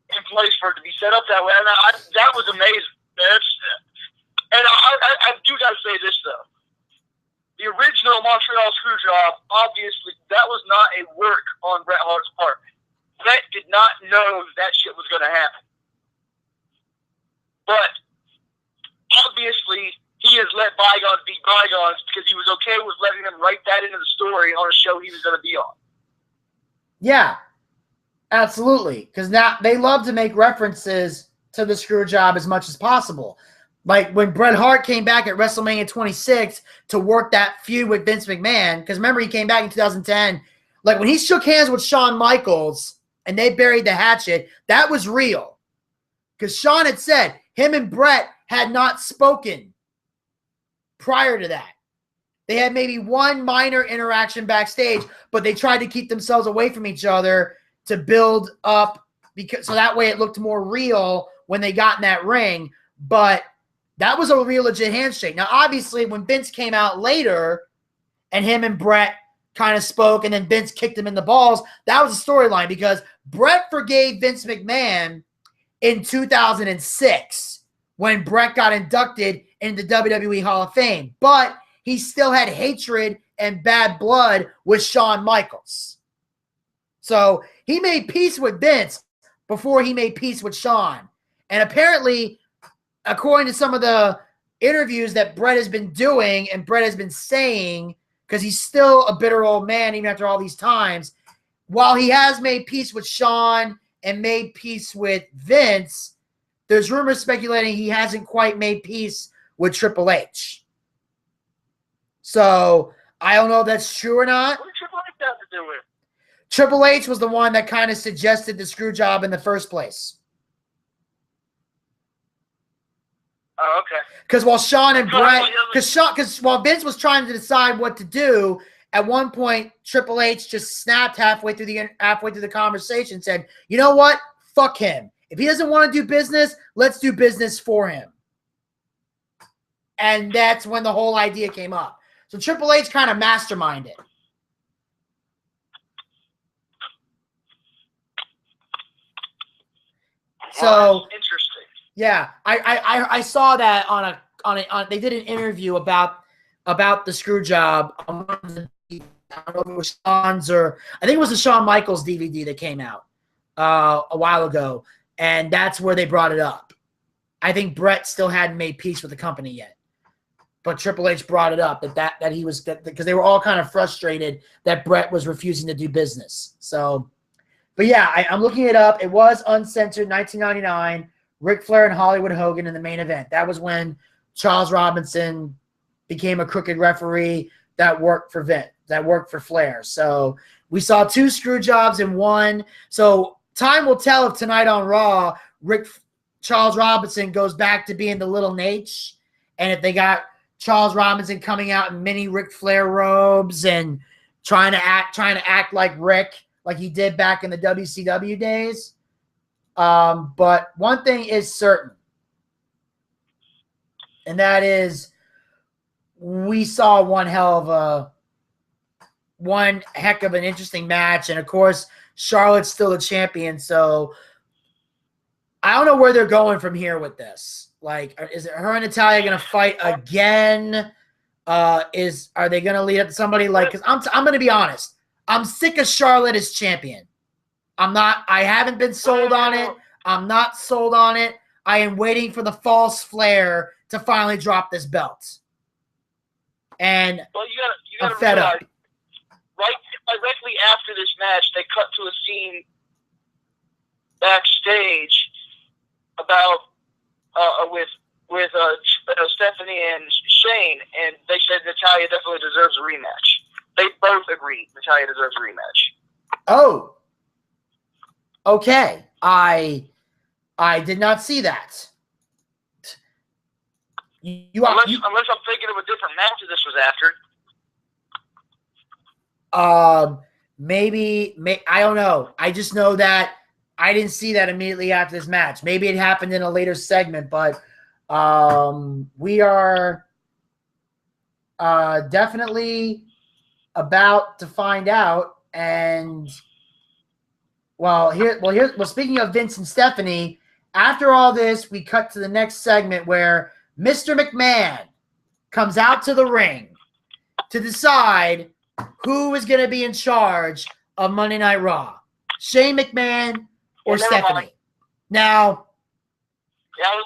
in place for it to be set up that way. And that was amazing. I do got to say this, though. The original Montreal screw job, obviously, that was not a work on Bret Hart's part. Bret did not know that shit was going to happen. But obviously, he has let bygones be bygones because he was okay with letting them write that into the story on a show he was going to be on. Yeah, absolutely. Because now they love to make references to the screw job as much as possible. Like when Bret Hart came back at WrestleMania 26 to work that feud with Vince McMahon, because remember he came back in 2010. Like when he shook hands with Shawn Michaels and they buried the hatchet, that was real. Because Shawn had said him and Bret had not spoken prior to that. They had maybe one minor interaction backstage, but they tried to keep themselves away from each other to build up, so that way it looked more real when they got in that ring. But that was a real legit handshake. Now, obviously, when Vince came out later and him and Bret kind of spoke and then Vince kicked him in the balls, that was a storyline because Bret forgave Vince McMahon in 2006 when Brett got inducted into the WWE Hall of Fame. But he still had hatred and bad blood with Shawn Michaels. So he made peace with Vince before he made peace with Shawn. And apparently, according to some of the interviews that Brett has been doing and Brett has been saying, because he's still a bitter old man even after all these times, while he has made peace with Shawn and made peace with Vince, there's rumors speculating he hasn't quite made peace with Triple H. So I don't know if that's true or not. What did Triple H have to do with? Triple H was the one that kind of suggested the screw job in the first place. Oh, okay. Because while Shawn and Brett, because while Vince was trying to decide what to do, at one point Triple H just snapped halfway through the conversation, and said, "You know what? Fuck him. If he doesn't want to do business, let's do business for him." And that's when the whole idea came up. So Triple H kind of masterminded. So interesting. Yeah, I saw that on they did an interview about the screw job on one of the, I don't know if it was Shawn's or I think it was the Shawn Michaels DVD that came out a while ago, and that's where they brought it up. I think Brett still hadn't made peace with the company yet, but Triple H brought it up that he was, because they were all kind of frustrated that Brett was refusing to do business. So, but yeah, I'm looking it up. It was uncensored, 1999. Ric Flair and Hollywood Hogan in the main event. That was when Charles Robinson became a crooked referee that worked for Flair. So we saw 2 screw jobs in one. So time will tell if tonight on Raw, Charles Robinson goes back to being the little Nate, and if they got Charles Robinson coming out in mini Ric Flair robes and trying to act like Rick, like he did back in the WCW days. But one thing is certain, and that is we saw one heck of an interesting match. And of course, Charlotte's still the champion. So I don't know where they're going from here with this. Like, is it her and Natalya going to fight again? Are they going to lead up to somebody like, cause I'm going to be honest. I'm sick of Charlotte as champion. I haven't been sold on it. I'm not sold on it. I am waiting for the false Flair to finally drop this belt. And well, you gotta I'm fed up. Right directly after this match, they cut to a scene backstage about with Stephanie and Shane, and they said Natalya definitely deserves a rematch. They both agreed Natalya deserves a rematch. Oh. Okay, I did not see that. Unless I'm thinking of a different match that this was after. Maybe I don't know. I just know that I didn't see that immediately after this match. Maybe it happened in a later segment, but we are definitely about to find out. And speaking of Vince and Stephanie, after all this, we cut to the next segment where Mr. McMahon comes out to the ring to decide who is going to be in charge of Monday Night Raw, Shane McMahon or Stephanie. Now, yeah,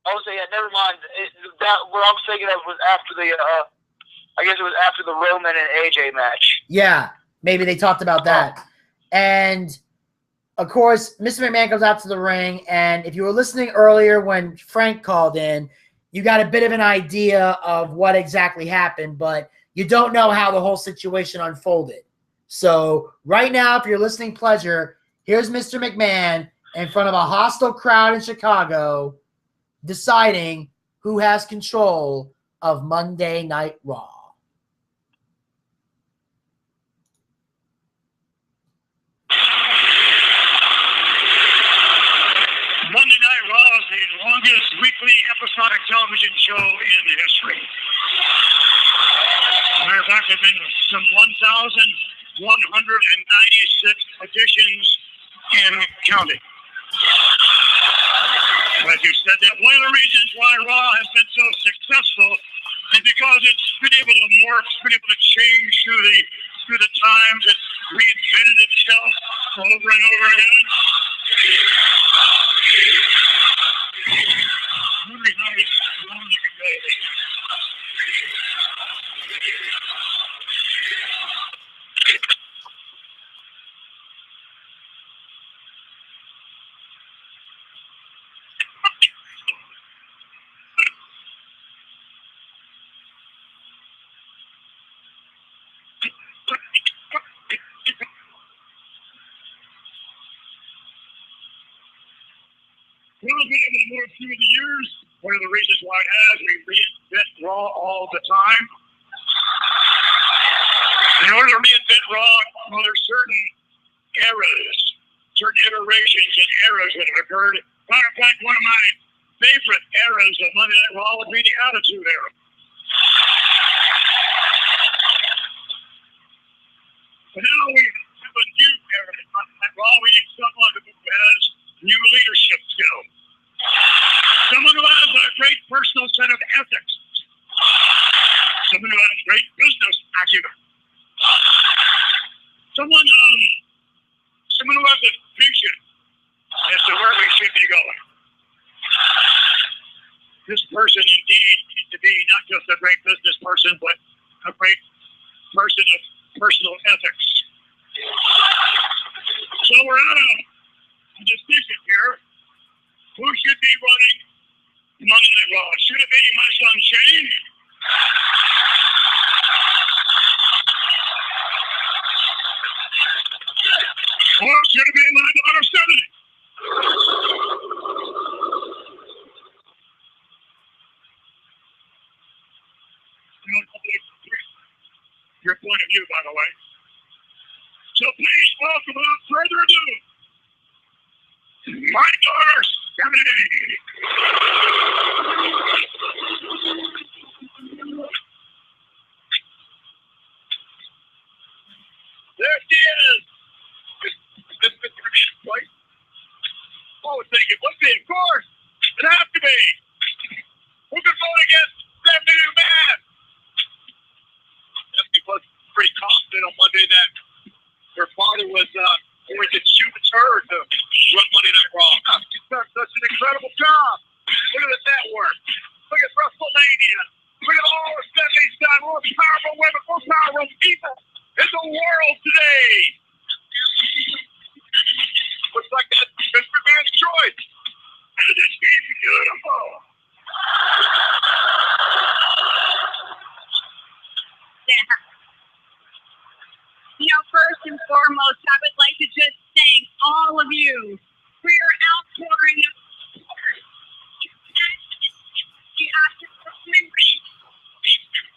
I was saying, never mind. What I'm thinking of was after the, I guess it was after the Roman and AJ match. Yeah, maybe they talked about that. And, of course, Mr. McMahon comes out to the ring, and if you were listening earlier when Frank called in, you got a bit of an idea of what exactly happened, but you don't know how the whole situation unfolded. So right now, if you're listening pleasure, here's Mr. McMahon in front of a hostile crowd in Chicago deciding who has control of Monday Night Raw. Monday Night Raw is the longest weekly episodic television show in history. Matter of fact, there have been some 1,196 editions and counting. Like you said, that one of the reasons why Raw has been so successful is because it's been able to morph, been able to change through the times. It reinvented itself over and over again. Really nice. Well, been able to move through the years. One of the reasons why it has, we reinvent Raw all the time. In order to reinvent Raw, well, there's certain eras, certain iterations and eras that have occurred. Matter of fact, one of my favorite eras of Monday Night Raw would be the Attitude Era. But now we have a new era in Monday Night Raw. We need someone who has new leadership skills. Someone who has a great personal set of ethics. Someone who has great business acumen. Someone who has a vision as to where we should be going. This person indeed needs to be not just a great business person, but a great person of personal ethics. So we're at a decision here. Who should be running Monday Night Raw? Should it be my son Shane? Or should it be my daughter Stephanie? Your point of view, by the way. So please welcome, without further ado, my daughter Stephanie. There she is. Right? Oh, thank you. What's it? Of course. It has to be. Who could vote against that new man? Stephanie was pretty confident on Monday that her father was going to choose her to run Monday Night Raw. She's done such an incredible job. Look at that work. Look at WrestleMania. Look at all the Stephanie's done. Most powerful women, most powerful people in the world today. Looks like that's Mr. Man's choice. And it's beautiful. Yeah. You know, first and foremost, I would like to just thank all of you for your outpouring of support.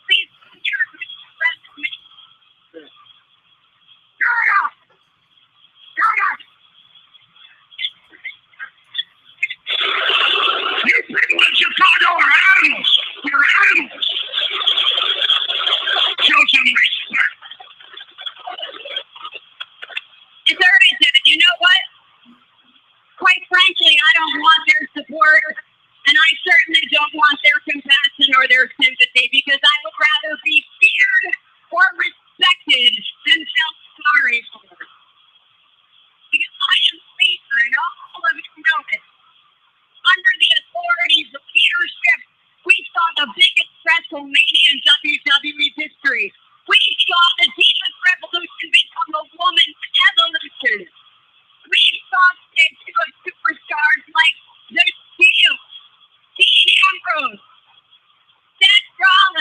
Please hear me, rest me. You people in Chicago are animals. You're animals. Show some respect. It's urgent. You know what? Quite frankly, I don't want their support, and I certainly don't want their compassion or their sympathy, because I would rather be feared or respected than felt sorry for. Because I am Caesar, and all of you know it. Under the authorities of leadership, we saw the biggest WrestleMania in WWE history. We saw the deepest revolution become a woman's evolution. We saw superstars like The Shield, Dean Ambrose, Seth Rollins,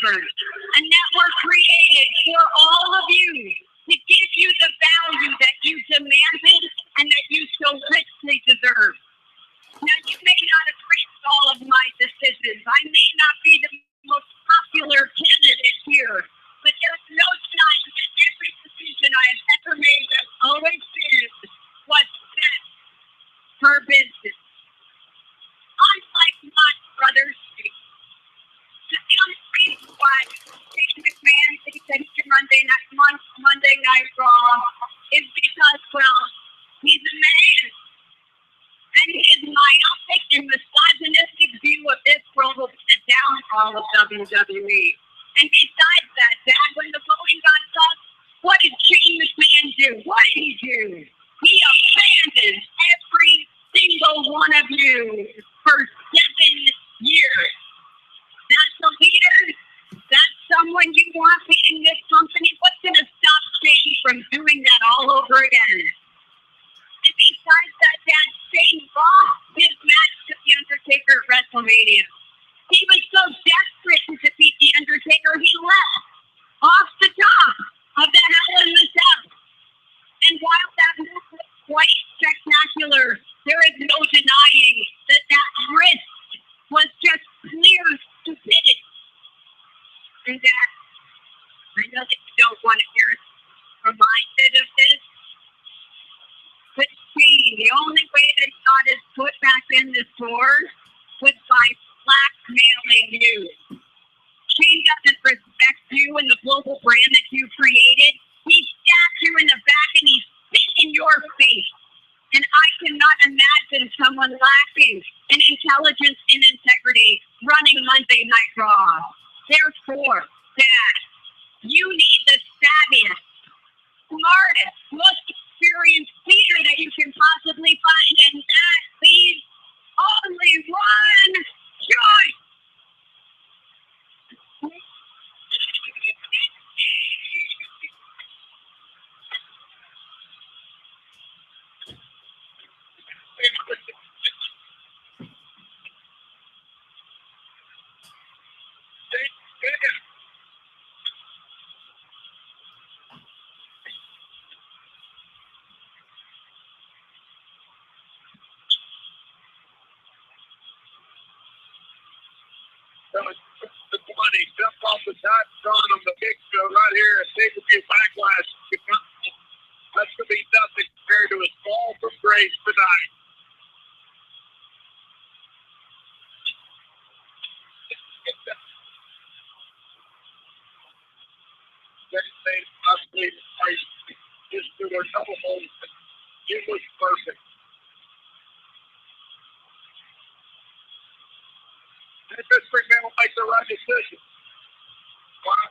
Undertaker, a network created for all of you to give you the value that you demanded and that you so richly deserve. Now, you may not agree with all of my decisions. I may not be the most popular candidate here, but there's no denying that every decision I have ever made has always been what's best for business. Unlike my brothers, the only reason why Shane McMahon thinks that he can Monday Night Raw is because, well, he's a man. And his myopic and misogynistic view of this world will be the downfall of WWE. And besides that, Dad, when the voting got tough, what did Shane McMahon do? What did he do? He abandoned every single one of you for 7 years. That's a leader. That's someone you want leading this company. What's going to stop Shane from doing that all over again? And besides that, Dad, Shane lost his match to The Undertaker at WrestleMania. He was so desperate to defeat The Undertaker, he left off the top of the Hell in the Cell. And while that move was quite spectacular, there is no denying that that risk was just clear stupidity. And Dad, I know that you don't want to hear us reminded of this, but Shane, the only way that he got his foot back in the door was by blackmailing you. Shane doesn't respect you and the global brand that you created. He stabbed you in the back and he spit in your face. And I cannot imagine someone lacking in intelligence and integrity running Monday Night Raw. Therefore, Dad, you need the savviest, smartest, most experienced leader that you can possibly find, and that leaves only one choice. The money jump off the top front of the big show right here at pay-per-view backlash. That's going to be nothing compared to his fall from grace tonight. They possibly just do their double hold. It was perfect. And Vince McMahon will make the right decision. Well,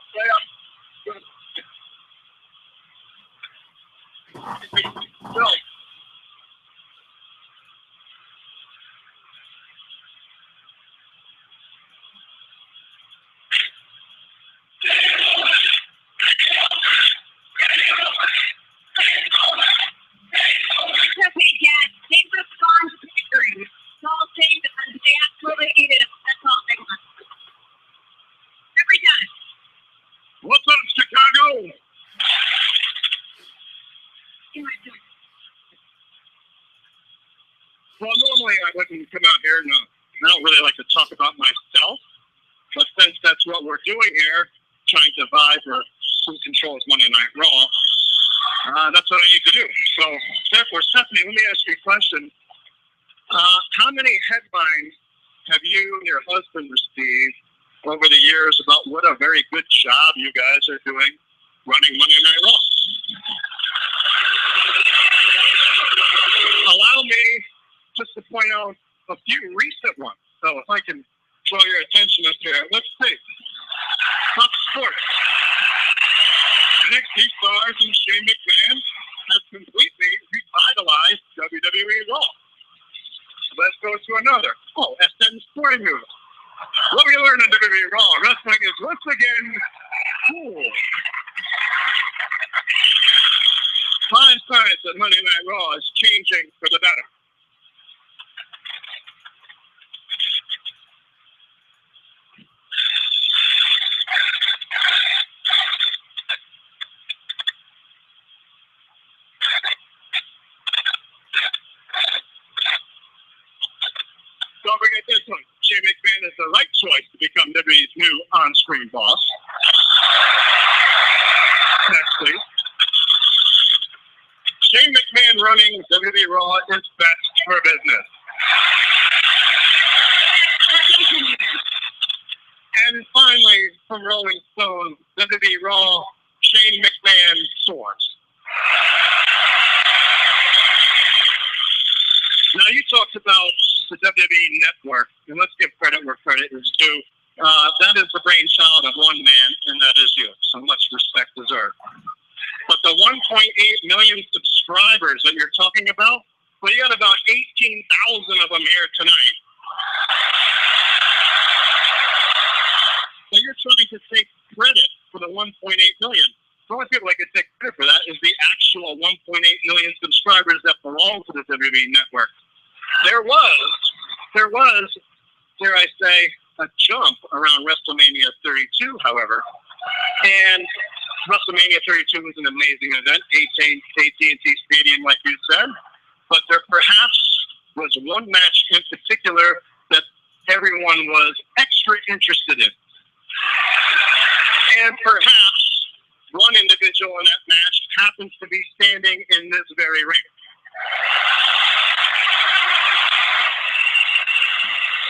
what's up, Chicago? Well, normally I wouldn't come out here and I don't really like to talk about myself, but since that's what we're doing here, trying to vie for who controls Monday Night Raw, that's what I need to do. So, therefore, Stephanie, let me ask you a question. How many headlines have you and your husband received over the years about what a very good job you guys are doing running Monday Night Raw? Allow me just to point out a few recent ones. So if I can draw your attention up here, let's see. Top sports. NXT stars and Shane McMahon has completely revitalized WWE Raw. Let's go to another. Oh, SN Sporting News. What we learned on WWE Raw, wrestling is once again cool. 5 signs that Monday Night Raw is changing for the better. don't forget this one. Shane McMahon is the right choice to become WWE's new on-screen boss. Next, please. Shane McMahon running WWE Raw is best for business. And finally, from Rolling Stone, WWE Raw, Shane McMahon soars. Now, you talked about the WWE Network, and let's give credit where credit is due. That is the brainchild of one man, and that is you. So much respect deserved. But the 1.8 million subscribers that you're talking about, well, you got about 18,000 of them here tonight. So you're trying to take credit for the 1.8 million. The only people that can take credit for that is the actual 1.8 million subscribers that belong to the WWE Network. There was, dare I say, a jump around WrestleMania 32, however. And WrestleMania 32 was an amazing event, AT&T Stadium, like you said. But there perhaps was one match in particular that everyone was extra interested in. And perhaps one individual in that match happens to be standing in this very ring.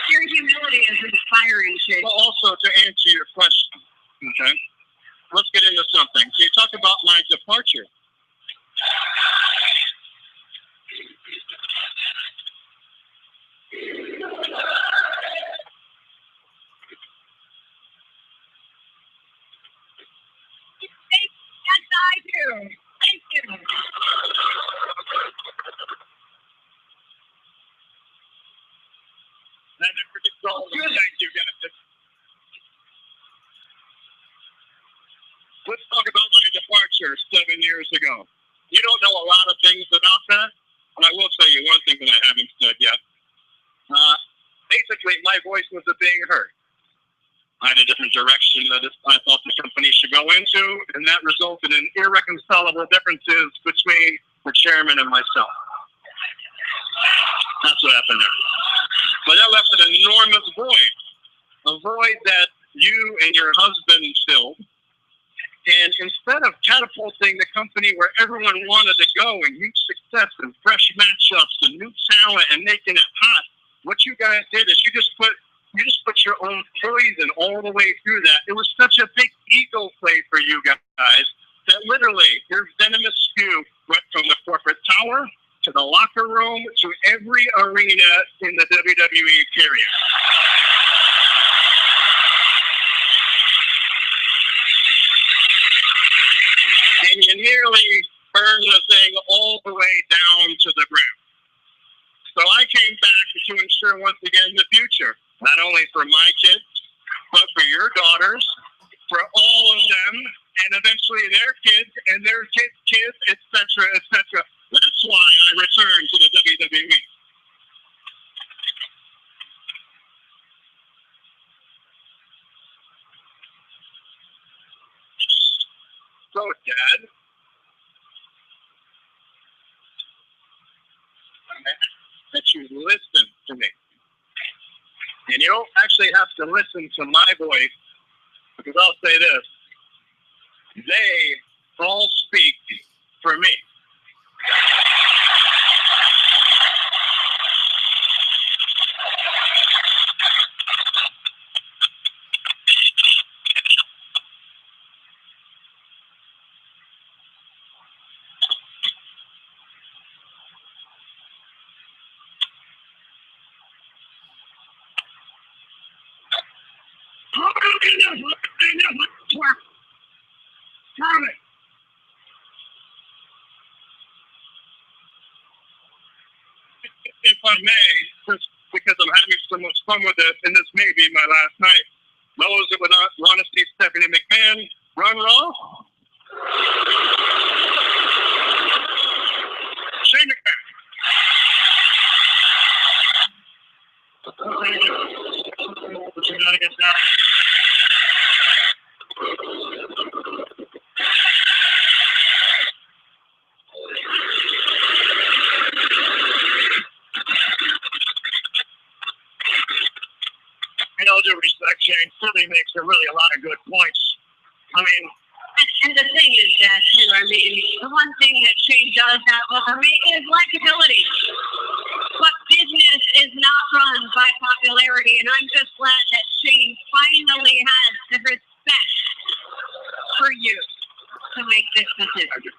Your humility is inspiring, Shane. But also to answer your question, okay? Let's get into something. So you talked about my departure. Yes, I do. Thank you. That never gets old. Thank you, guys. Let's talk about my departure 7 years ago. You don't know a lot of things about that, but I will tell you one thing that I haven't said yet. Basically, my voice was being heard. I had a different direction that I thought the company should go into, and that resulted in irreconcilable differences between the chairman and myself. That's what happened there. But that left an enormous void, a void that you and your husband filled. And instead of catapulting the company where everyone wanted to go and huge success and fresh matchups and new talent and making it hot, what you guys did is you just put your own poison all the way through that. It was such a big ego play for you guys that literally your venomous spew went from the corporate tower to the locker room to every arena in the WWE period. And you nearly burned the thing all the way down to the ground. So I came back to ensure once again the future, not only for my kids, but for your daughters, for all of them, and eventually their kids and their kids' kids, etc., etc. That's why I returned to the WWE. So, Dad, I ask that you listen to me. And you don't actually have to listen to my voice, because I'll say this. They all speak for me. If I may, just because I'm having so much fun with it, and this may be my last night, those that would not want to see Stephanie McMahon run Raw, Shane McMahon. What you got against now? all due respect, Shane, Philly makes really a lot of good points. I mean, and the thing is that, too, I mean, the one thing that Shane does have over me is likability. But business is not run by popularity, and I'm just glad that Shane finally has the respect for you to make this decision.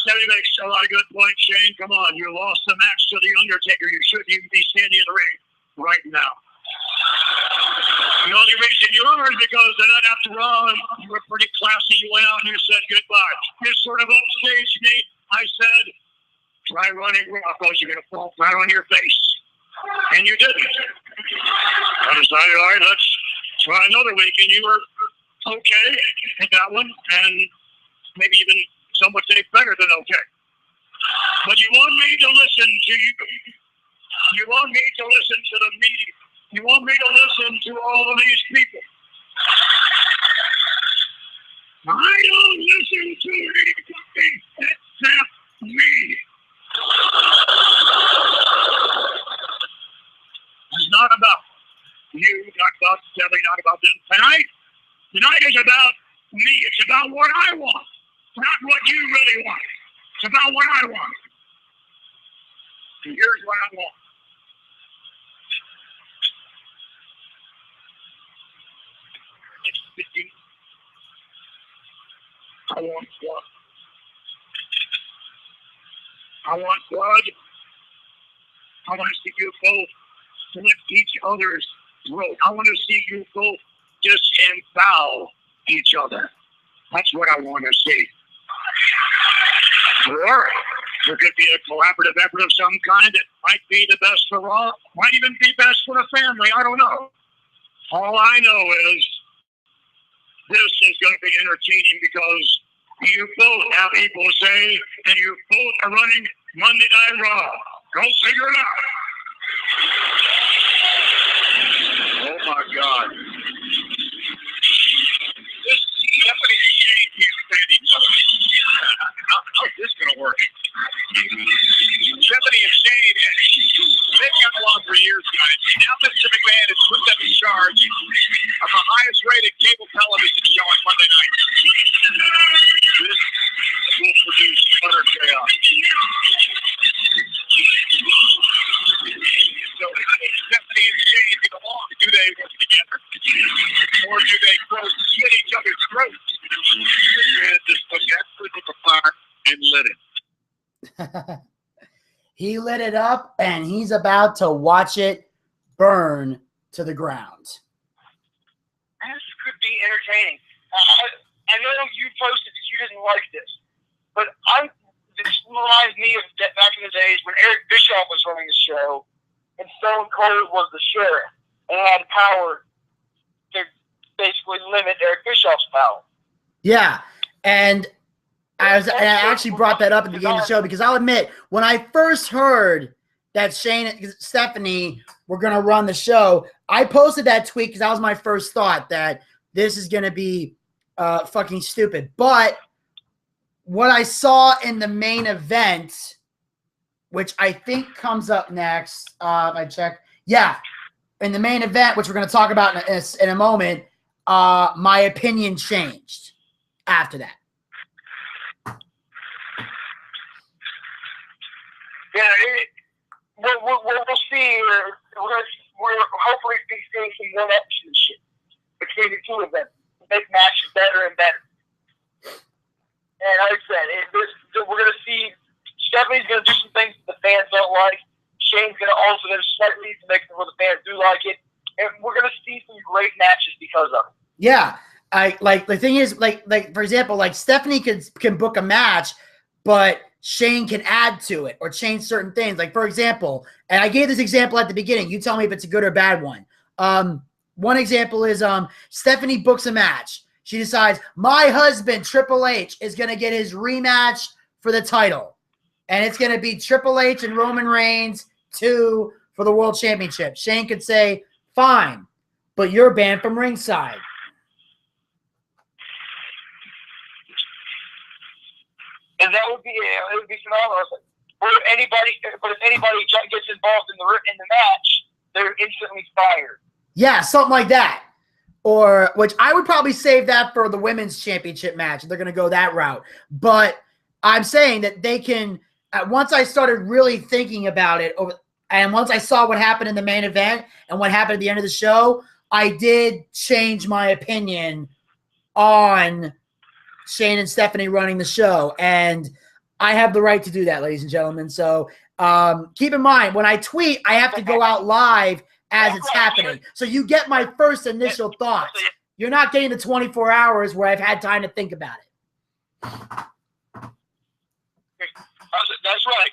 Philly makes a lot of good points, Shane. Come on, you lost the match to The Undertaker. You shouldn't even be standing in the ring right now. The only reason you are is because the night after Raw, you were pretty classy. You went out and you said goodbye. You sort of upstaged me. I said, try running Raw because you're going to fall flat on your face. And you didn't. I decided, all right, let's try another week. And you were okay at that one. And maybe even some would say better than okay. But you want me to listen to you. You want me to listen to the media. You want me to listen to all of these people. I don't listen to anybody except me. It's not about you, not about Debbie, not about them. Tonight is about me. It's about what I want, not what you really want. It's about what I want. And here's what I want. I want blood. I want blood. I want to see you both flip each other's throat. I want to see you both disembowel each other. That's what I want to see. Or there could be a collaborative effort of some kind that might be the best for Raw, might even be best for the family. I don't know. All I know is this is going to be entertaining because you both have equal say, and you both are running Monday Night Raw. Go figure it out. Oh, my God. This Stephanie and Shane can't stand each other. How's this going to work? Stephanie and Shane, they've got along for years, guys. Now Mr. McMahon has put them in charge of the highest rated cable television show on Monday night. This will produce utter chaos. So how do Stephanie and Shane get along? Do they work together? Or do they slit each other's throats? Just put that foot in the fire and lit it. He lit it up, and he's about to watch it burn to the ground. This could be entertaining. I know you posted that you didn't like this, but this reminds me of back in the days when Eric Bischoff was running the show and Stone Cold was the sheriff and had power to basically limit Eric Bischoff's power. Yeah, and I actually brought that up at the beginning of the show because I'll admit, when I first heard that Shane and Stephanie were going to run the show, I posted that tweet because that was my first thought, that this is going to be fucking stupid. But what I saw in the main event, which I think comes up next, I checked. Yeah, in the main event, which we're going to talk about in a moment, my opinion changed after that. Yeah, we'll see. We're hopefully seeing some more action shit between the two of them. Make matches better and better. And like I said, we're going to see Stephanie's going to do some things that the fans don't like. Shane's going to also do slightly to make it where the fans do like it. And we're going to see some great matches because of it. Yeah. The thing is, like for example, like Stephanie can book a match, but Shane can add to it or change certain things. Like, for example, and I gave this example at the beginning. You tell me if it's a good or bad one. One example is Stephanie books a match. She decides, my husband, Triple H, is going to get his rematch for the title. And it's going to be Triple H and Roman Reigns 2 for the World Championship. Shane could say, fine, but you're banned from ringside. And that would be phenomenal. But if anybody gets involved in the match, they're instantly fired. Yeah, something like that. Or, which I would probably save that for the women's championship match. They're going to go that route. But I'm saying that they can, once I started really thinking about it, and once I saw what happened in the main event and what happened at the end of the show, I did change my opinion on Shane and Stephanie running the show. And I have the right to do that, ladies and gentlemen. So keep in mind, when I tweet, I have to go out live as it's happening. So you get my first initial thoughts. You're not getting the 24 hours where I've had time to think about it. That's right.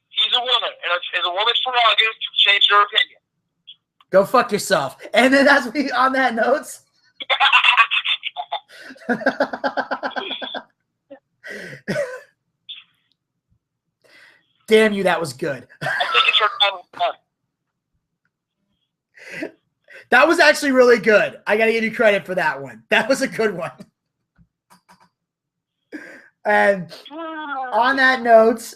He's a woman, and it's a woman's prerogative to change her opinion. Go fuck yourself. And then that's me on that notes. Damn you, that was good. I think it's her time of fun. That was actually really good. I got to give you credit for that one. That was a good one. And on that note,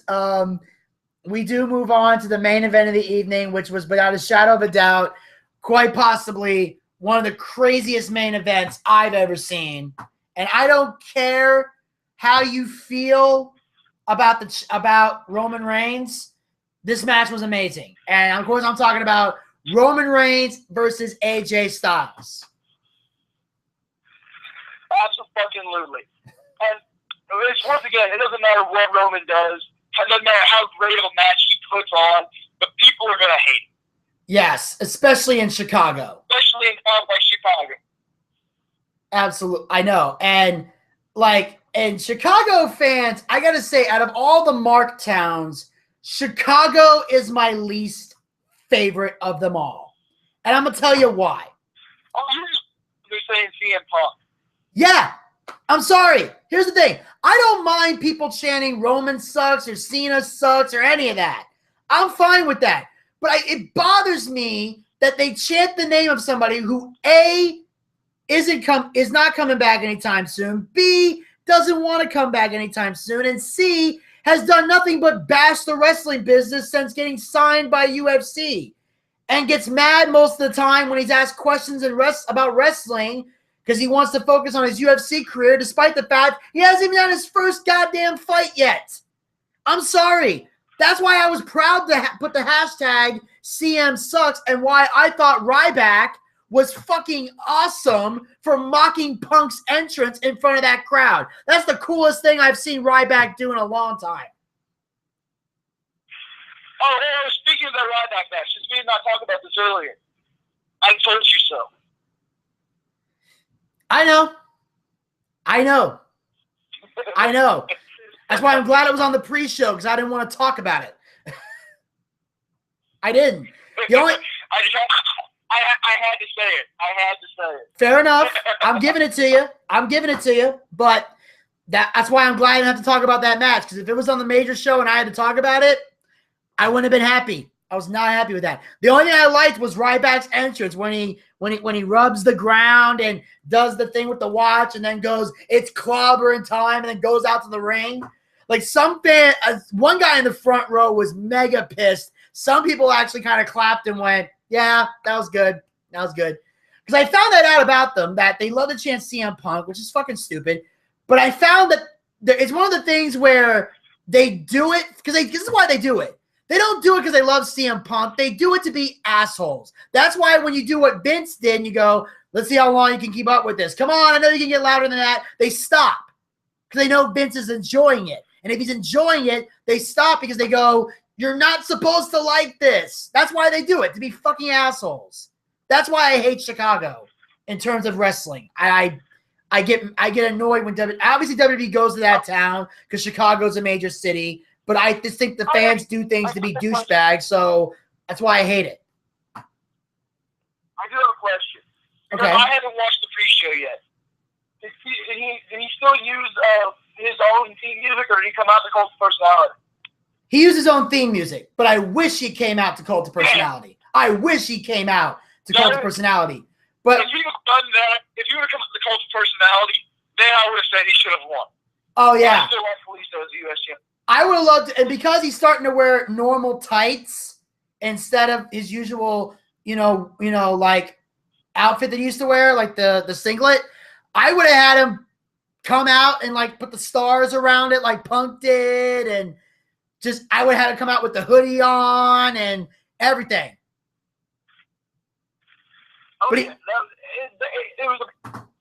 we do move on to the main event of the evening, which was, without a shadow of a doubt, quite possibly one of the craziest main events I've ever seen. And I don't care how you feel about Roman Reigns. This match was amazing. And of course, I'm talking about Roman Reigns versus AJ Styles. Absolutely. And it's, once again, it doesn't matter what Roman does. It doesn't matter how great of a match he puts on. But people are going to hate him. Yes, especially in Chicago. Especially in towns like Chicago. Absolutely. I know. And Chicago fans, I got to say, out of all the marked towns, Chicago is my least favorite of them all. And I'm going to tell you why. Oh, you're saying CM Punk. Yeah. I'm sorry. Here's the thing. I don't mind people chanting Roman sucks or Cena sucks or any of that. I'm fine with that. But it bothers me that they chant the name of somebody who, A, is not coming back anytime soon, B, doesn't want to come back anytime soon, and C, has done nothing but bash the wrestling business since getting signed by UFC, and gets mad most of the time when he's asked questions about wrestling because he wants to focus on his UFC career, despite the fact he hasn't even had his first goddamn fight yet. I'm sorry. That's why I was proud to put the hashtag CM sucks, and why I thought Ryback was fucking awesome for mocking Punk's entrance in front of that crowd. That's the coolest thing I've seen Ryback do in a long time. Oh, hey, speaking of that Ryback match, since we did not talk about this earlier, I told you so. I know. That's why I'm glad it was on the pre-show, because I didn't want to talk about it. I didn't. I had to say it. Fair enough. I'm giving it to you. But that's why I'm glad I didn't have to talk about that match. Because if it was on the major show and I had to talk about it, I wouldn't have been happy. I was not happy with that. The only thing I liked was Ryback's entrance when he rubs the ground and does the thing with the watch and then goes, it's clobbering time, and then goes out to the ring. Like one guy in the front row was mega pissed. Some people actually kind of clapped and went, yeah, that was good. Because I found that out about them, that they love to chant CM Punk, which is fucking stupid. But I found that it's one of the things where they do it, because this is why they do it. They don't do it because they love CM Punk. They do it to be assholes. That's why when you do what Vince did and you go, let's see how long you can keep up with this. Come on, I know you can get louder than that. They stop because they know Vince is enjoying it. And if he's enjoying it, they stop because they go, you're not supposed to like this. That's why they do it, to be fucking assholes. That's why I hate Chicago in terms of wrestling. I get annoyed when obviously WWE goes to that town because Chicago's a major city, but I just think the fans do things to be douchebags, so that's why I hate it. I do have a question. Okay. I haven't watched the pre-show yet. Did he still use his own theme music, or did he come out to Cult of Personality? He used his own theme music, but I wish he came out to Cult of Personality. I wish he came out to Cult of Personality. But if he would have done that, if he would have come out to Cult of Personality, then I would have said he should have won. Oh, yeah. I still like Kalisto as a US champion. I would have loved to, and because he's starting to wear normal tights instead of his usual, like outfit that he used to wear, like the singlet, I would have had him come out and like put the stars around it like Punk did, and just I would have him come out with the hoodie on and everything. Oh, But yeah.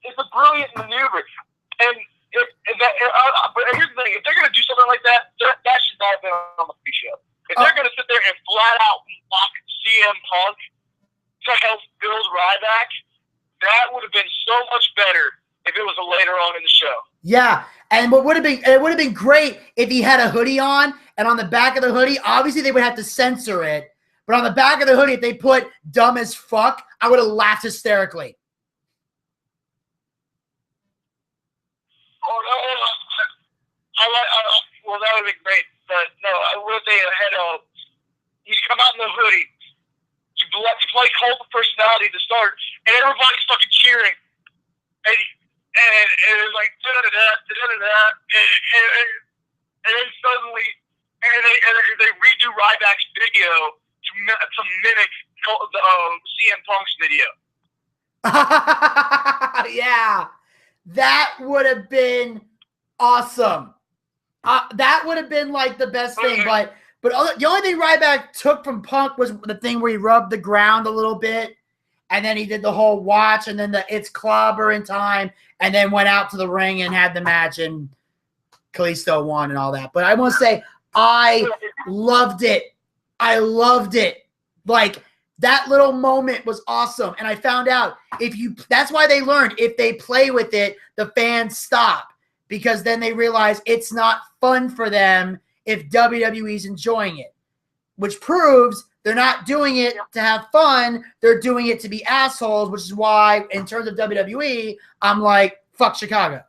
It's a brilliant maneuver. And but here's the thing. If they're going to do something like that, that should not have been on the pre-show. If they're going to sit there and flat out mock CM Punk to help build Ryback, that would have been so much better if it was later on in the show. Yeah, and it would have been great if he had a hoodie on, and on the back of the hoodie, obviously they would have to censor it, but on the back of the hoodie, if they put "dumb as fuck," I would have laughed hysterically. Oh, no, well, that would have been great, but no, I would have had he'd come out in the hoodie, you play Cult of Personality to start, and everybody's fucking cheering, and it's like da-da-da-da, da-da-da-da, and then suddenly, they redo Ryback's video to mimic CM Punk's video. Yeah, that would have been awesome. That would have been like the best thing, but the only thing Ryback took from Punk was the thing where he rubbed the ground a little bit, and then he did the whole watch, and then the "it's clobber in time," and then went out to the ring and had the match, and Kalisto won and all that. But I want to say I loved it. I loved it. Like, that little moment was awesome, and I found out that's why they learned if they play with it, the fans stop, because then they realize it's not fun for them if WWE's enjoying it, which proves they're not doing it to have fun. They're doing it to be assholes, which is why, in terms of WWE, I'm like, fuck Chicago.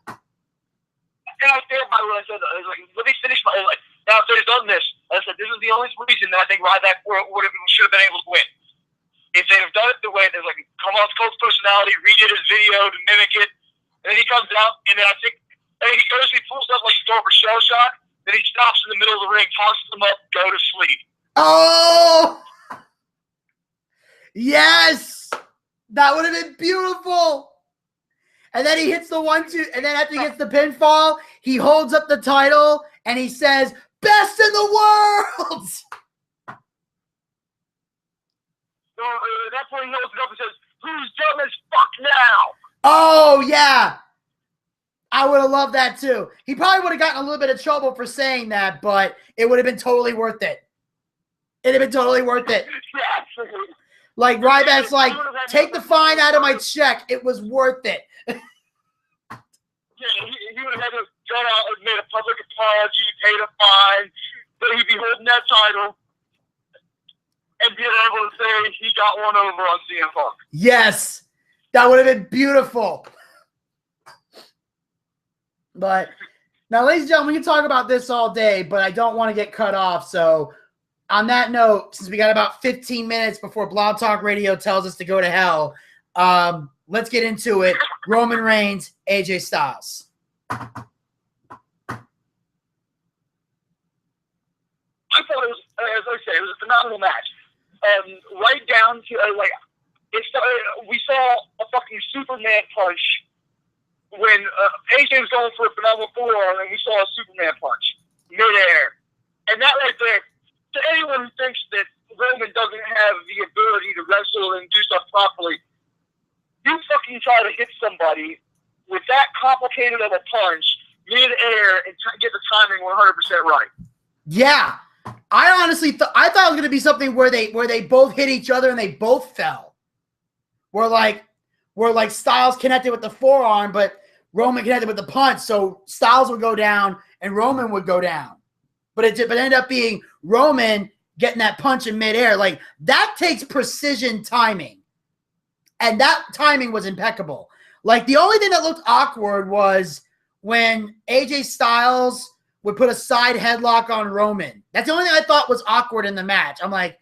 And I stand by what I said. I was like, let me finish my. Like, now, if they'd done this, I said, this is the only reason that I think Ryback should have been able to win. If they'd have done it the way they're like, come on, Colt's personality, redid his video to mimic it, and then he comes out, and then I think, and he goes, he pulls up like a shell shot, then he stops in the middle of the ring, tosses him up, go to sleep. Oh, yes, that would have been beautiful. And then he hits the 1-2, and then after he gets the pinfall, he holds up the title and he says, "Best in the world." So that's when he holds it up and says, "Who's dumb as fuck now?" Oh, yeah. I would have loved that too. He probably would have gotten a little bit of trouble for saying that, but it would have been totally worth it. It'd have been totally worth it. Yeah. Like, Ryback's like, take the fine out of my check. It was worth it. Yeah, he would have had to go out and made a public apology, paid a fine, but he'd be holding that title and being able to say he got one over on CM Punk. Yes, that would have been beautiful. But now, ladies and gentlemen, we can talk about this all day, but I don't want to get cut off. So on that note, since we got about 15 minutes before Blog Talk Radio tells us to go to hell, let's get into it. Roman Reigns, AJ Styles. I thought it was, as I say, it was a phenomenal match. Right down to, we saw a fucking Superman punch when AJ was going for a phenomenal forearm, and we saw a Superman punch midair. And that right there, to anyone who thinks that Roman doesn't have the ability to wrestle and do stuff properly, you fucking try to hit somebody with that complicated of a punch mid-air and get the timing 100% right. Yeah. I honestly I thought it was going to be something where they both hit each other and they both fell. Where Styles connected with the forearm, but Roman connected with the punch, so Styles would go down and Roman would go down. But it ended up being Roman getting that punch in midair. Like, that takes precision timing. And that timing was impeccable. Like, the only thing that looked awkward was when AJ Styles would put a side headlock on Roman. That's the only thing I thought was awkward in the match. I'm like,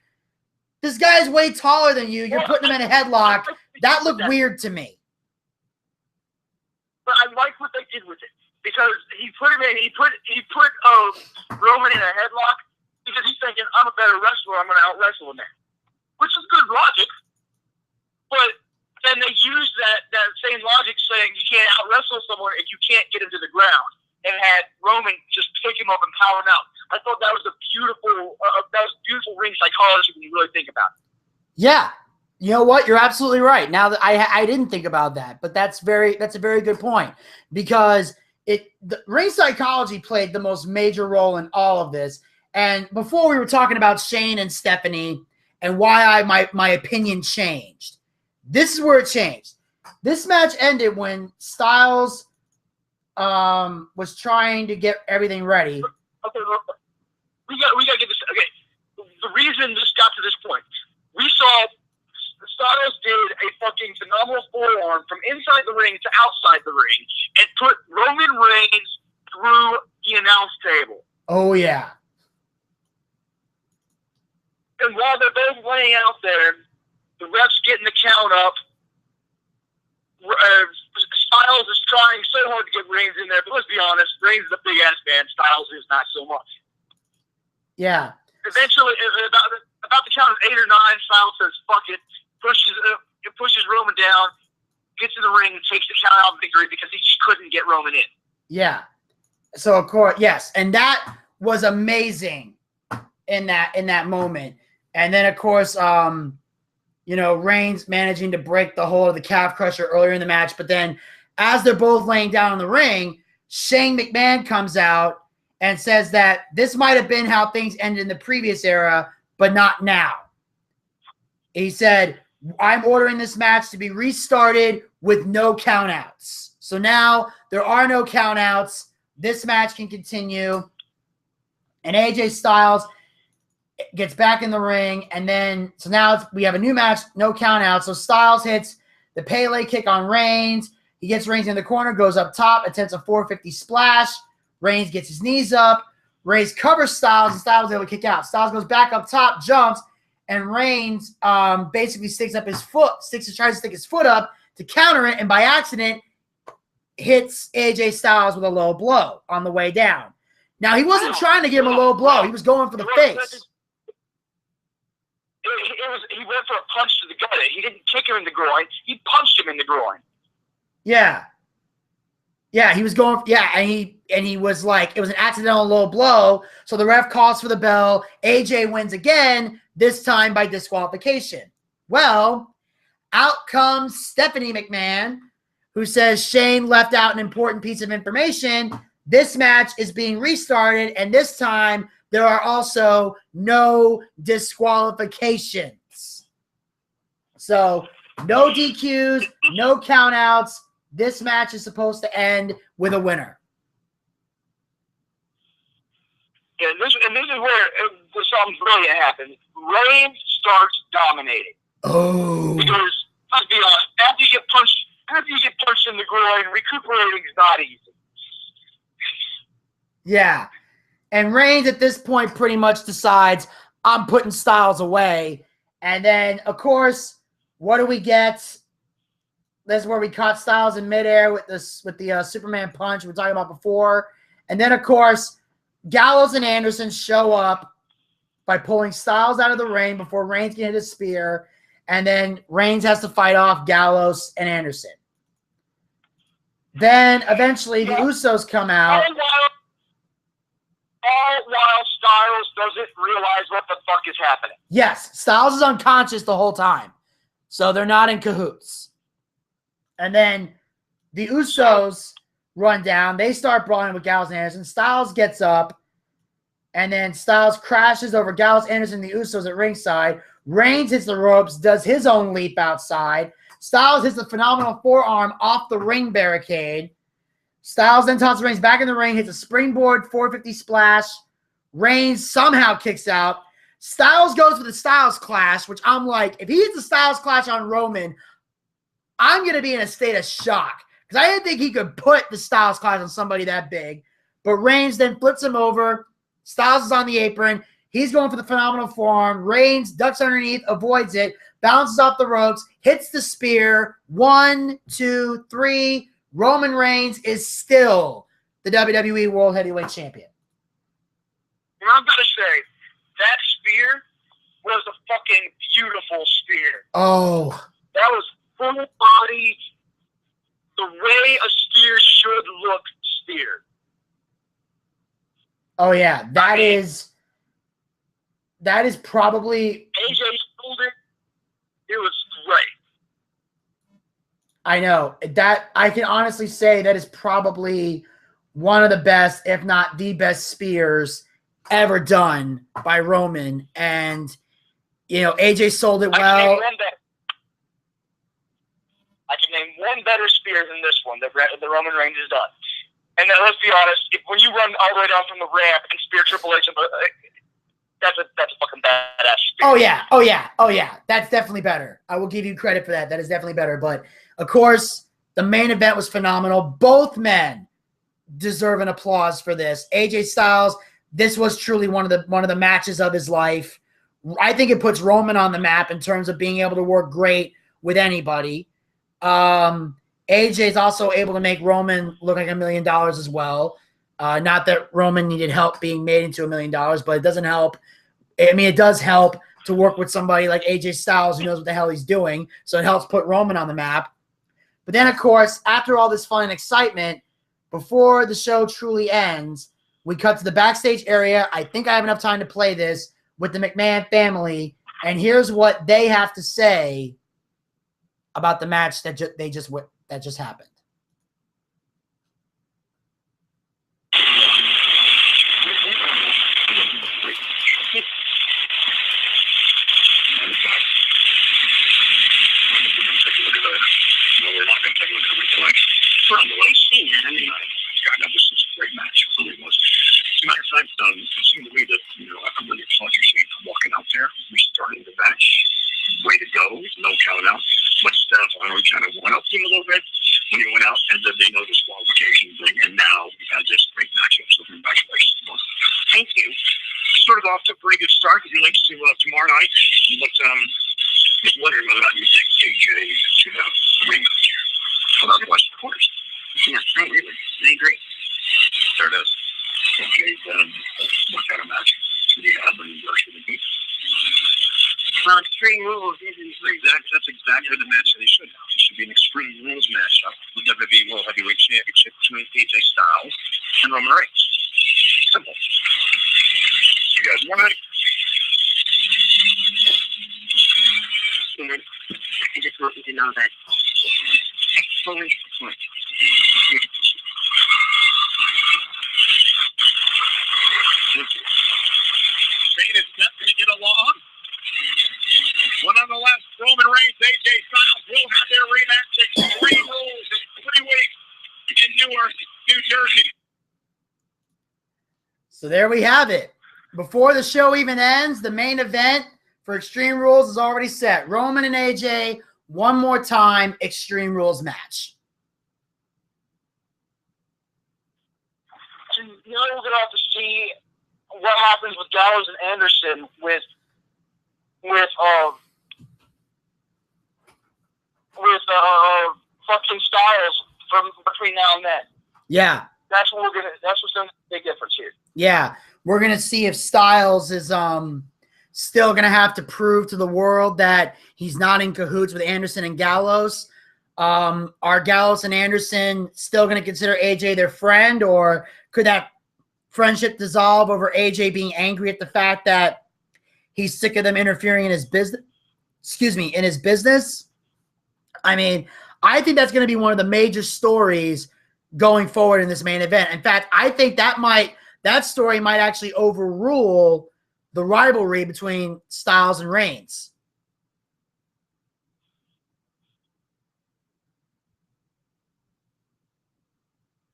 this guy's way taller than you. You're putting him in a headlock. That looked weird to me. But I like what they did with it, because he put Roman in a headlock because he's thinking, I'm a better wrestler, I'm going to out-wrestle him, which is good logic. But then they use that same logic saying you can't out-wrestle someone if you can't get him to the ground. And had Roman just pick him up and power him out. I thought that was beautiful ring psychology when you really think about it. Yeah. You know what? You're absolutely right. Now that I didn't think about that, but that's a very good point, because the ring psychology played the most major role in all of this. And before we were talking about Shane and Stephanie and why my opinion changed. This is where it changed. This match ended when Styles was trying to get everything ready. Okay, we got to get this. Okay, the reason this got to this point, we saw Styles did a fucking phenomenal forearm from inside the ring to outside the ring and put Roman Reigns through the announce table. Oh yeah. And while they're both laying out there, the ref's getting the count up. Styles is trying so hard to get Reigns in there, but let's be honest, Reigns is a big-ass man. Styles is not so much. Yeah. Eventually, about the count of 8 or 9, Styles says, fuck it, pushes Roman down, gets in the ring, and takes the count out victory because he just couldn't get Roman in. Yeah. So, of course, yes. And that was amazing in that moment. And then, of course, Reigns managing to break the hold of the calf crusher earlier in the match. But then as they're both laying down in the ring, Shane McMahon comes out and says that this might have been how things ended in the previous era, but not now. He said, I'm ordering this match to be restarted with no countouts. So now there are no countouts. This match can continue. And AJ Styles gets back in the ring, and then so now we have a new match, no count out. So Styles hits the Pele kick on Reigns. He gets Reigns in the corner, goes up top, attempts a 450 splash. Reigns gets his knees up. Reigns covers Styles, and Styles is able to kick out. Styles goes back up top, jumps, and Reigns basically tries to stick his foot up to counter it, and by accident hits AJ Styles with a low blow on the way down. Now, he wasn't trying to give him a low blow. He was going for the face. He went for a punch to the gut. He didn't kick him in the groin. He punched him in the groin. Yeah. Yeah, he was going. Yeah, and he was like, it was an accidental low blow. So the ref calls for the bell. AJ wins again, this time by disqualification. Well, out comes Stephanie McMahon, who says Shane left out an important piece of information. This match is being restarted, and this time there are also no disqualifications. So no DQs, no countouts. This match is supposed to end with a winner. Yeah, this is where something brilliant happens. Reigns starts dominating. Oh. Because, let's be honest, after you get punched in the groin, recuperating is not easy. Yeah. And Reigns at this point pretty much decides, I'm putting Styles away. And then, of course, what do we get? That's where we caught Styles in midair with the Superman punch we were talking about before. And then, of course, Gallows and Anderson show up by pulling Styles out of the ring before Reigns can hit a spear. And then Reigns has to fight off Gallows and Anderson. Then, eventually, the Usos come out. All while Styles doesn't realize what the fuck is happening. Yes, Styles is unconscious the whole time. So they're not in cahoots. And then the Usos run down. They start brawling with Gallows and Anderson. Styles gets up. And then Styles crashes over Gallows, Anderson, and the Usos at ringside. Reigns hits the ropes, does his own leap outside. Styles hits a phenomenal forearm off the ring barricade. Styles then tosses Reigns back in the ring, hits a springboard 450 splash. Reigns somehow kicks out. Styles goes for the Styles Clash, which I'm like, if he hits the Styles Clash on Roman, I'm going to be in a state of shock. Because I didn't think he could put the Styles Clash on somebody that big. But Reigns then flips him over. Styles is on the apron. He's going for the phenomenal forearm. Reigns ducks underneath, avoids it, bounces off the ropes, hits the spear. 1, 2, 3. Roman Reigns is still the WWE World Heavyweight Champion. And I'm going to say, that spear was a fucking beautiful spear. Oh. That was full body, the way a steer should look steered. Oh yeah, that is probably. AJ sold it. It was great. I know that I can honestly say that is probably one of the best, if not the best, spears ever done by Roman. And AJ sold it well. I can name one better spear than this one that the Roman Reigns has done. And then, let's be honest, when you run all the way down from the ramp and spear Triple H, that's a fucking badass spear. Oh yeah. That's definitely better. I will give you credit for that. That is definitely better. But of course, the main event was phenomenal. Both men deserve an applause for this. AJ Styles, this was truly one of the matches of his life. I think it puts Roman on the map in terms of being able to work great with anybody. AJ is also able to make Roman look like $1 million as well. Not that Roman needed help being made into $1 million, but it doesn't help. I mean, it does help to work with somebody like AJ Styles who knows what the hell he's doing. So it helps put Roman on the map. But then, of course, after all this fun and excitement, before the show truly ends, we cut to the backstage area. I think I have enough time to play this with the McMahon family. And here's what they have to say about the match that just happened. As a matter of fact, it seemed to me that, I really applaud you, Shane, for walking out there, restarting the match. Way to go, no count out. Much stuff. I already kind of went up to him a little bit when he went out, and then they know this qualification thing, and now we've had this great matchup, so congratulations. Thank you. Started off to a pretty good start. If you like to tomorrow night, but just wondering whether or not you think AJ should have a rematch. Well, that's of course. Yeah, not really. I agree. There it is. Okay, then what kind of match do you have and where should it be? Well, Extreme Rules isn't That's exactly the match that they should have. It should be an Extreme Rules matchup with WWE World Heavyweight Championship between AJ Styles and Roman Reigns. Simple. You guys want it? I just want you to know that I fully support you. Reign is not going to get along. Well, nonetheless, Roman Reigns, AJ Styles will have their rematch at Extreme Rules in 3 weeks in Newark, New Jersey. So there we have it. Before the show even ends, the main event for Extreme Rules is already set. Roman and AJ, one more time, Extreme Rules match. We're going to have to see what happens with Gallows and Anderson with fucking Styles from between now and then. Yeah. That's what's going to be the big difference here. Yeah. We're going to see if Styles is still going to have to prove to the world that he's not in cahoots with Anderson and Gallows. Are Gallows and Anderson still going to consider AJ their friend, or could that friendship dissolve over AJ being angry at the fact that he's sick of them interfering in his business? In his business. I mean, I think that's going to be one of the major stories going forward in this main event. In fact, I think that story might actually overrule the rivalry between Styles and Reigns.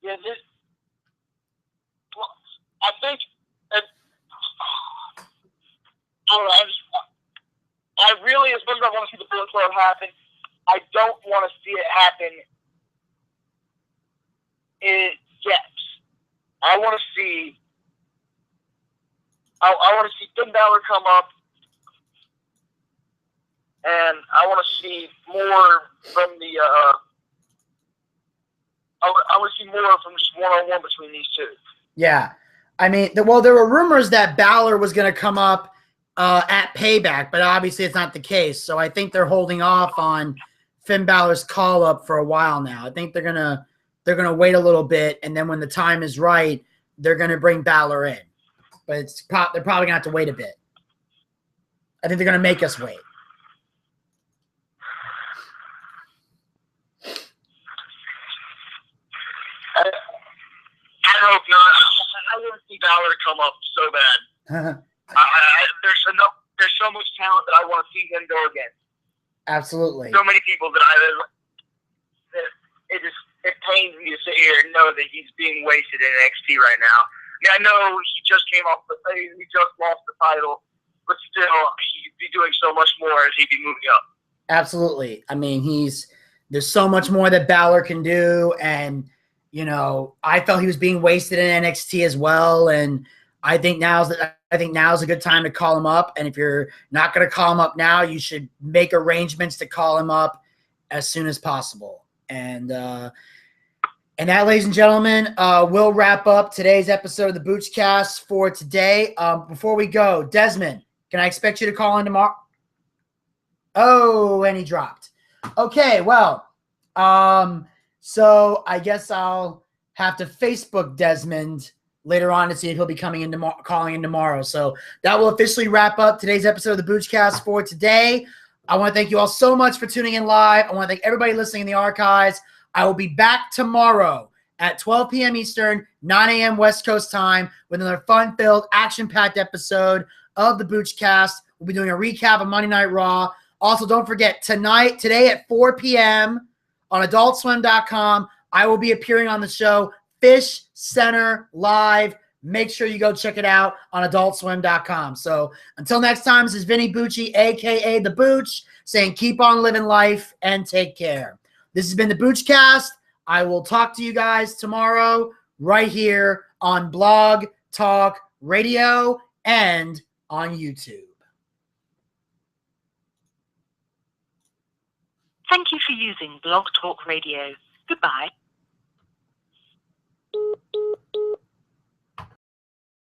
Yeah, I think I don't know. I really, as much as I want to see the Bullet Club happen, I don't want to see it happen yet. I want to see Finn Balor come up, and I want to see more from the. I want to see more from just one-on-one between these two. Yeah. I mean, there were rumors that Balor was going to come up at Payback, but obviously it's not the case. So I think they're holding off on Finn Balor's call up for a while now. I think they're gonna wait a little bit, and then when the time is right, they're gonna bring Balor in. But they're probably gonna have to wait a bit. I think they're gonna make us wait. I hope not. I want to see Balor come up so bad. There's so much talent that I want to see him go against. Absolutely. So many people that it pains me to sit here and know that he's being wasted in NXT right now. I mean, I know he just he just lost the title, but still, he'd be doing so much more as he'd be moving up. Absolutely. I mean, there's so much more that Balor can do, and I felt he was being wasted in NXT as well, and I think now's a good time to call him up. And if you're not going to call him up now, you should make arrangements to call him up as soon as possible. And that, ladies and gentlemen, we'll wrap up today's episode of the Boochcast for today. Before we go, Desmond, can I expect you to call in tomorrow? Oh, and he dropped. Okay, well, so I guess I'll have to Facebook Desmond later on to see if he'll be calling in tomorrow. So that will officially wrap up today's episode of the Boochcast for today. I want to thank you all so much for tuning in live. I want to thank everybody listening in the archives. I will be back tomorrow at 12 p.m. Eastern, 9 a.m. West Coast time with another fun-filled, action-packed episode of the Boochcast. We'll be doing a recap of Monday Night Raw. Also, don't forget, today at 4 p.m. on AdultSwim.com, I will be appearing on the show Fish Center Live. Make sure you go check it out on AdultSwim.com. So until next time, this is Vinny Bucci, a.k.a. The Booch, saying keep on living life and take care. This has been the Boochcast. I will talk to you guys tomorrow right here on Blog Talk Radio and on YouTube. Thank you for using Blog Talk Radio. Goodbye.